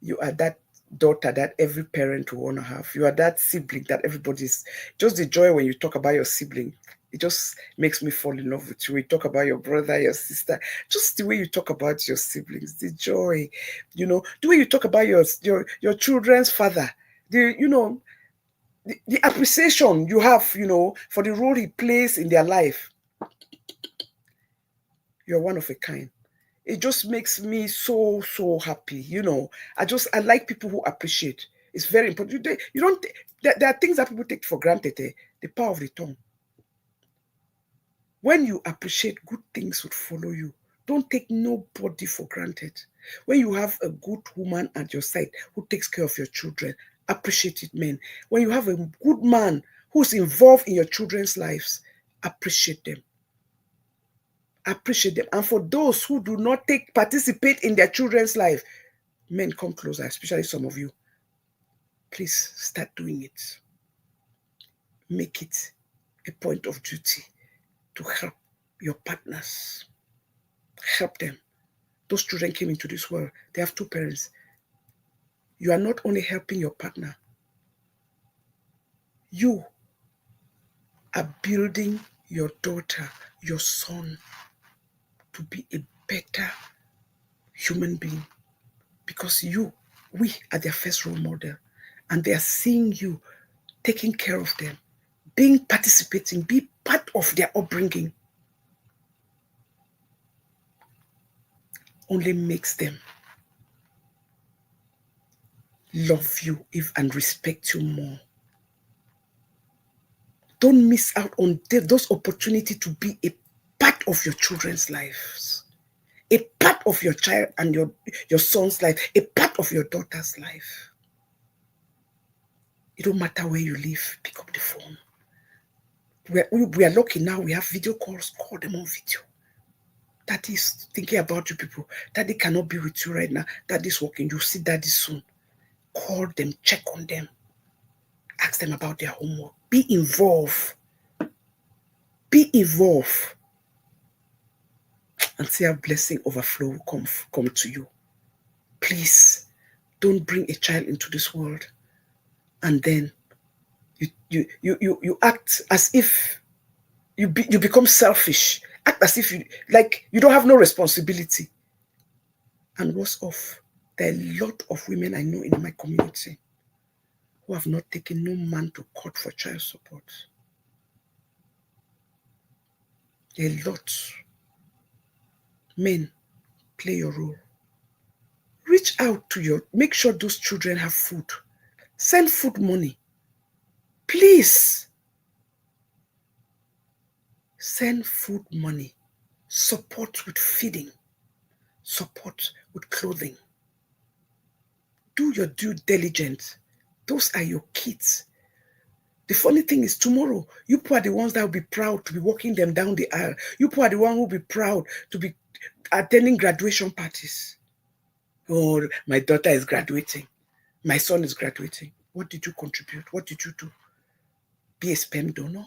You are that daughter that every parent will want to have. You are that sibling that everybody's. Just the joy when you talk about your sibling. It just makes me fall in love with you. We talk about your brother, your sister, just the way you talk about your siblings, the joy, the way you talk about your children's father, the appreciation you have, for the role he plays in their life. You're one of a kind. It just makes me so happy. I like people who appreciate. It's very important. There are things that people take for granted. The power of the tongue. When you appreciate, good things would follow you. Don't take nobody for granted. When you have a good woman at your side who takes care of your children, appreciate it, men. When you have a good man who's involved in your children's lives, appreciate them. Appreciate them. And for those who do not participate in their children's life, men, come closer, especially some of you. Please start doing it. Make it a point of duty to help your partners. Help them. Those children came into this world. They have two parents. You are not only helping your partner, you are building your daughter, your son, to be a better human being. Because we are their first role model. And they are seeing you taking care of them, participating, be part of their upbringing. Only makes them love you and respect you more. Don't miss out on those opportunities to be a part of your children's lives, a part of your child and your son's life, a part of your daughter's life. It don't matter where you live, pick up the phone. We are lucky now. We have video calls. Call them on video. Daddy's thinking about you people. Daddy cannot be with you right now. Daddy's working. You'll see daddy soon. Call them. Check on them. Ask them about their homework. Be involved. Be involved. And see how blessing overflow will come to you. Please don't bring a child into this world and then you act as if you become selfish. Act as if you don't have no responsibility. And what's off? There are a lot of women I know in my community who have not taken no man to court for child support. There are a lot. Men, play your role. Reach out to make sure those children have food. Send food money. Please. Send food money. Support with feeding. Support with clothing. Do your due diligence. Those are your kids. The funny thing is, tomorrow, you are the ones that will be proud to be walking them down the aisle. You are the one who will be proud to be attending graduation parties. Oh, my daughter is graduating. My son is graduating. What did you contribute? What did you do? Be a sperm donor?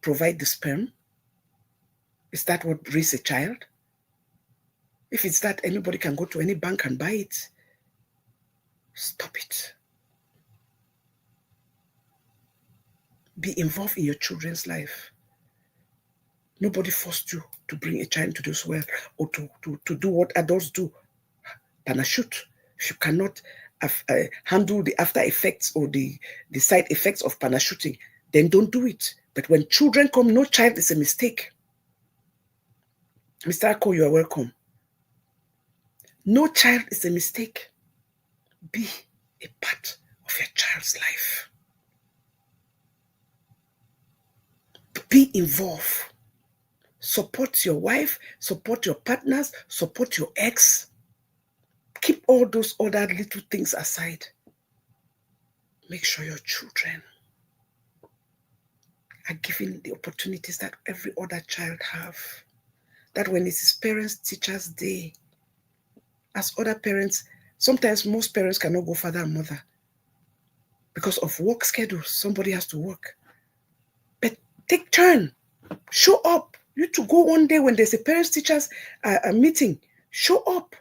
Provide the sperm? Is that what raise a child? If it's that, anybody can go to any bank and buy it. Stop it. Be involved in your children's life. Nobody forced you to bring a child into this world or to do what adults do. Parachute. If you cannot handle the after effects or the side effects of parachuting, then don't do it. But when children come, no child is a mistake. Mr. Ako, you are welcome. No child is a mistake. Be a part of your child's life. Be involved. Support your wife, support your partners, support your ex. Keep all those other little things aside. Make sure your children are given the opportunities that every other child have. That when it is Parents Teachers Day, as other parents, sometimes most parents cannot go father and mother because of work schedules. Somebody has to work. But take turn. Show up. You to go one day when there's a Parents Teachers meeting. Show up.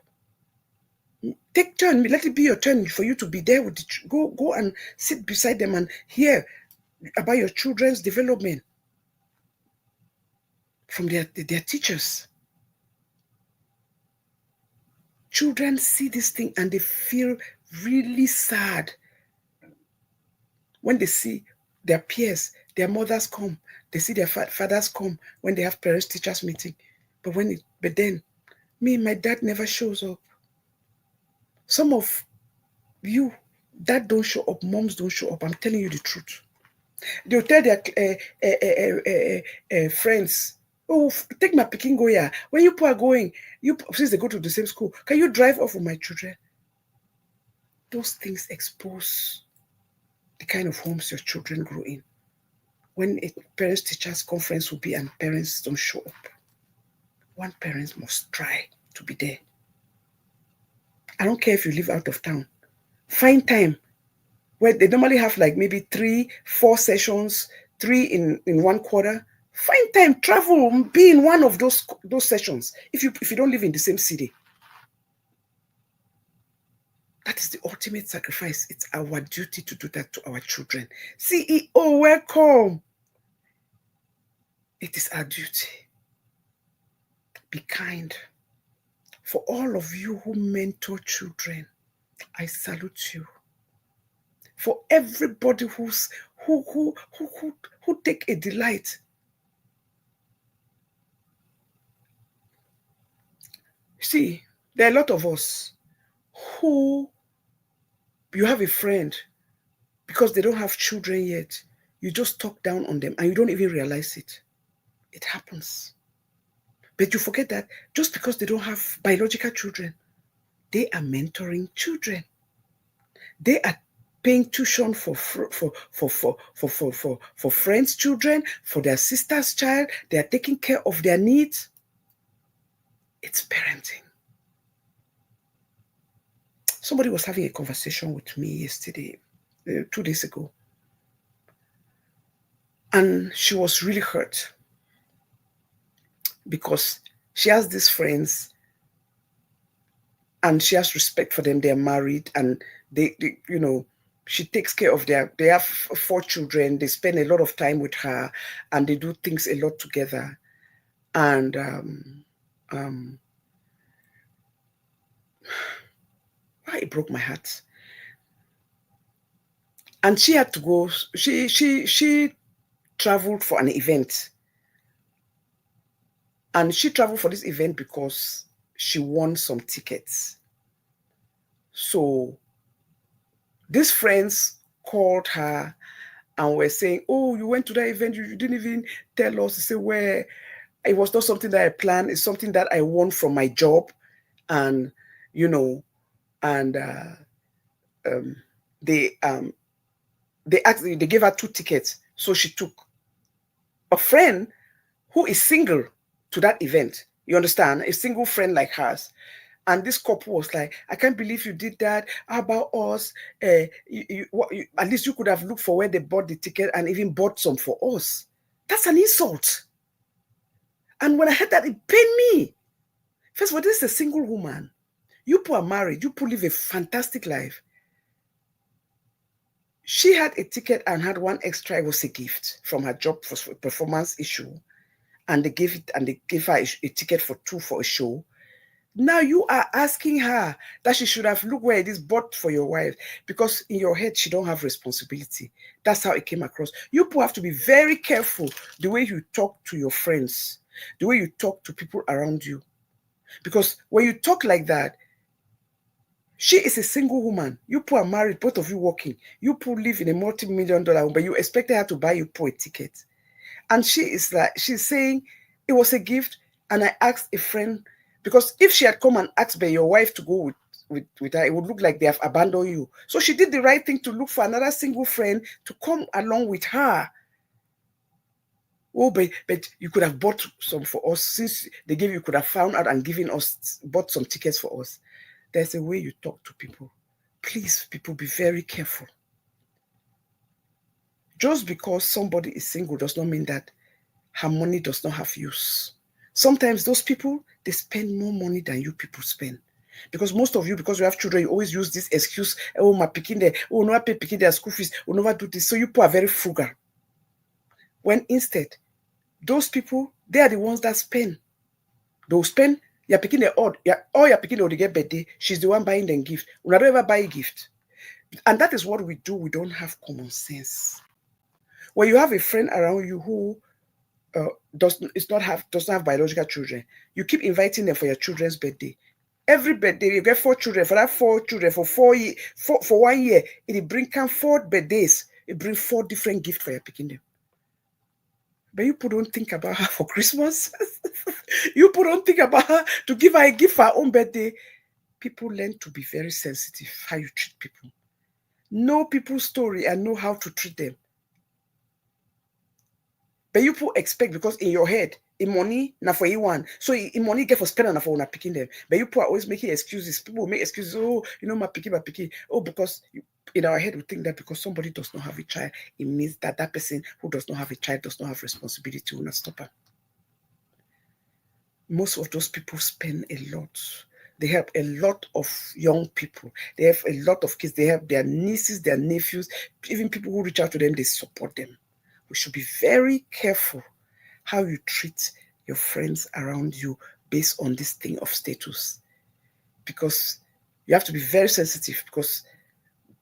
Take turn. Let it be your turn for you to be there with go and sit beside them and hear about your children's development from their teachers. Children see this thing and they feel really sad when they see their peers, their mothers come. They see their fathers come when they have Parents Teachers meeting. But then my dad never shows up. Some of you, dad don't show up, moms don't show up. I'm telling you the truth. They'll tell their friends, oh, take my Pikin go here. When you are going, since they go to the same school, can you drive off with my children? Those things expose the kind of homes your children grow in. When a Parents Teachers Conference will be and parents don't show up, one parent must try to be there. I don't care if you live out of town. Find time where they normally have like maybe 3-4 sessions, 3 in 1 quarter. Find time, travel, be in one of those sessions if you don't live in the same city. That is the ultimate sacrifice. It's our duty to do that to our children. CEO, welcome. It is our duty. Be kind. For all of you who mentor children, I salute you. For everybody who take a delight. See, there are a lot of us who you have a friend because they don't have children yet. You just talk down on them and you don't even realize it. It happens. But you forget that just because they don't have biological children, they are mentoring children. They are paying tuition for friends' children, for their sister's child. They are taking care of their needs. It's parenting. Somebody was having a conversation with me yesterday, 2 days ago, and she was really hurt because she has these friends and she has respect for them. They're married and they she takes care of they have 4 children. They spend a lot of time with her and they do things a lot together. And it broke my heart. And she had to go, she traveled for an event. And she traveled for this event because she won some tickets. So these friends called her and were saying, oh, you went to that event, you didn't even tell us. They say, where it was not something that I planned, it's something that I won from my job. And, and they gave her 2 tickets. So she took a friend who is single to that event. You understand? A single friend like hers. And this couple was like, I can't believe you did that. How about us? At least you could have looked for where they bought the ticket and even bought some for us. That's an insult. And when I heard that, it pained me. First of all, this is a single woman. You people are married. You people live a fantastic life. She had a ticket and had one extra. It was a gift from her job for a performance issue. And they gave her a ticket for 2 for a show. Now you are asking her that she should have looked where it is bought for your wife, because in your head, she don't have responsibility. That's how it came across. You people have to be very careful the way you talk to your friends, the way you talk to people around you. Because when you talk like that, she is a single woman. You people are married, both of you working. You people live in a multi-million-dollar home, but you expected her to buy you a ticket. And she's saying it was a gift. And I asked a friend, because if she had come and asked by your wife to go with her, it would look like they have abandoned you. So she did the right thing to look for another single friend to come along with her. Oh, but you could have bought some for us. Since they gave you could have found out and bought some tickets for us. There's a way you talk to people. Please, people, be very careful. Just because somebody is single does not mean that her money does not have use. Sometimes those people, they spend more money than you people spend. Because most of you, because you have children, you always use this excuse, oh, my Pikin there, oh, no, I pay Pikin their school fees, oh, never do this. So you people are very frugal. When instead, those people, they are the ones that spend. They'll spend, your Pikin, all your Pikin, they get birthday, she's the one buying them gift. We never ever buy a gift. And that is what we do. We don't have common sense. When you have a friend around you who doesn't have biological children, you keep inviting them for your children's birthday. Every birthday you get 4 children. For that 4 children for 1 year, it bring 4 birthdays. It bring 4 different gifts for your Pikin them. But you people don't think about her for Christmas. You people don't think about her to give her a gift for her own birthday. People learn to be very sensitive how you treat people. Know people's story and know how to treat them. But you people expect, because in your head, in money, now for you one. So in money, get for spending for not picking them. But you people are always making excuses. People make excuses. Oh, my Pikin. Oh, because in our head, we think that because somebody does not have a child, it means that that person who does not have a child does not have responsibility. Will not stop her. Most of those people spend a lot. They help a lot of young people. They have a lot of kids. They have their nieces, their nephews, even people who reach out to them, they support them. We should be very careful how you treat your friends around you based on this thing of status. Because you have to be very sensitive, because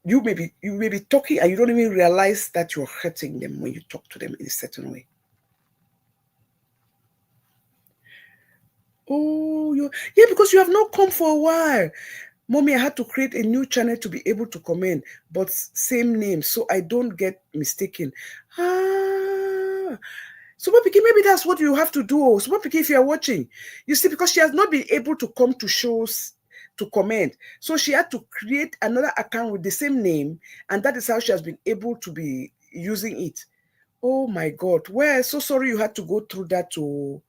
you may be talking and you don't even realize that you're hurting them when you talk to them in a certain way. Oh, yeah, because you have not come for a while. Mommy, I had to create a new channel to be able to comment, but same name, so I don't get mistaken. So Pikin, maybe that's what you have to do. So Pikin, if you are watching, you see, because she has not been able to come to shows to comment. So she had to create another account with the same name, and that is how she has been able to be using it. Oh my God. Well, so sorry you had to go through that to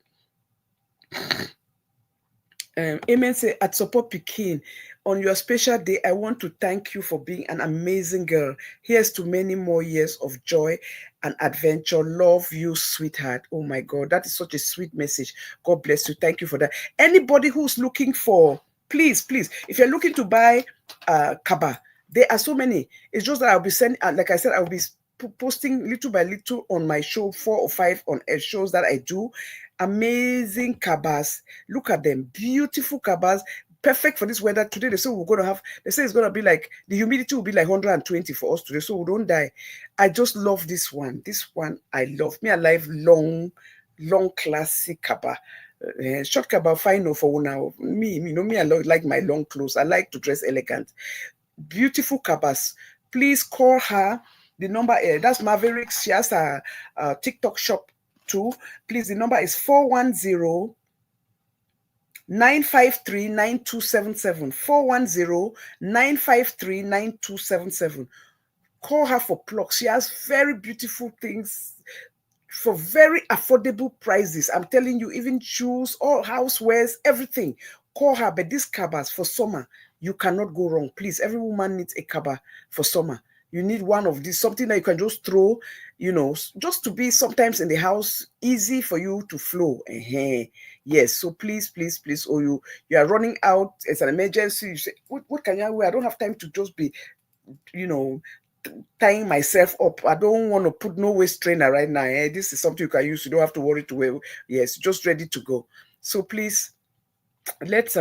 Amen say at Soppo Pikin. On your special day, I want to thank you for being an amazing girl. Here's to many more years of joy and adventure. Love you, sweetheart. Oh my God, that is such a sweet message. God bless you. Thank you for that. Anybody who's looking for, please, if you're looking to buy Kaba, there are so many. It's just that I'll be sending, like I said, I'll be posting little by little on my show, 4 or 5 on shows that I do. Amazing Kabas. Look at them. Beautiful Kabas. Perfect for this weather. Today they say we're going to have, they say it's going to be like, the humidity will be like 120 for us today, so we don't die. I just love this one. This one I love. Me, I like long classic Kaba. Short Kaba, fine for now. Me, I like my long clothes. I like to dress elegant. Beautiful Kabas. Please call her. The number, that's Mavericks. She has a TikTok shop too. Please, the number is 410 953 9277. 410 953 9277. Call her for plugs. She has very beautiful things for very affordable prices. I'm telling you, even shoes, all housewares, everything. Call her. But these cabas for summer, you cannot go wrong. Please, every woman needs a kaba for summer. You need one of these, something that you can just throw, just to be sometimes in the house, easy for you to flow. Yes, so please, or you are running out, it's an emergency, you say, what can I wear? I don't have time to just be, tying myself up. I don't want to put no waist trainer right now. This is something you can use. You don't have to worry to wear. Yes, just ready to go. So please, let's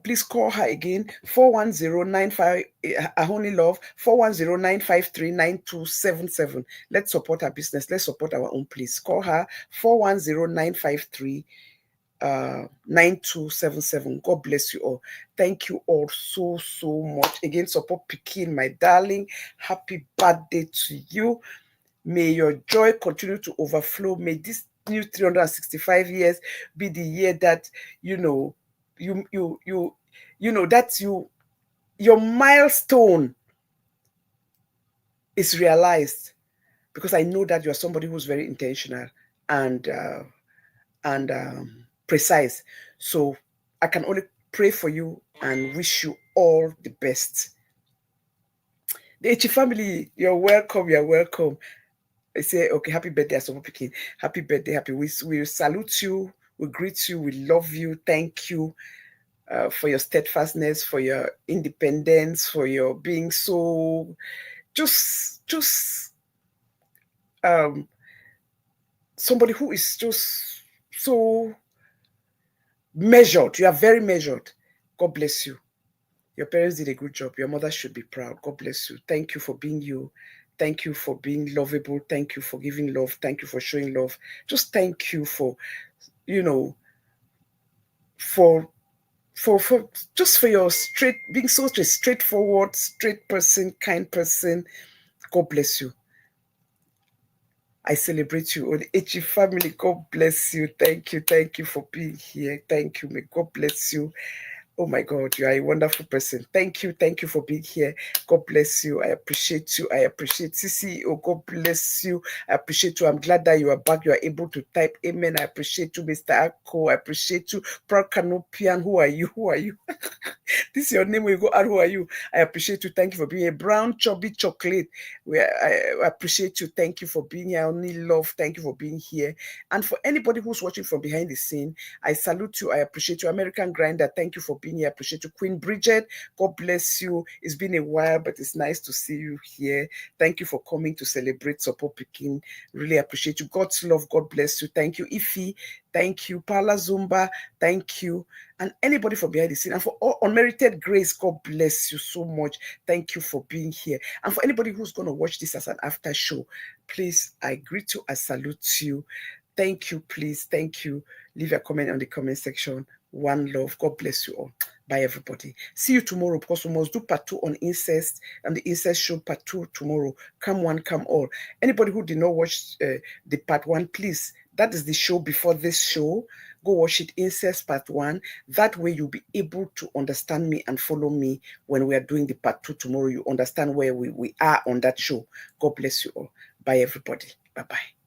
please call her again, 41095, I only love 410-953-9277. Let's support her business. Let's support our own. Please call her 410-953 9277. God bless you all. Thank you all so much. Again, Soppo Pikin, my darling. Happy birthday to you. May your joy continue to overflow. May this new 365 years be the year that your milestone is realized, because I know that you're somebody who's very intentional and precise. So I can only pray for you and wish you all the best. The Echi family, you're welcome. You're welcome. I say, okay, happy birthday, Soppo Pikin. Happy birthday, happy. We salute you. We greet you. We love you. Thank you for your steadfastness, for your independence, for your being so just somebody who is just so measured. You are very measured. God bless you. Your parents did a good job. Your mother should be proud. God bless you. Thank you for being you. Thank you for being lovable. Thank you for giving love. Thank you for showing love. Just thank you for, for just for your being such a straightforward, straight person, kind person. God bless you. I celebrate you. The Echi family, God bless you. Thank you for being here. Thank you. May God bless you. Oh my God, you are a wonderful person. Thank you for being here. God bless you. I appreciate you. I appreciate CEO. God bless you. I appreciate you. I'm glad that you are back. You are able to type amen. I appreciate you, Mr. Akko. I appreciate you. Proud Canopian. Who are you? This is your name. We go out. Who are you? I appreciate you. Thank you for being a brown chubby chocolate. I appreciate you. Thank you for being here. I only love. Thank you for being here. And for anybody who's watching from behind the scene, I salute you. I appreciate you. American Grinder, thank you for being here. I appreciate you. Queen Bridget, God bless you. It's been a while, but it's nice to see you here. Thank you for coming to celebrate Soppo Pikin. Really appreciate you. God's love, God bless you. Thank you. Ify, thank you. Paula Zumba, thank you. And anybody for behind the scene. And for all unmerited grace, God bless you so much. Thank you for being here. And for anybody who's going to watch this as an after show, please, I greet you. I salute you. Thank you, please. Thank you. Leave a comment on the comment section. One love. God bless you all. Bye, everybody. See you tomorrow, because we must do part 2 on incest, and the incest show part 2 tomorrow. Come one, come all. Anybody who did not watch the part 1, please, that is the show before this show. Go watch it, Incest Part 1. That way you'll be able to understand me and follow me when we are doing the Part 2 tomorrow. You understand where we are on that show. God bless you all. Bye, everybody. Bye-bye.